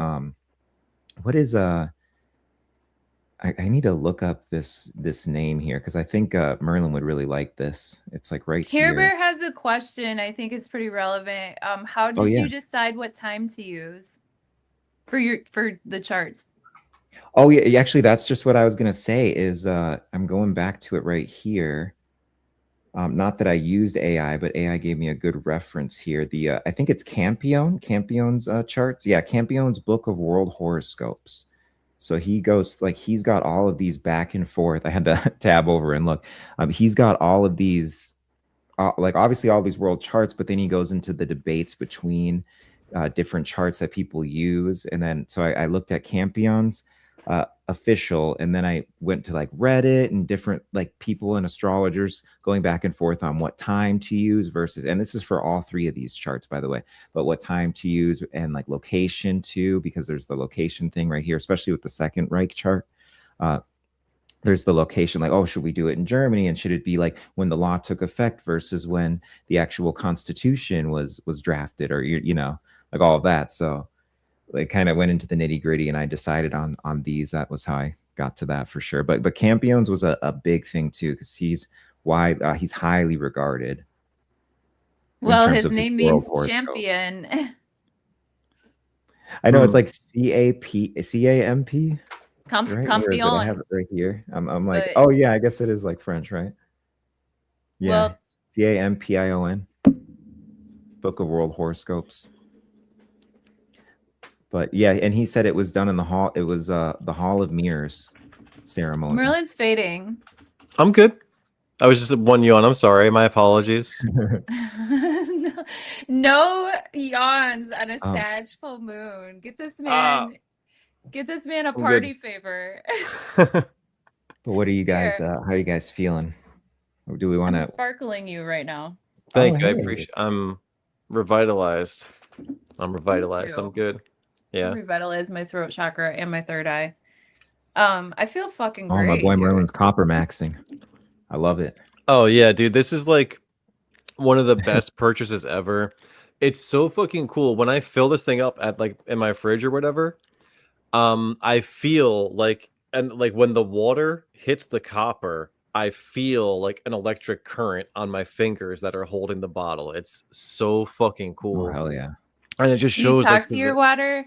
C: what is I need to look up this name here because I think Merlin would really like this. It's like right
B: Care
C: here.
B: Bear has a question. I think it's pretty relevant. How did
C: yeah.
B: you decide what time to use for the charts?
C: Oh yeah, actually that's just what I was gonna say is I'm going back to it right here. Not that I used AI, but AI gave me a good reference here. The I think it's Campion's charts. Yeah, Campion's Book of World Horoscopes. So he goes like he's got all of these back and forth. I had to tab over and look. He's got all of these, like obviously all these world charts, but then he goes into the debates between different charts that people use. And then so I looked at Campion's official, and then I went to like Reddit and different like people and astrologers going back and forth on what time to use versus, and this is for all three of these charts by the way, but what time to use and like location too, because there's the location thing right here, especially with the Second Reich chart. There's the location, like, oh, should we do it in Germany, and should it be like when the law took effect versus when the actual constitution was drafted, or you know, like all of that. So it kind of went into the nitty gritty, and I decided on these. That was how I got to that for sure. But Campion's was a big thing too, because he's highly regarded.
B: Well, his name means champion.
C: I know it's like CAMP. Right?
B: Campion.
C: I have it right here. I'm like, but, oh yeah, I guess it is like French, right? Yeah. Well, CAMPION. Book of World Horoscopes. But yeah, and he said it was done in the hall. It was the Hall of Mirrors ceremony.
B: Merlin's fading.
A: I'm good. I was just one yawn. I'm sorry. My apologies.
B: No yawns on a Sag full moon. Get this man a party favor.
C: But what are you guys? How are you guys feeling? Or do we want to
B: sparkling you right now?
A: Thank you. I appreciate. I'm revitalized. I'm good. Yeah.
B: Revitalize my throat chakra and my third eye. I feel fucking great.
C: Oh, my boy Merlin's copper maxing. I love it.
A: Oh yeah, dude. This is like one of the best purchases ever. It's so fucking cool. When I fill this thing up at like in my fridge or whatever, I feel like, and like when the water hits the copper, I feel like an electric current on my fingers that are holding the bottle. It's so fucking cool.
C: Oh, hell yeah.
A: And it just shows.
B: Do you talk to your water?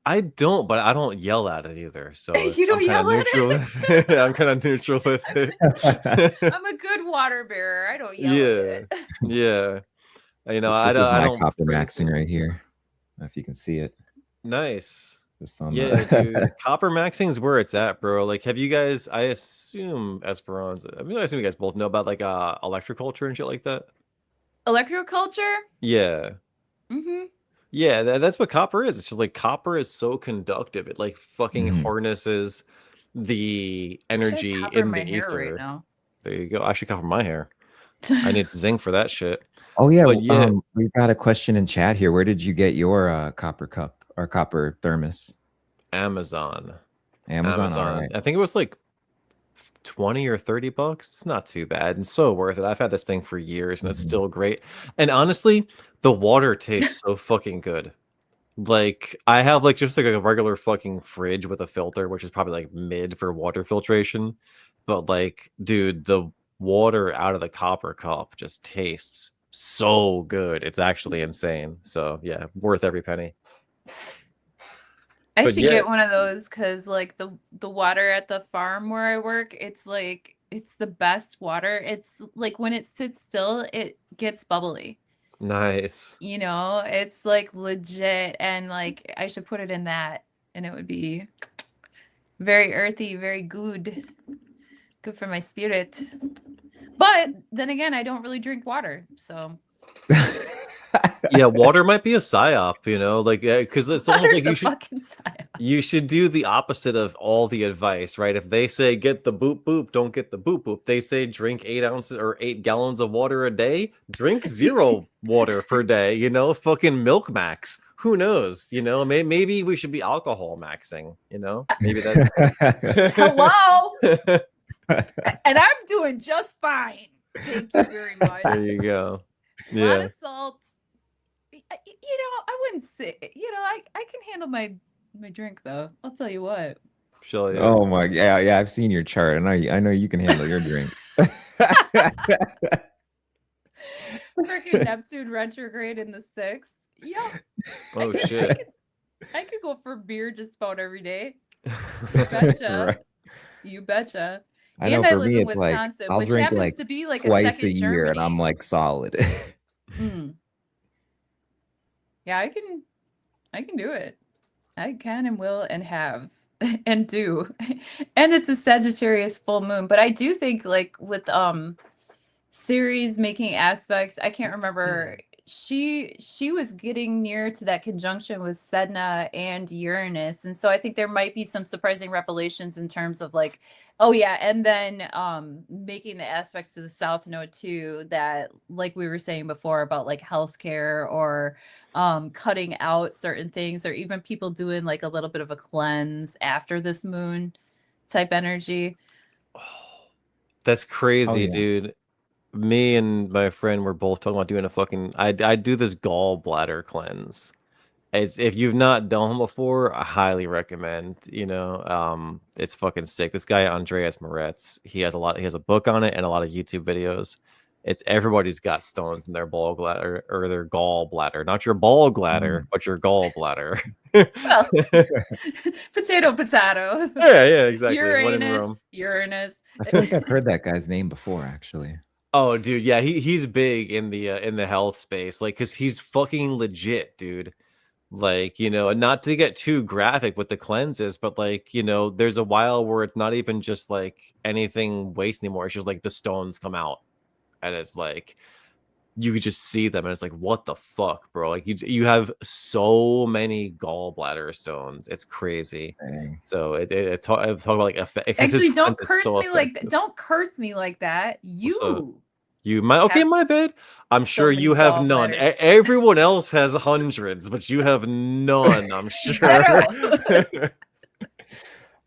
A: I don't, but I don't yell at it either. So
B: you don't yell at
A: it? I'm kind of neutral with it.
B: I'm a good water bearer. I don't yell at it.
A: Yeah. You know,
C: I don't copper maxing right here. If you can see it.
A: Nice.
C: Just on
A: dude. Copper maxing is where it's at, bro. Like, have you guys? I assume Esperanza. I mean, I assume you guys both know about like electroculture and shit like that.
B: Electroculture?
A: Yeah.
B: Mm-hmm.
A: Yeah, that's what copper is. It's just like copper is so conductive. It like fucking harnesses the energy in the ether. Right now. There you go. I should copper my hair. I need zinc for that shit.
C: Oh yeah, we've got a question in chat here. Where did you get your copper cup or copper thermos?
A: Amazon.
C: All right.
A: I think it was like 20 or 30 bucks. It's not too bad and so worth it. I've had this thing for years and it's still great. And honestly, the water tastes so fucking good. Like I have like just like a regular fucking fridge with a filter, which is probably like mid for water filtration. But like, dude, the water out of the copper cup just tastes so good. It's actually insane. So yeah, worth every penny.
B: I should get one of those because like the water at the farm where I work, it's the best water. It's like when it sits still, it gets bubbly.
A: Nice.
B: You know, it's like legit, and like I should put it in that and it would be very earthy, very good for my spirit. But then again, I don't really drink water, so
A: yeah, water might be a psyop, you know, like because it's almost like you should do the opposite of all the advice, right? If they say get the boop boop, don't get the boop boop. They say drink 8 ounces or 8 gallons of water a day. Drink 0 water per day. You know, fucking milk max. Who knows? You know, maybe we should be alcohol maxing. You know, maybe that's
B: hello. And I'm doing just fine. Thank you very much.
A: There you go.
B: A lot
A: Yeah.
B: of salt. I wouldn't say, I can handle my drink though. I'll tell you what.
A: Sure, yeah.
C: Oh my, yeah, I've seen your chart, and I know you can handle your drink.
B: Freaking Neptune retrograde in the 6th. Yeah.
A: Oh shit.
B: I could go for beer just about every day. You betcha.
C: Right.
B: You betcha.
C: I know
B: And I
C: for
B: live
C: me
B: in
C: it's like
B: Wisconsin,
C: I'll
B: which
C: drink
B: happens
C: like
B: to be like a
C: twice a
B: second
C: year, and I'm
B: Germany.
C: like solid.
B: Yeah, I can do it. I can and will and have and do. And it's a Sagittarius full moon, but I do think like with Ceres making aspects, I can't remember. She was getting near to that conjunction with Sedna and Uranus, and so I think there might be some surprising revelations in terms of like, oh yeah, and then making the aspects to the South Node too, that like we were saying before about like healthcare or cutting out certain things, or even people doing like a little bit of a cleanse after this moon type energy.
A: That's
C: Oh
A: crazy,
C: yeah.
A: dude. Me and my friend were both talking about doing a fucking. I do this gallbladder cleanse. It's if you've not done one before, I highly recommend. It's fucking sick. This guy Andreas Moretz, he has a lot. He has a book on it and a lot of YouTube videos. It's everybody's got stones in their gallbladder or their gallbladder, not your ball bladder, but your gallbladder.
B: Well, potato, potato.
A: Yeah, exactly. When in Rome.
B: Uranus.
C: I feel like I've heard that guy's name before, actually.
A: Oh, dude, yeah, he's big in the health space, like, cause he's fucking legit, dude. Like, and not to get too graphic with the cleanses, but like, there's a while where it's not even just like anything waste anymore. It's just like the stones come out, and it's like you could just see them, and it's like, what the fuck, bro? Like you have so many gallbladder stones, it's crazy.
C: Dang.
A: So I'm talking about like because his
B: Actually,
A: cleanse is so effective.
B: don't curse me like that.
A: So you might
B: have
A: my bad. I'm
B: so
A: sure
B: many
A: you have none.
B: gallbladders.
A: Everyone else has hundreds, but you have none, I'm sure.
B: Zero.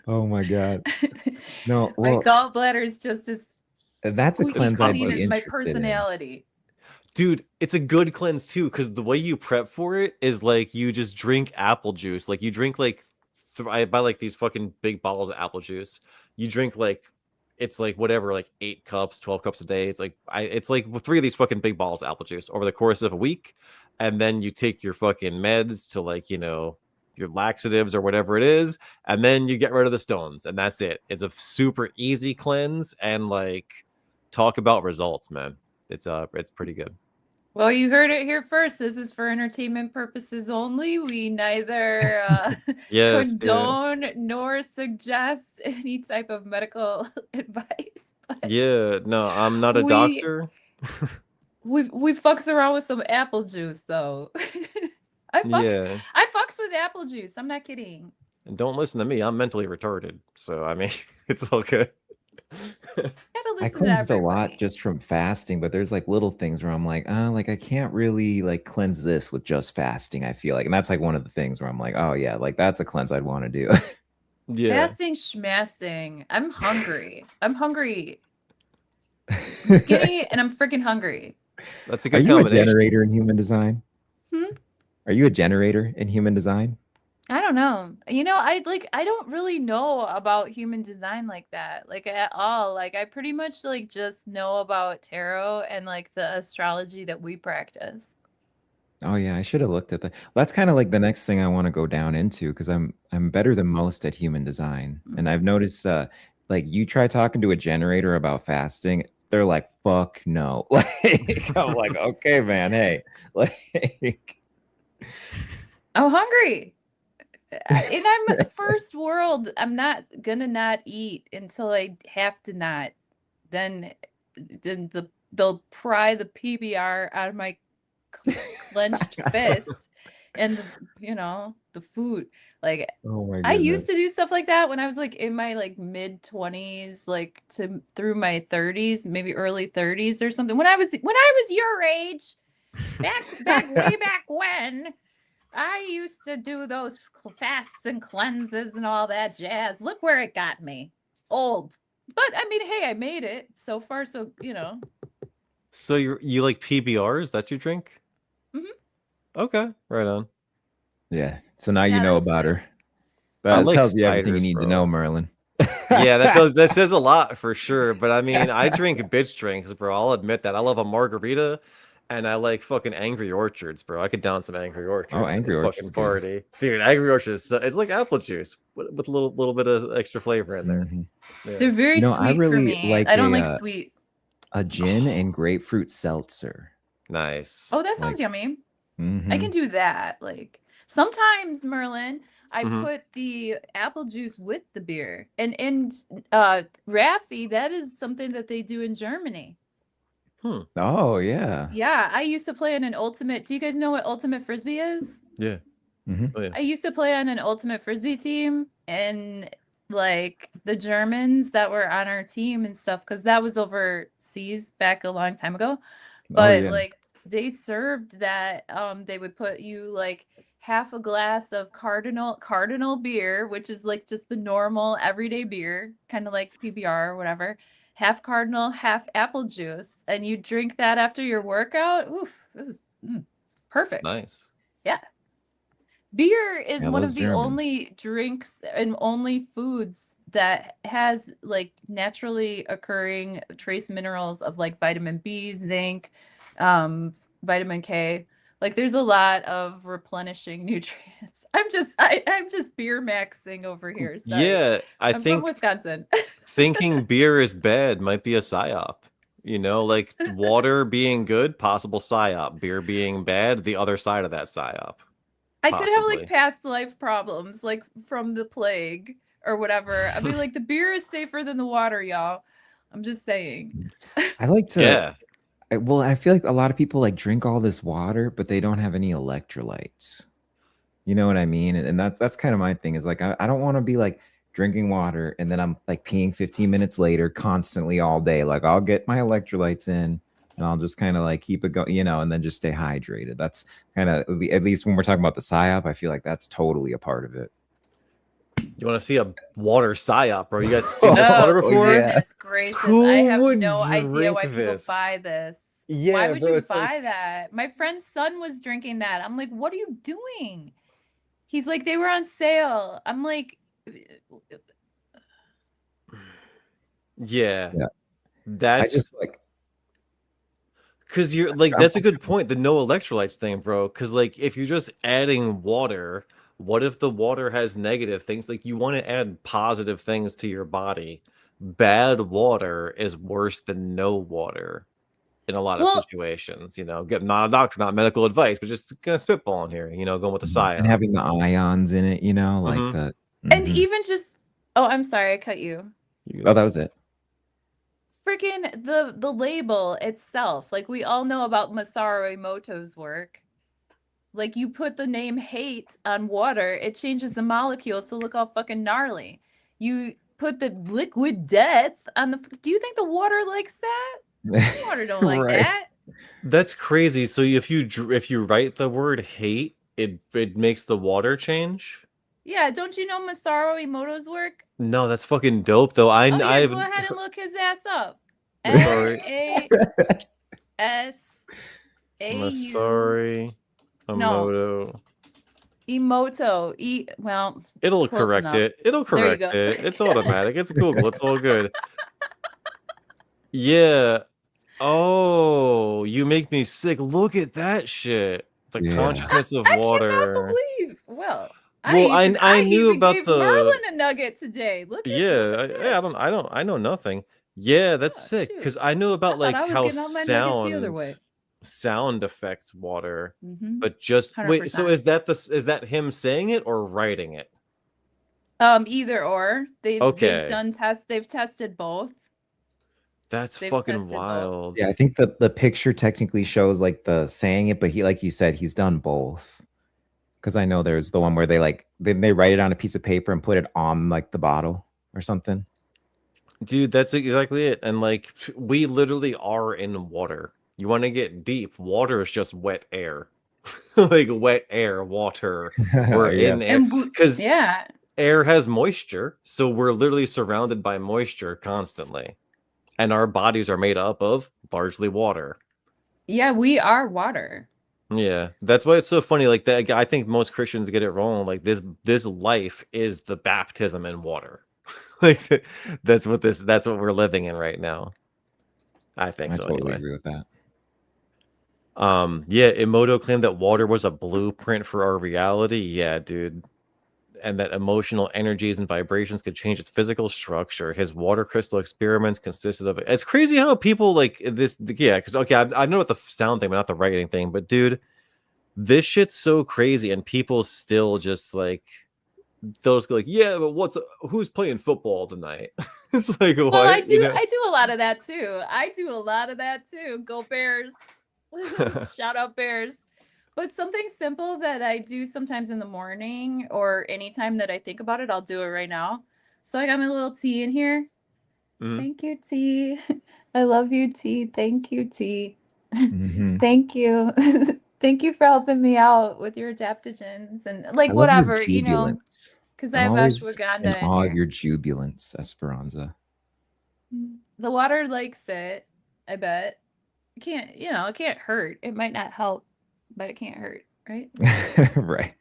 C: Oh my god. No,
B: My
C: well,
B: gallbladder is just as
C: that's a
B: squeaky
C: cleanse I'd
B: clean
C: be
B: as my
C: interested in.
B: personality.
A: Dude, it's a good cleanse too, because the way you prep for it is like you just drink apple juice. Like you drink like I buy like these fucking big bottles of apple juice. You drink like it's like whatever, like 8 cups, 12 cups a day. It's like 3 of these fucking big bottles of apple juice over the course of a week, and then you take your fucking meds to like your laxatives or whatever it is, and then you get rid of the stones, and that's it. It's a super easy cleanse, and like talk about results, man. It's pretty good.
B: Well, you heard it here first. This is for entertainment purposes only. We neither
A: Yes,
B: condone nor suggest any type of medical advice. But
A: yeah. No, I'm not a
B: we
A: doctor.
B: we fucks around with some apple juice though.
A: Yeah,
B: I fucks with apple juice. I'm not kidding.
A: and don't listen to me. I'm mentally retarded, so I mean, it's all good.
B: Gotta
C: I
B: listen to
C: cleansed a
B: everybody.
C: lot just from fasting, but there's like little things where I'm like I can't really like cleanse this with just fasting, I feel like. And that's like one of the things where I'm like, oh yeah, like that's a cleanse I'd want to do.
A: Yeah,
B: Fasting schmasting. I'm hungry. I'm hungry. I'm skinny and I'm freaking hungry.
A: that's a
C: Are
A: good
C: you a
A: combination.
C: generator in human design?
B: Hmm?
C: Are you a generator in human design?
B: I don't know. I don't really know about human design like that, like at all. Like I pretty much like just know about tarot and like the astrology that we practice.
C: Oh yeah, I should have looked at that. That's kind of like the next thing I want to go down into because I'm better than most at human design. And I've noticed like you try talking to a generator about fasting, they're like, fuck no. Like I'm like, okay, man, hey. Like
B: I'm hungry. And I'm first world. I'm not gonna not eat until I have to not. Then they'll pry the PBR out of my clenched fist and the food. Like
C: oh my
B: I used
C: goodness.
B: to do stuff like that when I was like in my like mid 20s, like to through my 30s, maybe early 30s or something. When I was your age, back way back when. I used to do those fasts and cleanses and all that jazz. Look where it got me. Old. But I mean, hey, I made it so far. So
A: So you like PBRs? That's your drink?
B: Mhm.
A: Okay, right on.
C: Yeah. So now you
B: Yeah,
C: know
B: that's
C: about
B: sweet.
C: her.
A: I
C: That
A: like
C: tells you everything you
A: ciders,
C: need to know,
A: bro.
C: Merlin.
A: Yeah, that says a lot for sure. But I mean, I drink bitch drinks, bro. I'll admit that. I love a margarita, and I like fucking Angry Orchards, bro. I could down some Angry
C: Oh,
A: Orchards at a
C: Angry
A: fucking
C: Orchard's good.
A: party, dude. Angry Orchards, it's like apple juice with a little bit of extra flavor in there.
C: Hmm.
A: Yeah,
B: They're very
C: I
B: sweet for
C: really
B: me.
C: like
B: I don't like sweet.
C: a gin and grapefruit seltzer.
A: nice.
B: Oh, that sounds
C: Like,
B: yummy. I
C: hmm
B: can do that. Like sometimes, Merlin, I
A: Hmm.
B: put the apple juice with the beer. And Raffi, that is something that they do in Germany.
A: Hmm.
C: Oh yeah.
B: Yeah, I used to play on an ultimate. Do you guys know what ultimate frisbee is?
A: Yeah.
C: Hmm.
A: Oh yeah.
B: I used to play on an ultimate frisbee team, and like the Germans that were on our team and stuff, because that was overseas back a long time ago.
C: Oh
B: But
C: yeah.
B: like they served that, they would put you like half a glass of cardinal beer, which is like just the normal everyday beer, kind of like PBR or whatever. Half cardinal, half apple juice, and you drink that after your workout. Oof, it was perfect.
A: Nice.
B: Yeah. Beer is
C: Yeah,
B: one
C: those
B: of the
C: Germans.
B: only drinks and only foods that has like naturally occurring trace minerals of like vitamin B, zinc, um, vitamin K. Like there's a lot of replenishing nutrients. I'm just beer maxing over here. Sorry.
A: Yeah, I
B: I'm from
A: think
B: Wisconsin.
A: thinking beer is bad might be a psyop. Like water being good, possible psyop. Beer being bad, the other side of that psyop,
B: I could have like
A: possibly.
B: past life problems, like from the plague or whatever. I'd be like, the beer is safer than the water, y'all. I'm just saying.
C: I like to.
A: Yeah.
C: Well, I feel like a lot of people like drink all this water, but they don't have any electrolytes. You know what I mean? And that's kind of my thing is like I don't want to be like drinking water and then I'm like peeing 15 minutes later constantly all day. Like I'll get my electrolytes in and I'll just kind of like keep it going, and then just stay hydrated. That's kind of at least when we're talking about the psyop, I feel like that's totally a part of it.
A: You want to see a water psyop, bro? You guys seen this
B: Oh,
A: water before?
C: Yeah.
B: goodness gracious. I
A: Who
B: have
A: would
B: no idea
A: drink
B: why people
A: this?
B: buy this. Why
A: Yeah,
B: would
A: bro,
B: you
A: it's like
B: buy that? My friend's son was drinking that. I'm like, what are you doing? He's like, they were on sale. I'm like,
A: yeah.
C: Yeah. I
A: That's
C: just like
A: because you're like
C: I'm
A: that's a good point, the no electrolytes thing, bro. Because like if you're just adding water, what if the water has negative things? Like you want to add positive things to your body. Bad water is worse than no water in a lot of
B: well,
A: situations. Not a doctor, not medical advice, but just kind of spitballing here. Going with the
C: and
A: psyop.
C: having the ions in it, like
A: Mm-hmm.
C: the
B: and
C: mhm.
B: even just, oh, I'm sorry, I cut you.
C: Oh, that was it.
B: Freaking the label itself. Like we all know about Masaru Emoto's work. Like you put the name hate on water, it changes the molecules to look all fucking gnarly. You put the liquid death on the. Do you think the water likes that? Water don't like
C: Right.
B: that.
A: That's crazy. So if you write the word hate, it makes the water change.
B: Yeah, don't you know Masaru Emoto's work?
A: No, that's fucking dope though. I
B: Oh yeah, go
A: I've
B: ahead and look his ass up.
A: Masari
B: Masau.
A: Masari
B: No,
A: Emoto.
B: Emoto. Well,
A: It'll
B: close
A: correct
B: enough.
A: it. It'll
B: There you
A: correct
B: go.
A: it. It's automatic. It's Google. It's all good. Yeah. Oh, you make me sick. Look at that shit. The
C: Yeah.
A: consciousness of
B: I cannot
A: water.
B: believe. Well,
A: Well, I
B: I
A: knew
B: even
A: about
B: gave
A: the
B: Merlin a nugget today. Look
A: yeah.
B: at
A: I
B: this.
A: don't I know nothing. Yeah, that's
B: Oh
A: sick
B: shoot.
A: because I knew
B: I
A: about
B: thought
A: like
B: I was
A: how
B: getting all my nuggets the other way.
A: sound affects water,
B: Mm-hmm.
A: but just wait. So
B: 100%.
A: is that him saying it or writing it?
B: Either or.
A: Okay,
B: They've tested both.
A: that's
B: They've
A: fucking
B: tested both.
A: wild.
C: Yeah, I think the picture technically shows like the saying it, but he, like you said, he's done both. Because I know there's the one where they write it on a piece of paper and put it on like the bottle or something.
A: Dude, that's exactly it. And like we literally are in water. You want to get deep, water is just wet air. Like wet air, water. We're
C: Yeah.
A: in air. Because
B: Yeah.
A: air has moisture, so we're literally surrounded by moisture constantly. And our bodies are made up of largely water.
B: Yeah, we are water.
A: Yeah, that's why it's so funny. Like that, I think most Christians get it wrong. Like this life is the baptism in water. Like that's what we're living in right now. I think
C: I
A: so
C: totally
A: anyway.
C: agree with that.
A: Yeah, Emoto claimed that water was a blueprint for our reality. Yeah, dude. And that emotional energies and vibrations could change its physical structure. His water crystal experiments consisted of it. It's crazy how people like this. Yeah, because okay, I know what the sound thing, but not the writing thing. But dude, this shit's so crazy, and people still just like they'll just go like, yeah, but who's playing football tonight? It's like
B: Well, I
A: what,
B: do I do a lot of that too. I do a lot of that too. Go Bears. Shout out Bears. But something simple that I do sometimes in the morning or anytime that I think about it, I'll do it right now. So I got my little tea in here.
A: Mhm.
B: Thank you, tea. I love you, tea. Thank you, tea.
C: Mhm.
B: Thank you. Thank you for helping me out with your adaptogens and
C: I
B: like
C: love your
B: whatever, you know,
C: jubilance.
B: because I
C: I'm
B: have
C: always in
B: ashwagandha in
C: awe of
B: here.
C: your jubilance, Esperanza.
B: The water likes it, I bet. It can't, you know, it can't hurt. It might not help, but it can't hurt, right?
C: Right.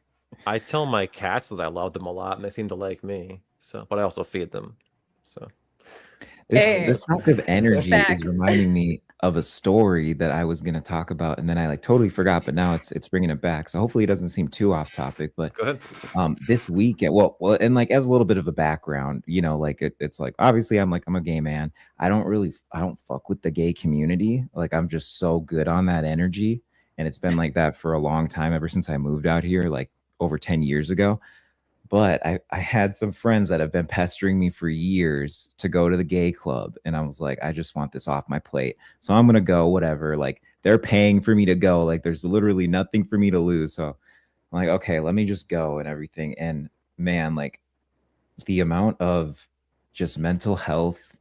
A: I tell my cats that I love them a lot, and they seem to like me. So, but I also feed them. So,
C: This talk of energy is
B: Facts.
C: reminding me of a story that I was gonna talk about, and then I like totally forgot, but now it's bringing it back. So hopefully it doesn't seem too off topic. But
A: go ahead.
C: this weekend, and like as a little bit of a background, like it's like obviously I'm a gay man. I don't fuck with the gay community. Like I'm just so good on that energy, and it's been like that for a long time ever since I moved out here, like over 10 years ago. But I had some friends that have been pestering me for years to go to the gay club. And I was like, I just want this off my plate. So I'm going to go, whatever. Like they're paying for me to go. Like there's literally nothing for me to lose. So I'm like, okay, let me just go and everything. And man, like the amount of just mental health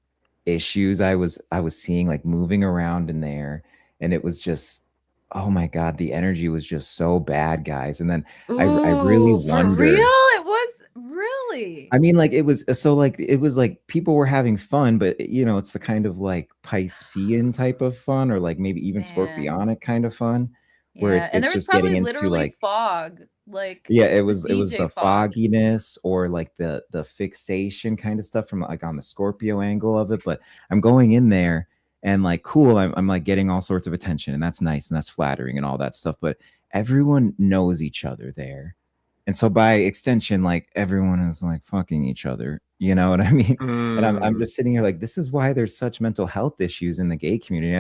C: issues I was seeing like moving around in there. And it was just, oh my God, the energy was just so bad, guys. And then I really
B: Ooh, for real?
C: wonder.
B: It was really.
C: I mean, like it was so like it was like people were having fun, but it's the kind of like Piscean type of fun, or like maybe even
B: Man.
C: Scorpionic kind of fun, where
B: Yeah. And there
C: it's
B: was
C: just getting
B: probably
C: into
B: literally
C: like
B: fog, like
C: yeah, it
B: the
C: was
B: DJ
C: the
B: fog.
C: fogginess or like the fixation kind of stuff from like on the Scorpio angle of it. But I'm going in there and like cool, I'm like getting all sorts of attention, and that's nice and that's flattering and all that stuff. But everyone knows each other there. And so by extension, like everyone is like fucking each other. You know what I mean? And I'm
A: Mm.
C: just sitting here like this is why there's such mental health issues in the gay community.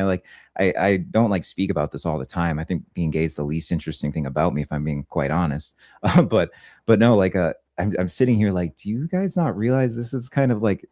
C: I don't like speak about this all the time. I think being gay is the least interesting thing about me, if I'm being quite honest. But no, like I'm sitting here like, do you guys not realize this is kind of like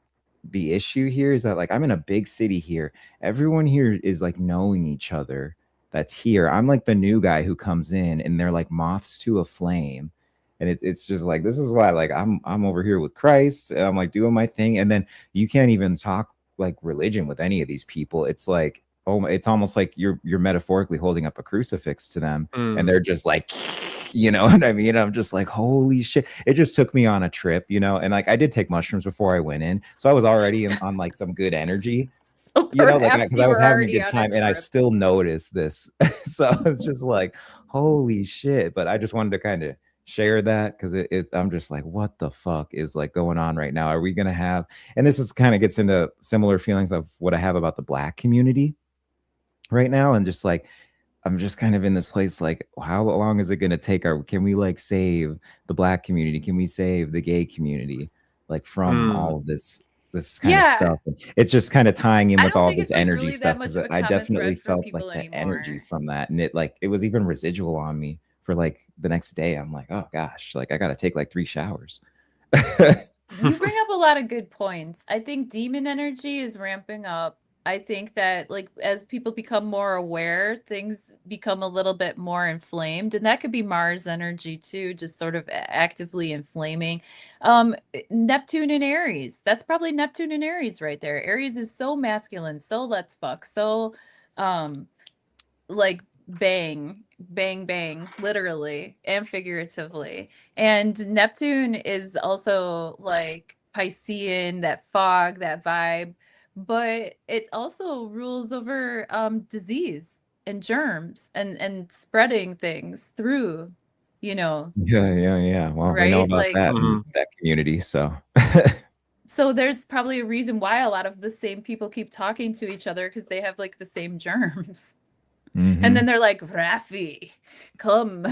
C: the issue here is that like I'm in a big city here. Everyone here is like knowing each other that's here. I'm like the new guy who comes in and they're like moths to a flame. And it's just like this is why like I'm over here with Christ and I'm like doing my thing. And then you can't even talk like religion with any of these people. It's like it's almost like you're metaphorically holding up a crucifix to them and
A: Mm.
C: they're just like you know what I mean? I'm just like, holy shit. It just took me on a trip, and like I did take mushrooms before I went in. So I was already on like some good energy,
B: So
C: like
B: perhaps
C: because
B: you
C: I was
B: were
C: having a
B: already
C: good
B: on a
C: time and I
B: trip.
C: still noticed this. So I was just like, holy shit. But I just wanted to kind of share that because I'm just like, what the fuck is like going on right now? Are we gonna have, and this is kind of gets into similar feelings of what I have about the Black community right now, and just like I'm just kind of in this place like, how long is it going to take? Can we like save the Black community? Can we save the gay community like from
A: Mm.
C: all of this kind of
B: Yeah.
C: stuff? And it's just kind of tying in
B: I
C: with
B: don't
C: all
B: think
C: this
B: it's like
C: energy
B: really that
C: stuff
B: much
C: because
B: of a
C: I
B: common
C: definitely
B: thread for
C: felt like
B: people
C: the energy
B: anymore.
C: from that, and it was even residual on me for like the next day. I'm like, oh gosh, like I got to take like 3 showers.
B: You bring up a lot of good points. I think demon energy is ramping up. I think that like as people become more aware, things become a little bit more inflamed, and that could be Mars energy too, just sort of actively inflaming. Neptune and Aries. That's probably Neptune and Aries right there. Aries is so masculine, so let's fuck, so um like bang, bang bang, literally and figuratively. And Neptune is also like Piscean, that fog, that vibe, but it also rules over disease and germs and spreading things through, you know,
C: Yeah. Well, we know
B: right?
C: about
B: Like,
C: that in
A: Mhm.
C: that community, so.
B: so there's probably a reason why a lot of the same people keep talking to each other because they have like the same germs. And then
C: Mhm.
B: they're like, Rafi, come,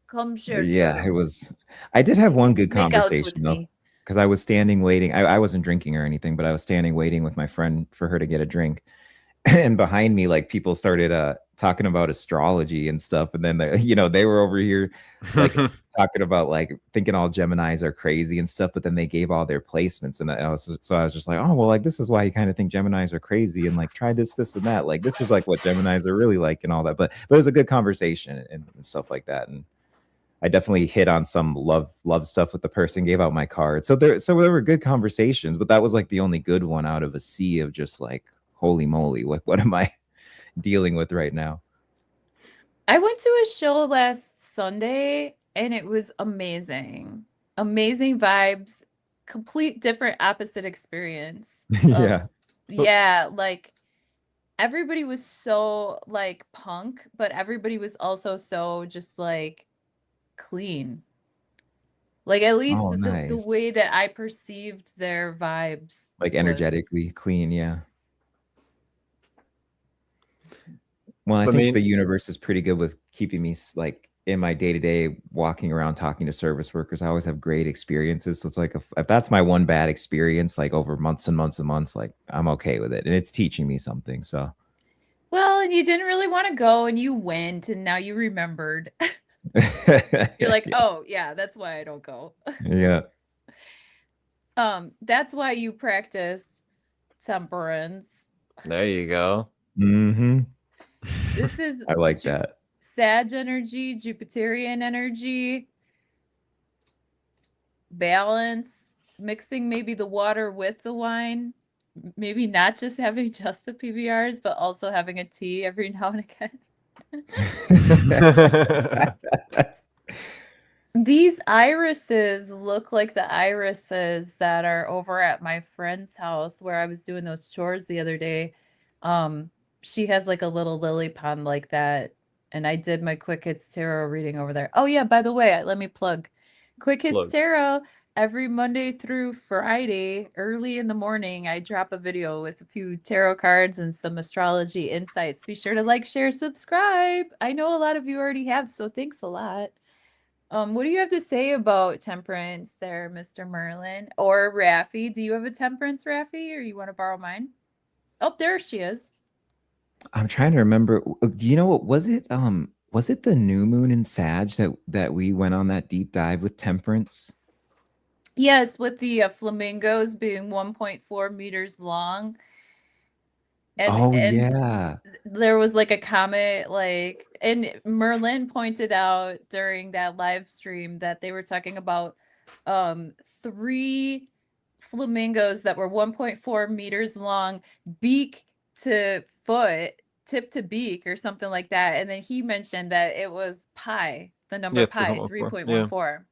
B: come share
C: Yeah, it
B: germs.
C: was. I did have one good
B: Make out
C: conversation
B: with
C: though,
B: me.
C: because I was standing waiting. I wasn't drinking or anything, but I was standing waiting with my friend for her to get a drink. And behind me, like people started talking about astrology and stuff. And then they were over here like talking about like thinking all Geminis are crazy and stuff, but then they gave all their placements. And I was just like, oh well, like this is why you kind of think Geminis are crazy and like try this and that. Like this is like what Geminis are really like and all that. But it was a good conversation and stuff like that. And I definitely hit on some love stuff with the person, gave out my card. So there were good conversations, but that was like the only good one out of a sea of just like, holy moly, what am I dealing with right now?
B: I went to a show last Sunday and it was amazing. Amazing vibes, complete different opposite experience of,
C: Yeah.
B: yeah, like everybody was so like punk, but everybody was also so just like clean. Like at least
C: Oh,
B: the
C: nice.
B: way that I perceived their vibes
C: Like
B: was,
C: energetically clean, yeah. Well, I
A: I
C: think the
A: mean,
C: universe is pretty good with keeping me like in my day to day walking around talking to service workers. I always have great experiences. So it's like if that's my one bad experience, like over months and months and months, like I'm okay with it, and it's teaching me something. So
B: well, and you didn't really want to go and you went and now you remembered. You're like,
C: yeah,
B: "Oh, yeah, that's why I don't go."
C: yeah.
B: That's why you practice temperance.
A: there you go.
C: Hmm.
B: This is
C: I like that.
B: Sag energy, Jupiterian energy, balance, mixing maybe the water with the wine, maybe not just having just the PBRs, but also having a tea every now and again. These irises look like the irises that are over at my friend's house where I was doing those chores the other day. Um, she has like a little lily pond like that, and I did my Quick Hits Tarot reading over there. Oh yeah, by the way, let me plug Quick Hits
A: Look,
B: Tarot every Monday through Friday, early in the morning. I drop a video with a few tarot cards and some astrology insights. Be sure to like, share, subscribe. I know a lot of you already have, so thanks a lot. What do you have to say about temperance there, Mr. Merlin? Or Raffi? Do you have a temperance, Raffi, or you want to borrow mine? Oh, there she is.
C: I'm trying to remember. Do you know what was it? Was it the new moon in Sag that we went on that deep dive with temperance?
B: Yes, with the flamingos being 1.4 meters long.
C: Oh
B: And
C: yeah.
B: there was like a comment like, and Merlin pointed out during that live stream that they were talking about um 3 flamingos that were 1.4 meters long, beak to foot, tip to beak or something like that. And then he mentioned that it was pi, the number
A: yeah,
B: pi,
A: 3.14. Yeah.
B: 3.14.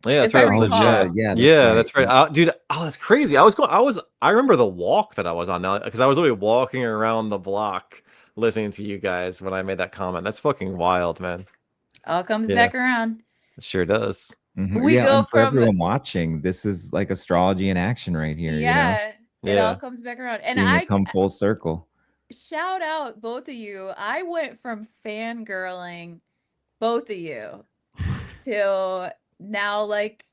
A: Yeah, that's
B: If
A: right.
B: I
A: It was
C: Oh yeah,
B: recall.
A: legit.
C: yeah, that's
A: Yeah,
C: right.
A: that's right. Dude, oh, that's crazy. I remember the walk that I was on now because I was literally walking around the block listening to you guys when I made that comment. That's fucking wild, man.
B: All comes
A: Yeah,
B: back around.
A: it sure does.
C: Mhm.
B: We
C: Yeah,
B: go
C: and for
B: from,
C: everyone watching, this is like astrology in action right here,
B: yeah, it all
A: Yeah.
B: comes back around. And
C: seeing it come full circle.
B: shout out both of you. I went from fangirling both of you to now like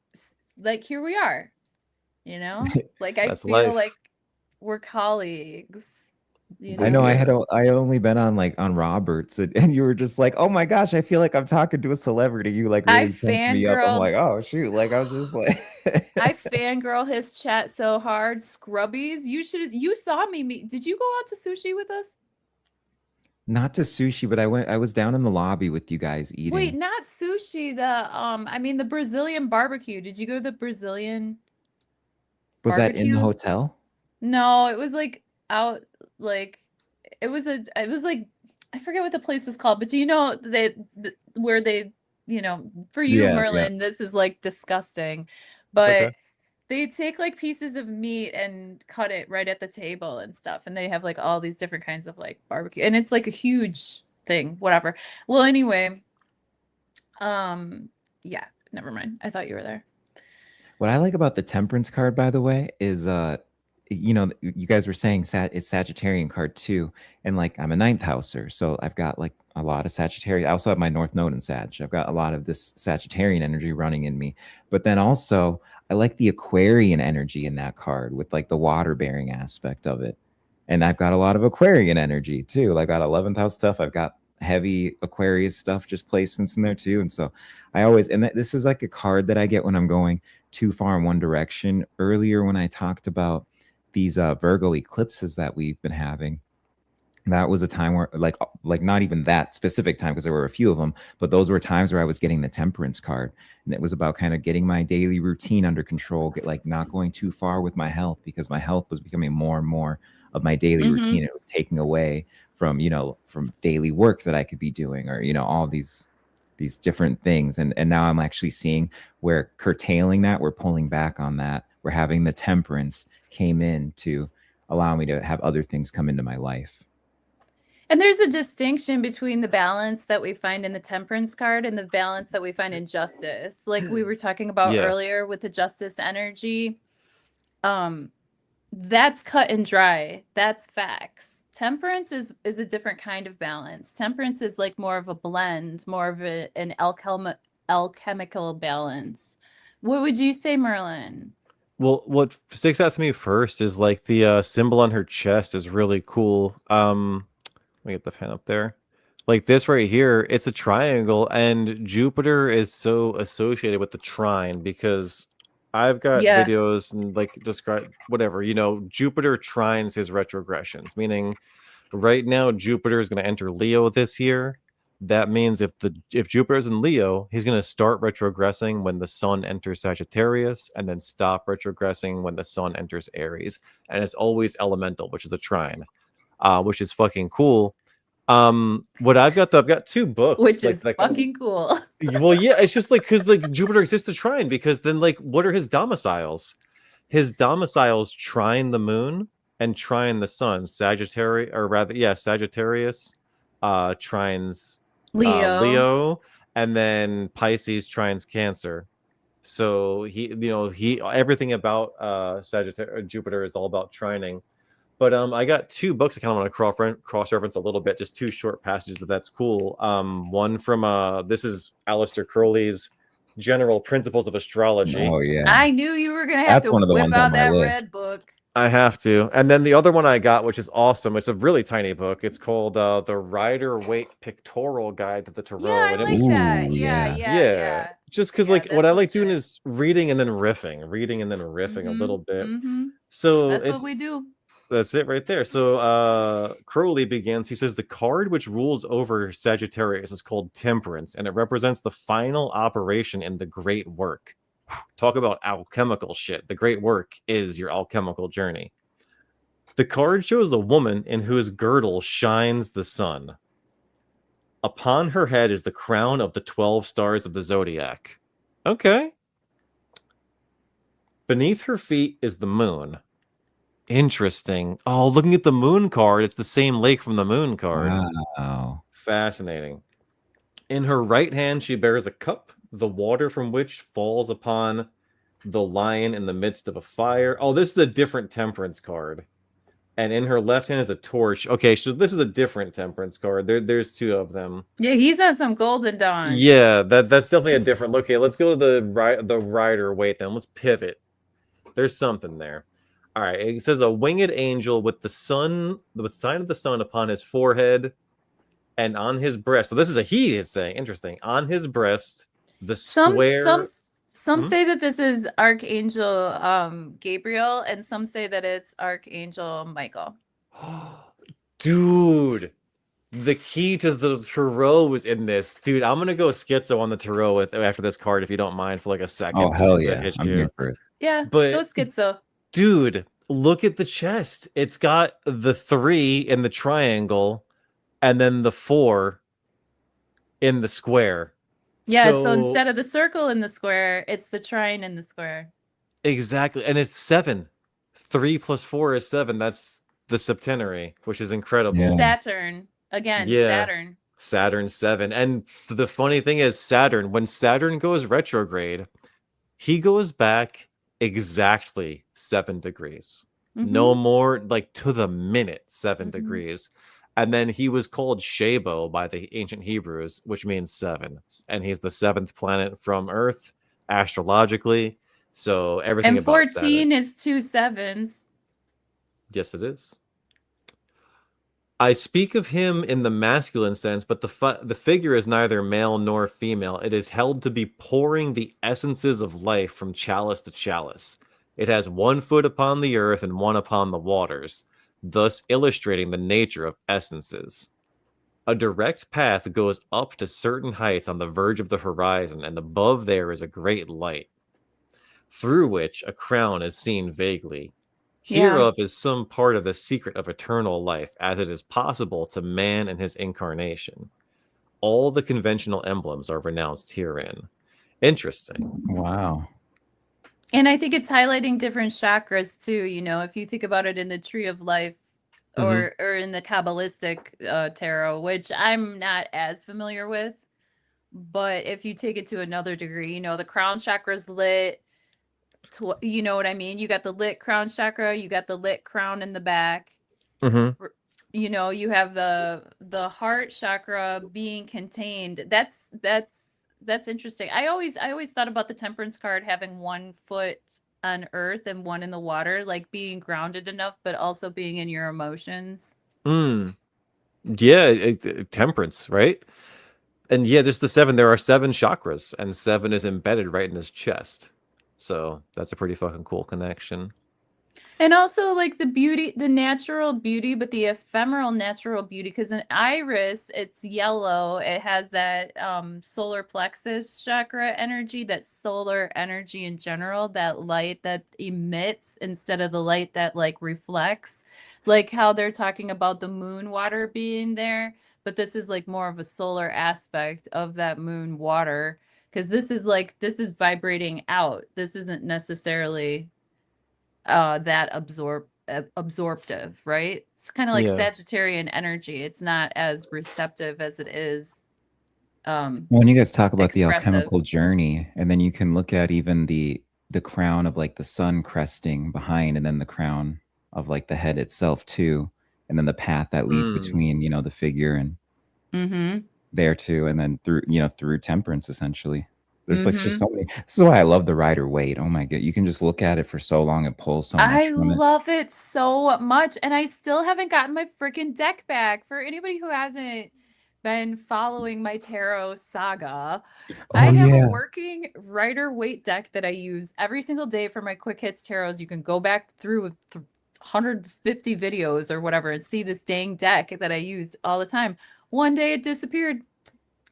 B: here we are, you know? Like I
A: That's
B: feel
A: life.
B: like we're colleagues, you
C: I
A: But
C: know
B: know?
A: yeah.
C: I only been on like on Roberts and you were just like, oh my gosh, I feel like I'm talking to a celebrity. You like
B: I
C: really pumped me up. I'm like,
B: fangirled
C: oh shoot, like I was just like
B: I fangirl his chat so hard. Scrubbies, you saw me meet. Did you go out to sushi with us?
C: not to sushi, but I was down in the lobby with you guys
B: Wait,
C: eating.
B: not sushi, I mean the Brazilian barbecue. Did you go to the Brazilian
C: Was that in the
B: barbecue?
C: hotel?
B: No, it was like out like it was like I forget what the place is called, but do you know where they, for you,
C: Yeah, yeah.
B: Merlin, this is like disgusting,
A: It's
B: but
A: okay.
B: they take like pieces of meat and cut it right at the table and stuff, and they have like all these different kinds of like barbecue, and it's like a huge thing, whatever. Well, anyway, yeah, never mind. I thought you were there.
C: What I like about the temperance card, by the way, is you guys were saying it's Sagittarian card too. And like I'm a ninth houser, so I've got like a lot of Sagittarius. I also have my North Node in Sag. I've got a lot of this Sagittarian energy running in me. But then also I like the Aquarian energy in that card with like the water bearing aspect of it. And I've got a lot of Aquarian energy too. Like I got 11th house stuff. I've got heavy Aquarius stuff, just placements in there too. And so I always, this is like a card that I get when I'm going too far in one direction. Earlier, when I talked about these Virgo eclipses that we've been having, that was a time where like not even that specific time, because there were a few of them, but those were times where I was getting the temperance card, and it was about kind of getting my daily routine under control, like not going too far with my health, because my health was becoming more and more of my daily routine. It was taking away from from daily work that I could be doing, or all these different things. And now I'm actually seeing where curtailing that, we're pulling back on that, we're having the temperance came in to allow me to have other things come into my life.
B: And there's a distinction between the balance that we find in the temperance card and the balance that we find in justice. Like we were talking about earlier with the justice energy. That's cut and dry. That's facts. Temperance is a different kind of balance. Temperance is like more of a blend, more of an alchemical balance. What would you say, Merlin?
A: Well, what sticks out to me first is like the symbol on her chest is really cool. Let me get the pen up there. Like this right here, it's a triangle, and Jupiter is so associated with the trine because I've got videos and like describe whatever, Jupiter trines his retrogressions, meaning right now Jupiter is going to enter Leo this year. That means if Jupiter's in Leo, he's going to start retrogressing when the sun enters Sagittarius, and then stop retrogressing when the sun enters Aries. And it's always elemental, which is a trine, which is fucking cool. What I've got two books,
B: which is fucking cool.
A: Well, yeah, it's just like because like Jupiter exists to trine, because then like what are his domiciles? His domiciles trine the moon and trine the sun. Sagittarius, or rather, Sagittarius trines Leo, and then Pisces trines Cancer. So he everything about Sagittarius, Jupiter is all about trining. But I got two books I kind of want to cross-reference a little bit, just two short passages that's cool. One from this is Aleister Crowley's General Principles of Astrology.
C: Oh yeah,
B: I knew you were gonna have to whip out that red book.
A: I have to. And then the other one I got, which is awesome, it's a really tiny book. It's called The Rider-Waite Pictorial Guide to the Tarot.
B: Yeah, I like that. Yeah.
A: Just because like what I like doing is reading and then riffing a little bit. So
B: that's what we do.
A: That's it right there. So Crowley begins, he says, the card which rules over Sagittarius is called Temperance, and it represents the final operation in the great work. Talk about alchemical shit. The great work is your alchemical journey. The card shows a woman in whose girdle shines the sun. Upon her head is the crown of the 12 stars of the zodiac. Okay. Beneath her feet is the moon. Interesting. Oh, looking at the moon card, it's the same lake from the moon card.
C: Wow.
A: Fascinating. In her right hand, she bears a cup, the water from which falls upon the lion in the midst of a fire. Oh, this is a different temperance card. And in her left hand is a torch. Okay, so this is a different temperance card. There's two of them.
B: Yeah, he's on some Golden Dawn.
A: Yeah, that's definitely a different look. Okay, let's go to the Rider-Waite then. Let's pivot. There's something there. All right, it says a winged angel with the sun, with sign of the sun upon his forehead and on his breast. So this is a he is saying. Interesting. On his breast, the square.
B: Some say that this is Archangel Gabriel, and some say that it's Archangel Michael.
A: Dude, the key to the tarot was in this. Dude, I'm gonna go schizo on the tarot after this card, if you don't mind, for like a second.
C: Oh hell yeah, I'm here for it.
B: Yeah, but go schizo.
A: Dude, look at the chest. It's got the 3 in the triangle, and then the 4 in the square.
B: Yeah, so
A: So
B: instead of the circle in the square, it's the trine in the square.
A: exactly, and it's 7. 3 plus 4 is 7. That's the septenary, which is incredible.
C: Yeah.
B: Saturn. Again,
A: Yeah.
B: Saturn.
A: Saturn 7. And the funny thing is, Saturn, when Saturn goes retrograde, he goes back exactly 7 degrees. No
B: Mm-hmm.
A: more, like to the minute, 7
B: Mm-hmm.
A: degrees. And then he was called Shabo by the ancient Hebrews, which means 7. And he's the 7th planet from Earth, astrologically. So everything
B: And
A: about Saturn.
B: 14 is 2 sevens.
A: Yes, it is. I speak of him in the masculine sense, but the figure is neither male nor female. It is held to be pouring the essences of life from chalice to chalice. It has 1 foot upon the earth and 1 upon the waters, thus illustrating the nature of essences. A direct path goes up to certain heights on the verge of the horizon, and above there is a great light, through which a crown is seen vaguely.
B: Yeah.
A: Hereof is some part of the secret of eternal life, as it is possible to man in his incarnation. All the conventional emblems are renounced herein. Interesting.
C: Wow.
B: And I think it's highlighting different chakras too. You know, if you think about it in the tree of life
A: Mhm.
B: or in the Kabbalistic tarot, which I'm not as familiar with, but if you take it to another degree, you know, the crown chakra's lit. You know what I mean? You got the lit crown chakra, you got the lit crown in the back.
A: Mhm.
B: You know, you have the heart chakra being contained. That's interesting. I always thought about the temperance card having 1 foot on earth and 1 in the water, like being grounded enough but also being in your emotions.
A: Mm. Yeah, temperance, right? And yeah, just the 7. There are 7 chakras, and 7 is embedded right in his chest. So that's a pretty fucking cool connection.
B: And also like the beauty, the natural beauty, but the ephemeral natural beauty. Because an iris, it's yellow. It has that solar plexus chakra energy, that solar energy in general, that light that emits instead of the light that like reflects. Like how they're talking about the moon water being there, but this is like more of a solar aspect of that moon water. Because this is vibrating out. This isn't necessarily that absorptive, right? It's kind of like
A: Yeah.
B: Sagittarian energy. It's not as receptive as it is
C: When you guys talk about the
B: expressive.
C: alchemical journey, and then you can look at even the crown of like the sun cresting behind, and then the crown of like the head itself too, and then the path that leads
A: Mm.
C: between, you know, the figure and
B: Mm-hmm.
C: there too, and then through, you know, through temperance essentially. There's like just
B: Mm-hmm.
C: so many. This is why I love the Rider Waite. Oh my god, you can just look at it for so long and pull so
B: I
C: much from it.
B: love it so much, and I still haven't gotten my freaking deck back. For anybody who hasn't been following my tarot saga, I
C: Oh
B: have a
C: yeah.
B: working Rider Waite deck that I use every single day for my quick hits tarots. You can go back through 150 videos or whatever and see this dang deck that I use all the time. One day it disappeared,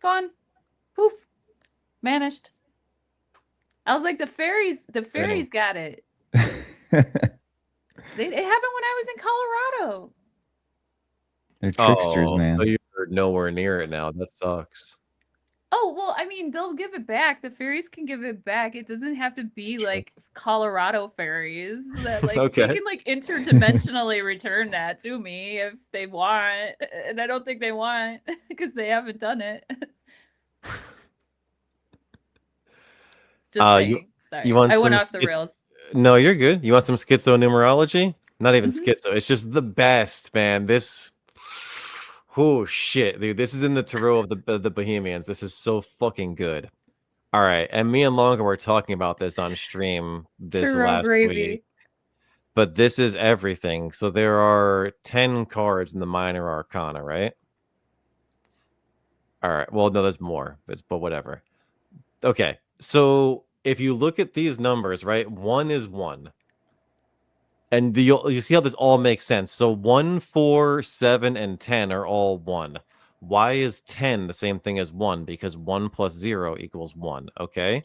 B: gone, poof, vanished. I was like, the
A: Dang.
B: fairies got it. It happened when I was in Colorado.
C: They're tricksters,
A: Oh, so
C: man.
A: you're nowhere near it now. That sucks.
B: Oh, well, I mean, they'll give it back. The fairies can give it back. It doesn't have to be
A: True.
B: like Colorado fairies that like they
A: Okay.
B: can like interdimensionally return that to me if they want. And I don't think they want because they haven't done it. Just
A: You
B: saying.
A: you
B: Sorry.
A: want
B: I went
A: some
B: off the rails.
A: No, you're good. You want some schizonumerology? Not even
B: Hmm.
A: schizo. It's just the best, man. This Oh shit, dude. This is in the tarot of the Bohemians. This is so fucking good. All right, and me and Longa were talking about this on stream this
B: Tarot
A: last week.
B: gravy.
A: But this is everything. So there are 10 cards in the minor arcana, right? All right. Well, no, there's more, but whatever. Okay. So if you look at these numbers, right? 1 is 1. And you see how this all makes sense. So 1, 4, 7, and 10 are all 1. Why is 10 the same thing as 1? Because 1 plus 0 equals 1. Okay.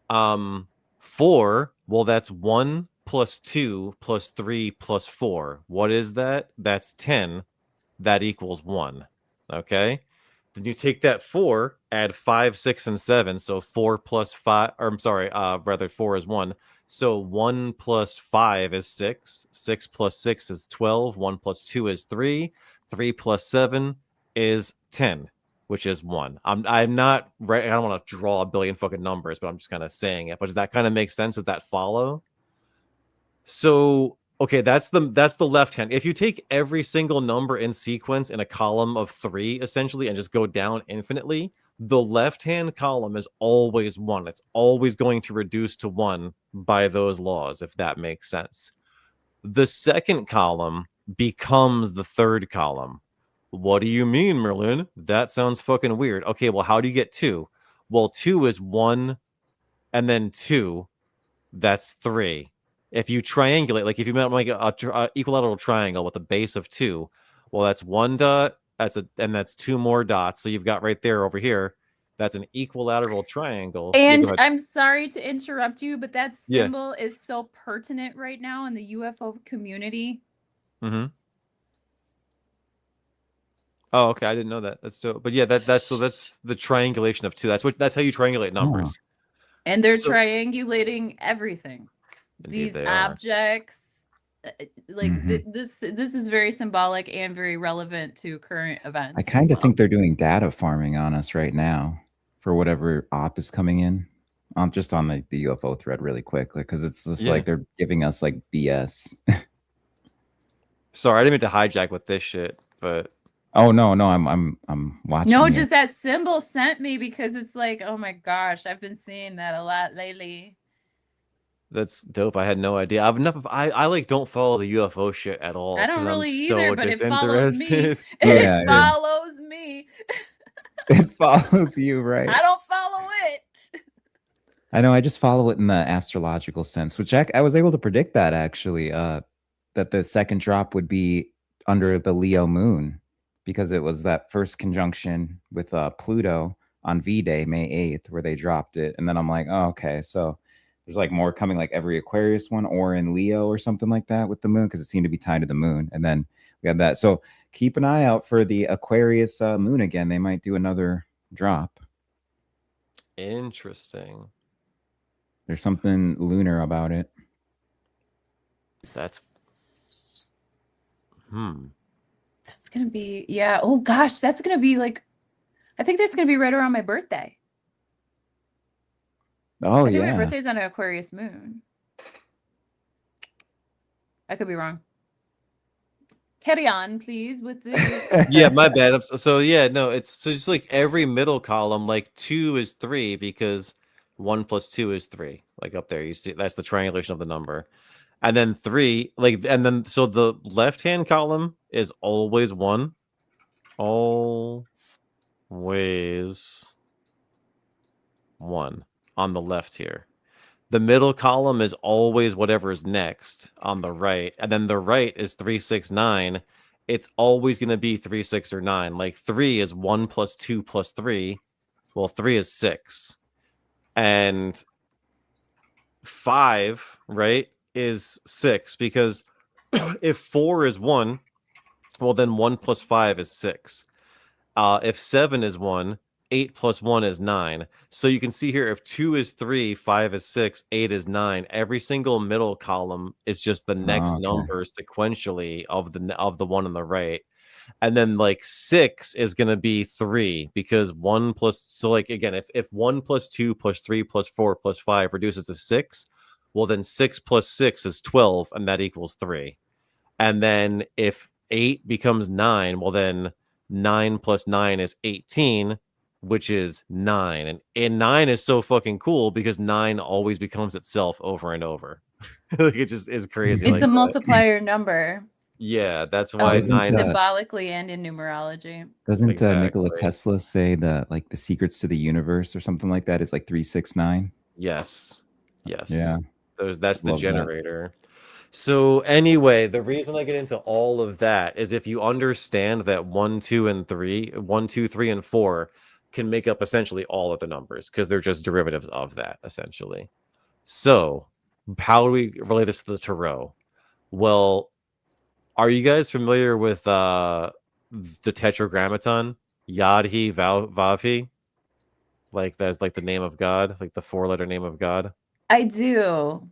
A: 4, well, that's 1 plus 2 plus 3 plus 4. What is that? That's 10. That equals 1. Okay. Then you take that 4, add 5, 6, and 7. So 4 plus 5, or I'm sorry, rather 4 is 1. So 1 plus 5 is 6. 6 plus 6 is 12. 1 plus 2 is 3. 3 plus 7 is 10, which is 1. I'm not right. I don't want to draw a billion fucking numbers, but I'm just kind of saying it. But does that kind of make sense? Does that follow? So okay, that's the left hand. If you take every single number in sequence in a column of 3, essentially, and just go down infinitely, the left-hand column is always 1. It's always going to reduce to 1 by those laws, if that makes sense. The second column becomes the third column. What do you mean, Merlin? That sounds fucking weird. Okay, well, how do you get 2? Well, 2 is 1 and then 2. That's 3. If you triangulate, like if you make a equilateral triangle with a base of 2, well, that's 1 dot, and that's 2 more dots. So you've got right there over here, that's an equilateral triangle. Yeah, go
B: And
A: ahead.
B: I'm sorry to interrupt you, but that
A: Yeah.
B: symbol is so pertinent right now in the UFO community.
A: Mm-hmm. Oh, okay. I didn't know that. That's dope. But yeah, that's the triangulation of 2. That's how you triangulate numbers.
B: And they're
A: So-
B: triangulating everything.
A: Indeed
B: These
A: they are.
B: objects, like
C: Mhm.
B: this is very symbolic and very relevant to current events.
C: I
B: as
C: kind of
B: well.
C: think they're doing data farming on us right now for whatever op is coming in. Just on the UFO thread really quick, because it's just
A: Yeah.
C: like they're giving us like BS.
A: Sorry, I didn't mean to hijack with this shit, but
C: Oh no, I'm watching.
B: No,
C: it.
B: just that symbol sent me because it's like, oh my gosh, I've been seeing that a lot lately.
A: that's dope. I had no idea. I like don't follow the UFO shit at all
B: I don't
A: because I'm
B: really
A: so
B: either, but it follows me.
A: disinterested.
C: Yeah,
B: It
C: yeah.
B: follows me.
C: It follows you, right?
B: I don't follow it.
C: I know. I just follow it in the astrological sense, which I was able to predict that actually. That the second drop would be under the Leo moon because it was that first conjunction with Pluto on V-Day, May 8th, where they dropped it. And then I'm like, oh, okay, so there's like more coming, like every Aquarius one or in Leo or something like that with the moon, because it seemed to be tied to the moon. And then we had that. So keep an eye out for the Aquarius moon again. They might do another drop.
A: Interesting.
C: There's something lunar about it.
A: That's
B: That's gonna be, yeah. Oh gosh, that's gonna be like, I think that's gonna be right around my birthday.
C: Oh,
B: I think my
C: yeah.
B: birthday's on an Aquarius moon. I could be wrong. Carry on, please, with the.
A: yeah, my bad. So yeah, no, it's so just like every middle column, like 2 is 3 because 1 plus 2 is 3. Like up there, you see that's the triangulation of the number. And then 3, like, and then so the left-hand column is always 1. Always 1 on the left here. The middle column is always whatever is next on the right. And then the right is 3, 6, 9. It's always going to be 3, 6, or 9. Like 3 is 1 plus 2 plus 3. Well, 3 is 6. And 5, right, is 6 because if 4 is 1, well, then 1 plus 5 is 6. If 7 is 1, 8 plus 1 is 9. So you can see here if 2 is 3, 5 is 6, 8 is 9. Every single middle column is just the next number sequentially of the one on the right. And then like 6 is going to be 3 because 1 plus, so like again, if 1 plus 2 plus 3 plus 4 plus 5 reduces to 6, well then 6 plus 6 is 12 and that equals 3. And then if 8 becomes 9, well then 9 plus 9 is 18, which is 9. And 9 is so fucking cool because 9 always becomes itself over and over. Like it just is crazy.
B: It's
A: like
B: a
A: that.
B: multiplier number.
A: Yeah, that's why
C: Doesn't
A: 9 is
B: symbolically and in numerology.
C: Doesn't
A: Exactly.
C: Nikola Tesla say that like the secrets to the universe or something like that is like 369?
A: Yes. Yes.
C: Yeah.
A: That's the
C: Love that.
A: generator. So anyway, the reason I get into all of that is if you understand that 1, 2, and 3, 1, 2, 3, and 4 can make up essentially all of the numbers because they're just derivatives of that, essentially. So how do we relate this to the tarot? Well, are you guys familiar with the Tetragrammaton, Yod He Vav He, like that's like the name of God, like the 4-letter name of God.
B: I do.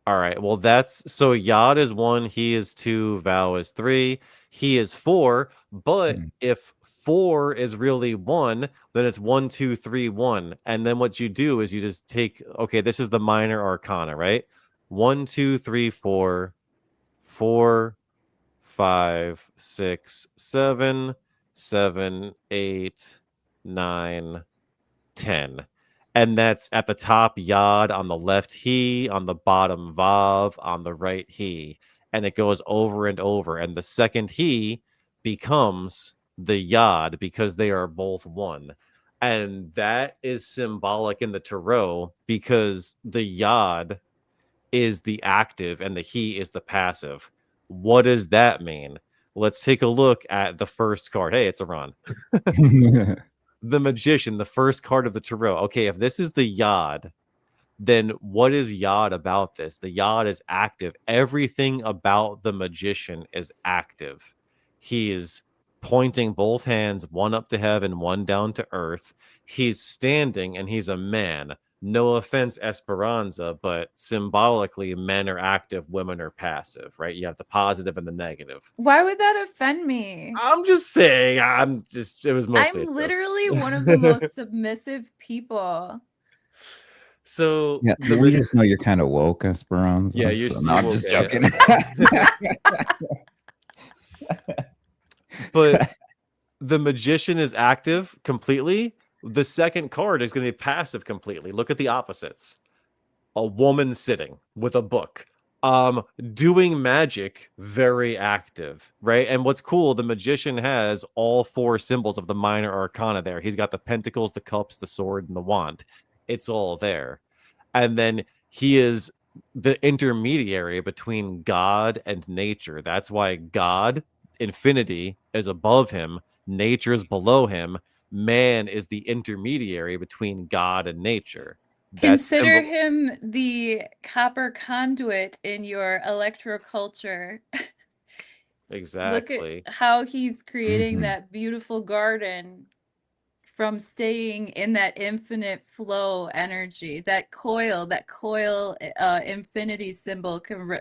A: All right. Well, that's so Yod is 1, He is 2, Vow is 3, He is 4. But
C: Mm.
A: if 4 is really 1, then it's 1, 2, 3, 1. And then what you do is you just take, okay, this is the minor arcana, right? 1, 2, 3, 4, 4, 5, 6, 7, 7, 8, 9, 10. And that's at the top Yod, on the left He, on the bottom Vav, on the right He. And it goes over and over. And the second He becomes the Yod because they are both one. And that is symbolic in the Tarot because the Yod is the active and the He is the passive. What does that mean? Let's take a look at the first card. Hey, it's Iran. The Magician, the first card of the Tarot. Okay, if this is the Yod, then what is Yod about this? The Yod is active. Everything about the Magician is active. He is pointing both hands, one up to heaven, one down to earth. He's standing and he's a man. No offense, Esperanza, but symbolically, men are active, women are passive, right? You have the positive and the negative.
B: Why would that offend me?
A: I'm just saying, it was mostly a
B: I'm
A: joke.
B: literally one of the most submissive people.
A: So
C: Yeah, we just know you're kind of woke, Esperanza.
A: Yeah, you're
C: so, no, I'm
A: woke,
C: just
A: yeah.
C: joking.
A: But the Magician is active completely. The second card is going to be passive completely. Look at the opposites. A woman sitting with a book. Doing magic, very active, right? And what's cool, the Magician has all 4 symbols of the minor arcana there. He's got the pentacles, the cups, the sword, and the wand. It's all there. And then he is the intermediary between God and nature. That's why God, infinity, is above him, nature is below him. Man is the intermediary between God and nature. That's
B: Consider him the copper conduit in your electroculture.
A: exactly.
B: Look at how he's creating
C: Mhm.
B: that beautiful garden from staying in that infinite flow energy. That coil infinity symbol can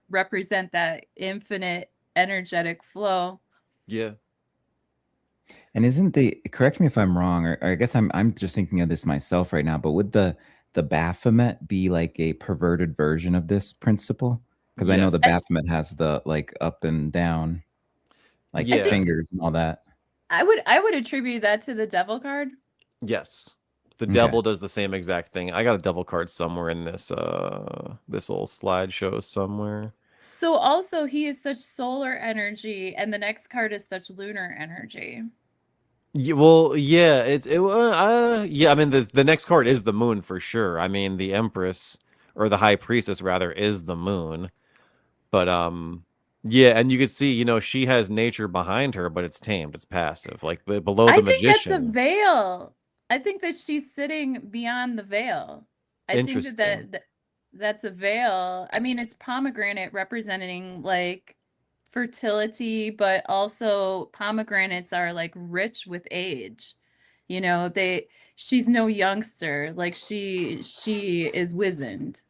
B: represent that infinite energetic flow.
A: Yeah.
C: And isn't correct me if I'm wrong, or I guess I'm just thinking of this myself right now, but would the Baphomet be like a perverted version of this principle? Because I know
A: Yes.
C: the Baphomet has the like up and down, like
A: Yeah.
C: fingers and all that.
B: I would attribute that to the devil card.
A: Yes. The
C: Okay.
A: devil does the same exact thing. I got a devil card somewhere in this this old slideshow somewhere.
B: So also he is such solar energy, and the next card is such lunar energy.
A: Yeah, well, yeah, yeah, I mean the next card is the moon for sure. I mean the Empress or the High Priestess rather is the moon. But yeah, and you can see, she has nature behind her, but it's tamed, it's passive. Like below the
B: I think that's a
A: Magician.
B: veil. I think that she's sitting beyond the veil. I think
A: Interesting.
B: that's a veil. I mean, it's pomegranate representing like fertility, but also pomegranates are like rich with age. She's no youngster. Like she is wizened,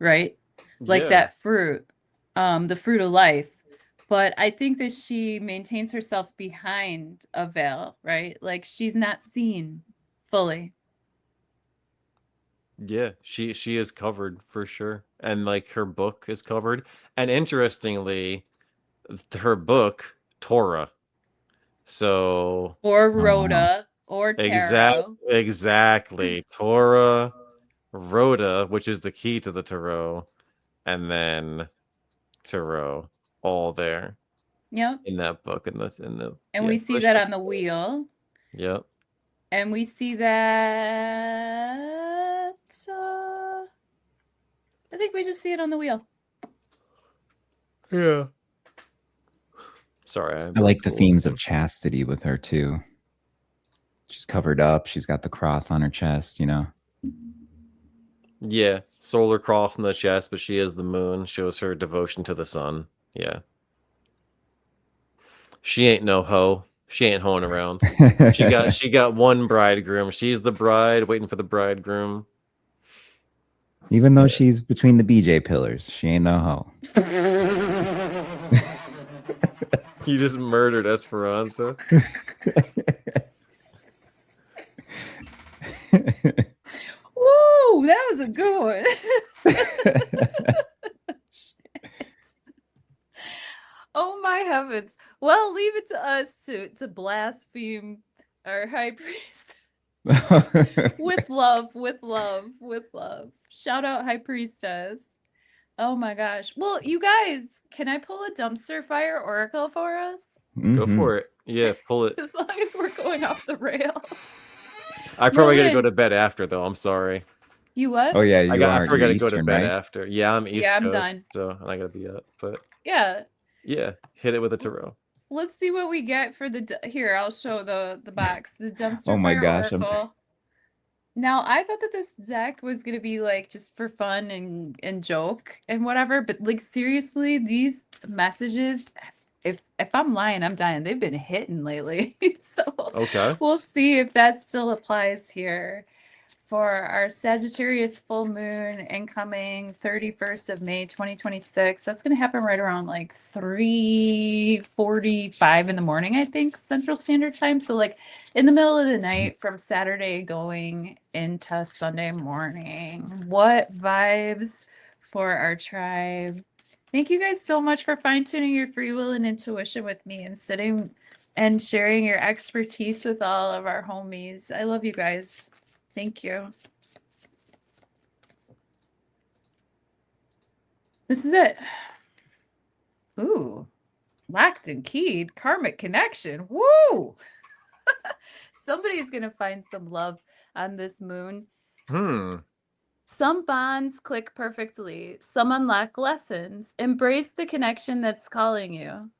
B: right? Like
A: Yeah.
B: that fruit, the fruit of life. But I think that she maintains herself behind a veil, right? Like she's not seen fully.
A: Yeah, she is covered for sure. And like her book is covered. And interestingly, her book, Torah. So
B: Or
C: Oh, wow.
B: Rhoda or tarot.
A: exactly. Torah, Rhoda, which is the key to the tarot, and then tarot, all there
B: Yep.
A: in that book in the
B: And
A: yeah,
B: we see
A: push
B: that
A: up.
B: on the wheel.
A: Yep.
B: And we see that I think we just see it on the wheel.
A: Yeah. Sorry,
C: I like the themes of chastity with her too. She's covered up. She's got the cross on her chest,
A: Yeah, solar cross in the chest, but she is the moon, shows her devotion to the sun. Yeah. She ain't no hoe. She ain't hoeing around. She got one bridegroom. She's the bride waiting for the bridegroom.
C: Even though she's between the BJ pillars, she ain't no hoe.
A: You just murdered Esperanza.
B: Woo, that was a good one. Oh my heavens. Well, leave it to us to blaspheme our high priest. With love, with love, with love. Shout out high priestess. Oh my gosh. Well, you guys, can I pull a dumpster fire oracle for us?
A: Go for it. Yeah, pull it.
B: As long as we're going off the rails.
A: I probably gotta go
B: Merlin.
A: to bed after though. I'm sorry.
B: You what?
C: Oh yeah,
A: I
C: you
A: probably
C: you're
A: gotta go to
C: Eastern,
A: bed
C: right?
A: after. Yeah, I'm East
B: Yeah, I'm
A: Coast,
B: done.
A: so I gotta be up. But
B: Yeah.
A: yeah, hit it with a tarot.
B: Let's see what we get for the here. I'll show the box. The dumpster
C: Oh my
B: fire
C: gosh,
B: oracle. Now, I thought that this deck was gonna be like just for fun and joke and whatever, but like seriously, these messages, if I'm lying, I'm dying. They've been hitting lately. So
A: Okay.
B: we'll see if that still applies here for our Sagittarius full moon incoming 31st of May 2026. That's going to happen right around like 3:45 in the morning, I think, Central Standard Time. So like in the middle of the night from Saturday going into Sunday morning. What vibes for our tribe. Thank you guys so much for fine-tuning your free will and intuition with me and sitting and sharing your expertise with all of our homies. I love you guys. Thank you. This is it. Ooh, locked and keyed, karmic connection. Woo! Somebody's going to find some love on this moon. Some bonds click perfectly. Some unlock lessons. Embrace the connection that's calling you.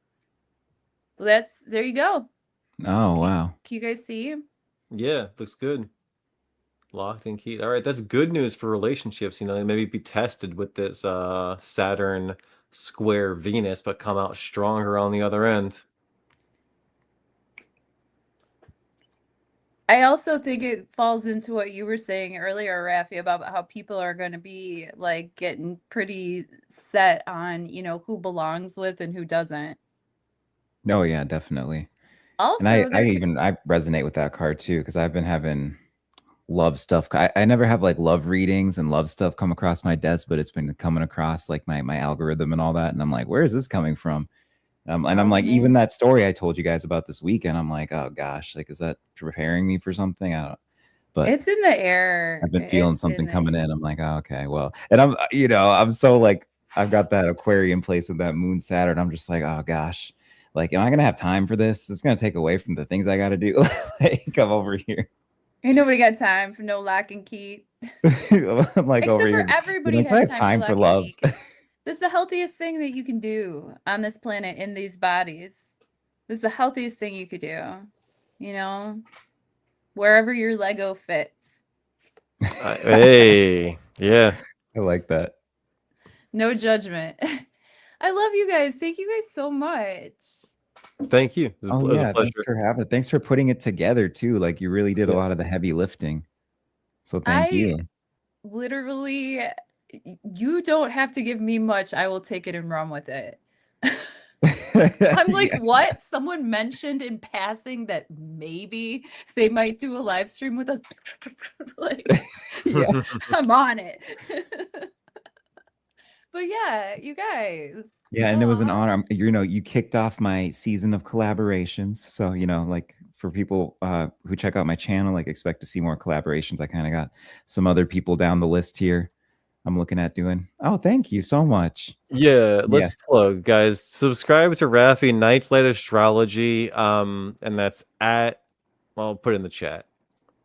B: There you go.
C: Oh, wow.
B: Can you guys see?
A: Yeah, looks good. Locked and keyed. All right, that's good news for relationships. You know, they maybe be tested with this Saturn square Venus, but come out stronger on the other end.
B: I also think it falls into what you were saying earlier, Rafi, about how people are going to be like getting pretty set on, who belongs with and who doesn't.
C: Oh yeah, definitely.
B: Also,
C: And I resonate with that card too, because I've been having love stuff. I never have like love readings and love stuff come across my desk, but it's been coming across like my algorithm and all that. And I'm like, where is this coming from? And I'm like, even that story I told you guys about this weekend, I'm like, oh gosh, like, is that preparing me for something? I don't, but
B: it's in the air.
C: I've been feeling something coming in. I'm like, oh, okay, well, and I'm so like, I've got that Aquarian place with that moon Saturn. I'm just like, oh gosh, like, am I gonna have time for this? It's gonna take away from the things I got to do. Like, come over here.
B: Ain't nobody got time for no lock and key.
C: I'm like,
B: Except
C: over
B: for
C: here.
B: everybody
C: I
B: has
C: have time for love.
B: This is the healthiest thing that you can do on this planet in these bodies. This is the healthiest thing you could do. Wherever your Lego fits.
A: Hey, yeah.
C: I like that.
B: No judgment. I love you guys. Thank you guys so much.
A: Thank you. It was a pleasure.
C: Thanks for having it. Thanks for putting it together too. Like you really did a lot of the heavy lifting. So thank you.
B: Literally, you don't have to give me much. I will take it and run with it. I'm like, yeah. What? Someone mentioned in passing that maybe they might do a live stream with us. Like, yeah, I'm on it. But yeah, you guys.
C: Yeah, and it was an honor. You kicked off my season of collaborations. So, like for people who check out my channel, like expect to see more collaborations. I kind of got some other people down the list here. I'm looking at doing. Oh, thank you so much.
A: Yeah, let's plug, guys. Subscribe to Rafi Night's Light Astrology. And that's at. Well, I'll put it in the chat.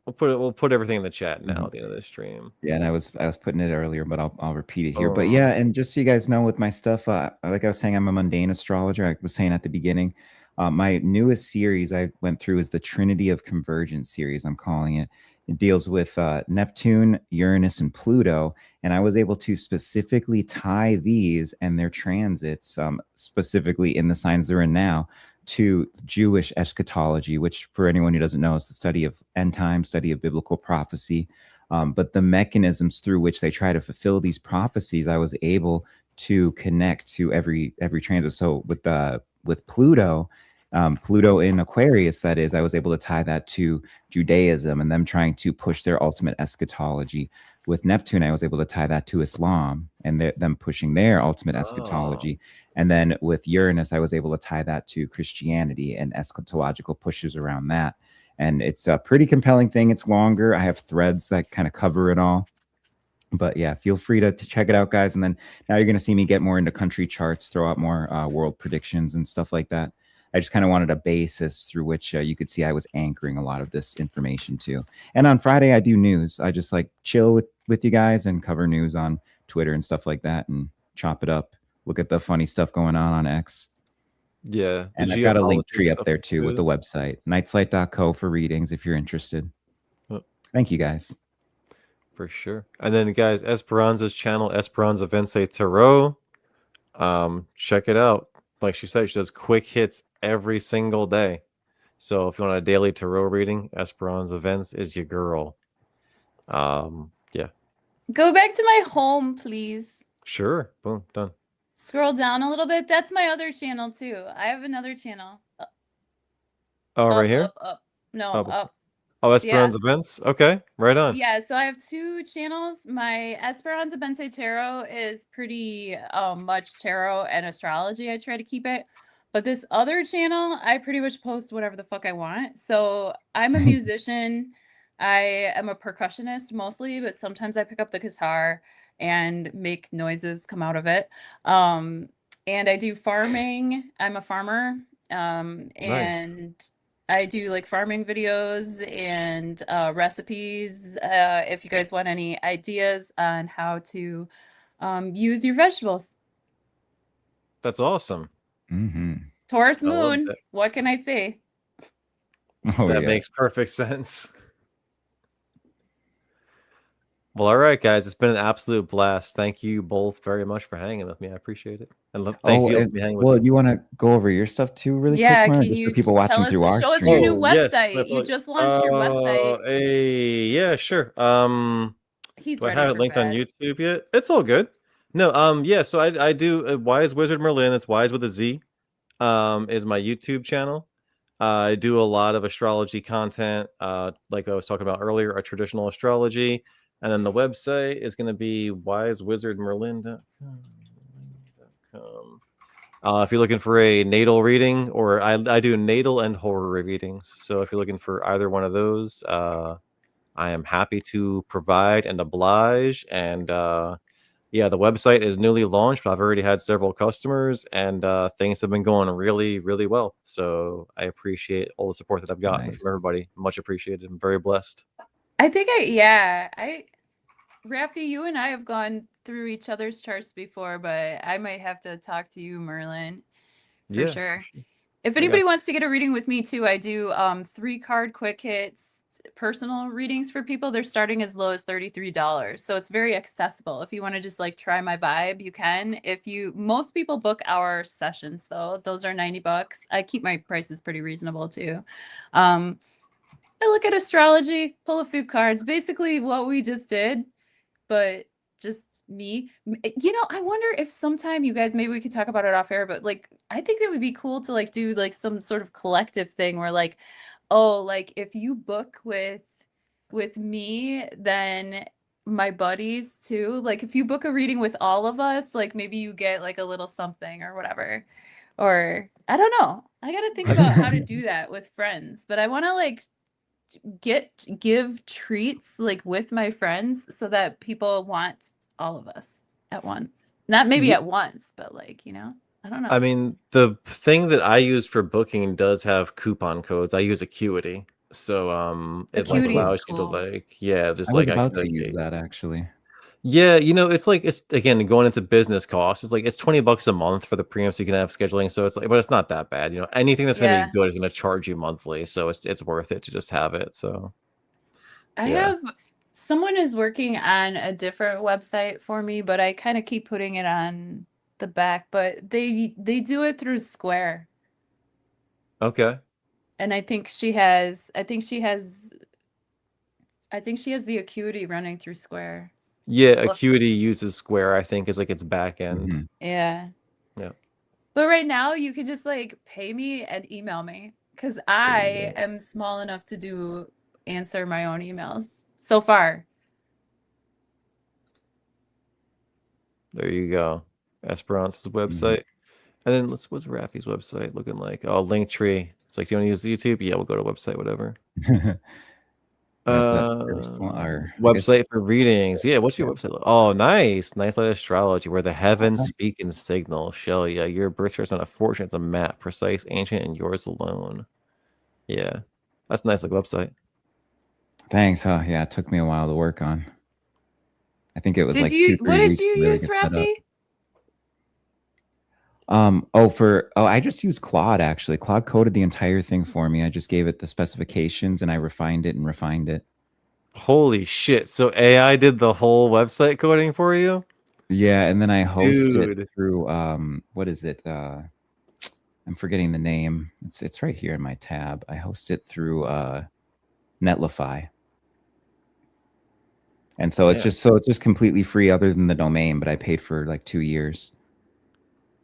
A: We'll put everything in the chat now at the end of the stream.
C: Yeah, and I was putting it earlier, but I'll repeat it here. But yeah, and just so you guys know, with my stuff, like I was saying, I'm a mundane astrologer. I was saying at the beginning, my newest series I went through is the Trinity of Convergence series. I'm calling it. It deals with Neptune, Uranus, and Pluto, and I was able to specifically tie these and their transits, specifically in the signs they're in now, to Jewish eschatology, which for anyone who doesn't know is the study of end time, study of biblical prophecy. But the mechanisms through which they try to fulfill these prophecies, I was able to connect to every transit. So with Pluto, Pluto in Aquarius, that is, I was able to tie that to Judaism and them trying to push their ultimate eschatology. With Neptune, I was able to tie that to Islam and them pushing their ultimate eschatology. And then with Uranus, I was able to tie that to Christianity and eschatological pushes around that. And it's a pretty compelling thing. It's longer. I have threads that kind of cover it all. But yeah, feel free to check it out, guys. And then now you're going to see me get more into country charts, throw out more world predictions and stuff like that. I just kind of wanted a basis through which you could see I was anchoring a lot of this information to. And on Friday, I do news. I just like chill with you guys and cover news on Twitter and stuff like that and chop it up. Look at the funny stuff going on X.
A: Yeah.
C: And I've got a link tree up there too with the website, nightslight.co for readings if you're interested. Thank you guys.
A: For sure. And then guys, Esperanza's channel, Esperanza Vence Tarot. Check it out. Like she said, she does quick hits every single day. So if you want a daily tarot reading, Esperanza Vence is your girl. Yeah.
B: Go back to my home, please.
A: Sure. Boom. Done.
B: Scroll down a little bit. That's my other channel too. I have another channel.
A: Oh, right here?
B: Up. No,
A: Oh,
B: up.
A: Oh, Esperanza Vence? Okay, right on.
B: Yeah, so I have two channels. My Esperanza Bense Tarot is pretty much tarot and astrology. I try to keep it. But this other channel, I pretty much post whatever the fuck I want. So I'm a musician. I am a percussionist mostly, but sometimes I pick up the guitar and make noises come out of it. And I do farming. I'm a farmer. And I do like farming videos and recipes. If you guys want any ideas on how to use your vegetables.
A: That's awesome.
C: Mm-hmm.
B: Taurus moon. What can I say?
A: That makes perfect sense. Well, all right, guys. It's been an absolute blast. Thank you both very much for hanging with me. I appreciate it. And thank you for hanging with me.
C: You want to go over your stuff too, really quick?
B: Yeah,
C: Mark,
B: can
C: just
B: you
C: for people watching through our
B: show us
C: stream?
B: your new website? You just launched your website.
A: Yeah, sure.
B: He's
A: do I have it linked on
B: bed.
A: YouTube yet? It's all good. No, yeah. So I do Wise Wizard Merlin. It's Wise with a Z. Is my YouTube channel. I do a lot of astrology content, like I was talking about earlier, a traditional astrology. And then the website is going to be wisewizardmerlin.com. If you're looking for a natal reading, or I do natal and horror readings. So if you're looking for either one of those, I am happy to provide and oblige. And yeah, the website is newly launched, but I've already had several customers, and things have been going really, really well. So I appreciate all the support that I've gotten from everybody. Much appreciated. I'm very blessed.
B: I think Rafi, you and I have gone through each other's charts before, but I might have to talk to you, Merlin, for sure. If anybody wants to get a reading with me too, I do 3-card quick hits personal readings for people. They're starting as low as $33. So it's very accessible. If you want to just like try my vibe, you can. Most people book our sessions though. Those are $90. I keep my prices pretty reasonable too. I look at astrology, pull a few cards, basically what we just did, but just me. I wonder if sometime you guys, maybe we could talk about it off air, but like, I think it would be cool to like do like some sort of collective thing where like, oh, like if you book with me, then my buddies too, like if you book a reading with all of us, like maybe you get like a little something or whatever. Or I don't know. I got to think about how to do that with friends, but I want to like give treats like with my friends so that people want all of us at once. Not maybe at once, but like, I don't know.
A: I mean, the thing that I use for booking does have coupon codes. I use Acuity. So it like allows you to like, yeah, just like
C: I was about to use that actually.
A: Yeah, it's again going into business costs. It's like it's $20 a month for the premium, so you can have scheduling. So it's like, but it's not that bad. Anything that's gonna be good is gonna charge you monthly, so it's worth it to just have it. So
B: I have someone is working on a different website for me, but I kind of keep putting it on the back. But they do it through Square.
A: Okay.
B: And I think she has the acuity running through square.
A: Yeah,
B: Well,
A: Acuity uses Square, I think, is like its back end.
C: Mhm.
B: yeah.
A: Yeah.
B: But right now you could just like pay me and email me because I am small enough to answer my own emails so far.
A: There you go. Esperance's website. And then what's Rafi's website looking like? Oh, Linktree. It's like, do you want to use YouTube? Yeah, we'll go to website, whatever.
C: That's that first one, or I guess.
A: Website for readings. Yeah, what's your website? Oh, nice. Nice light astrology, where the heavens
C: Nice.
A: speak in signal. Shell, yeah. Your birth chart's not a fortune, it's a map, precise, ancient, and yours alone. Yeah. That's a nice like website.
C: Thanks. Oh, yeah, it took me a while to work on. I think it was
B: Did
C: like
B: you
C: 2-3
B: what did
C: weeks
B: you
C: to really
B: use,
C: get set up.
B: Rafi?
C: I just used Claude actually. Claude coded the entire thing for me. I just gave it the specifications and I refined it and refined it.
A: Holy shit. So AI did the whole website coding for you?
C: Yeah, and then I host it
A: Dude.
C: through what is it? I'm forgetting the name. It's right here in my tab. I host it through Netlify. And so
A: Damn.
C: it's just completely free other than the domain, but I paid for like 2 years.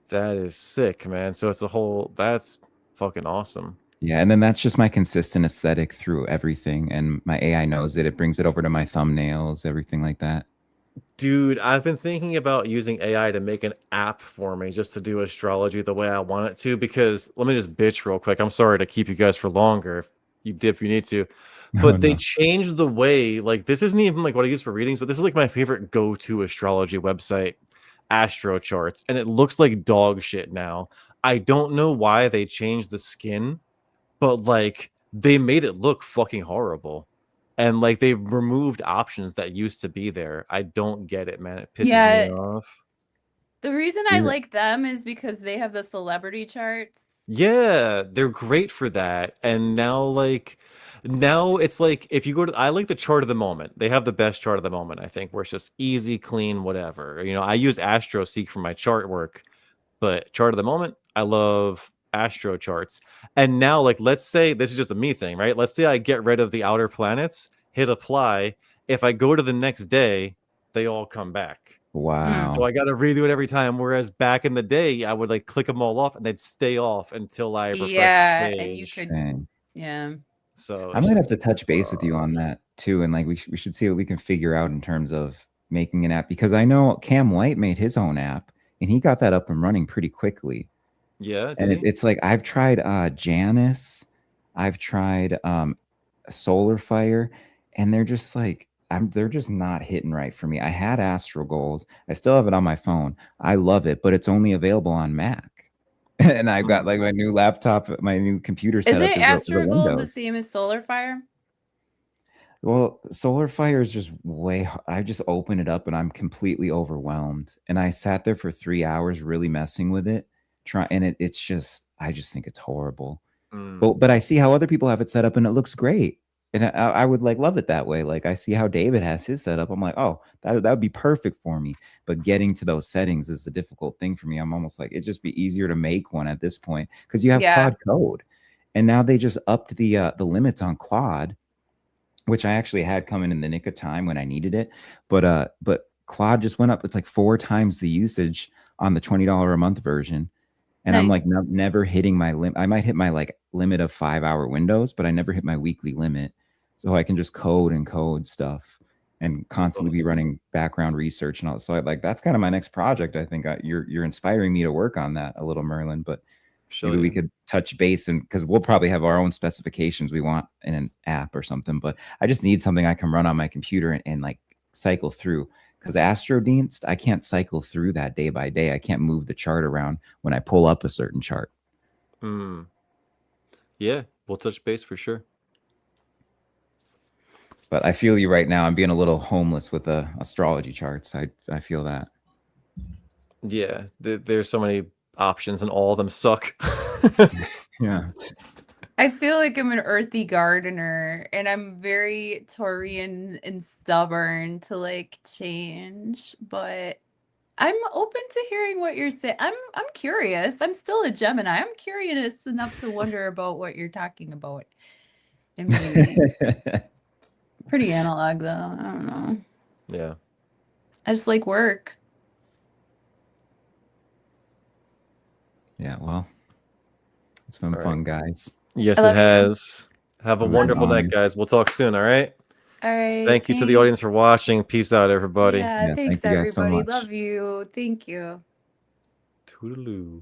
A: That is sick, man. So it's a whole that's fucking awesome.
C: Yeah, and then that's just my consistent aesthetic through everything, and my AI knows it. It brings it over to my thumbnails, everything like that.
A: Dude, I've been thinking about using AI to make an app for me just to do astrology the way I want it to. Because let me just bitch real quick. I'm sorry to keep you guys for longer. If you dip, you need to.
C: No,
A: But they
C: no.
A: changed the way, like, this isn't even like what I use for readings, but this is like my favorite go to astrology website, Astro Charts. And it looks like dog shit now. I don't know why they changed the skin, but like, they made it look fucking horrible. And like they've removed options that used to be there. I don't get it, man. It pisses me
B: Yeah,
A: off.
B: the reason I like them is because they have the celebrity charts.
A: Yeah, they're great for that. And now it's like if you go to I like the chart of the moment. They have the best chart of the moment, I think, where it's just easy, clean, whatever. You know, I use AstroSeek for my chart work, but chart of the moment, I love Astro charts. And now, like, let's say this is just a me thing, right? Let's say I get rid of the outer planets, hit apply. If I go to the next day, they all come back. So
C: Wow.
A: I got to redo it every time. Whereas back in the day, I would like click them all off and they'd stay off until I refreshed the
B: Yeah, and you
A: page.
B: could,
C: Dang.
B: yeah.
A: So
C: I
A: it's
C: might have
A: just
C: to touch base with you on that too, and like we should see what we can figure out in terms of making an app, because I know Cam White made his own app and he got that up and running pretty quickly.
A: yeah, did
C: And
A: he?
C: it's like I've tried Janus, I've tried Solar Fire, and they're just like they're just not hitting right for me. I had Astro Gold. I still have it on my phone. I love it, but it's only available on Mac. And I've got like my new laptop, my new computer
B: Is
C: setup
B: it
C: is a
B: Astrogold the
C: Windows.
B: same as Solar Fire?
C: Well, Solar Fire is just I just open it up and I'm completely overwhelmed. And I sat there for 3 hours really messing with it, and it's just I just think it's horrible.
A: Mm.
C: But I see how other people have it set up and it looks great. And I would like love it that way. Like I see how David has his set up. I'm like, oh, that would be perfect for me. But getting to those settings is the difficult thing for me. I'm almost like it'd just be easier to make one at this point because you have
B: Yeah.
C: Claude Code, and now they just upped the limits on Claude, which I actually had coming in the nick of time when I needed it. But Claude just went up. It's like 4 times the usage on the $20 a month version. And I'm like
B: Nice.
C: never hitting my limit. I might hit my like limit of 5-hour windows, but I never hit my weekly limit. So I can just code and code stuff and
A: That's
C: constantly be
A: awesome.
C: running background research and all. So like that's kind of my next project. I think you're inspiring me to work on that a little, Merlin. But
A: Show
C: maybe we
A: you.
C: could touch base, and because we'll probably have our own specifications we want in an app or something. But I just need something I can run on my computer and like cycle through. Because AstroDeanst, I can't cycle through that day by day. I can't move the chart around when I pull up a certain chart.
A: Mm. Yeah, we'll touch base for sure.
C: But I feel you right now. I'm being a little homeless with the astrology charts. I feel that.
A: Yeah, there's so many options and all of them suck.
C: Yeah.
B: I feel like I'm an earthy gardener and I'm very Taurian and stubborn to like change, but I'm open to hearing what you're saying. I'm curious. I'm still a Gemini. I'm curious enough to wonder about what you're talking about. I mean, pretty analog though. I don't know.
A: Yeah.
B: I just like work.
C: Yeah, well, it's been
A: All right.
C: fun, guys.
A: Yes,
B: I
A: it
B: love you.
A: has. Have a
C: It was
A: wonderful
C: an
A: night,
C: honor.
A: guys. We'll talk soon. All right.
B: All right.
A: Thank you to the audience for
B: Thanks.
A: watching. Peace out, everybody.
B: Yeah,
C: Yeah,
B: thanks
C: thank you guys so
B: everybody.
C: much.
B: Love you. Thank you.
A: Toodaloo.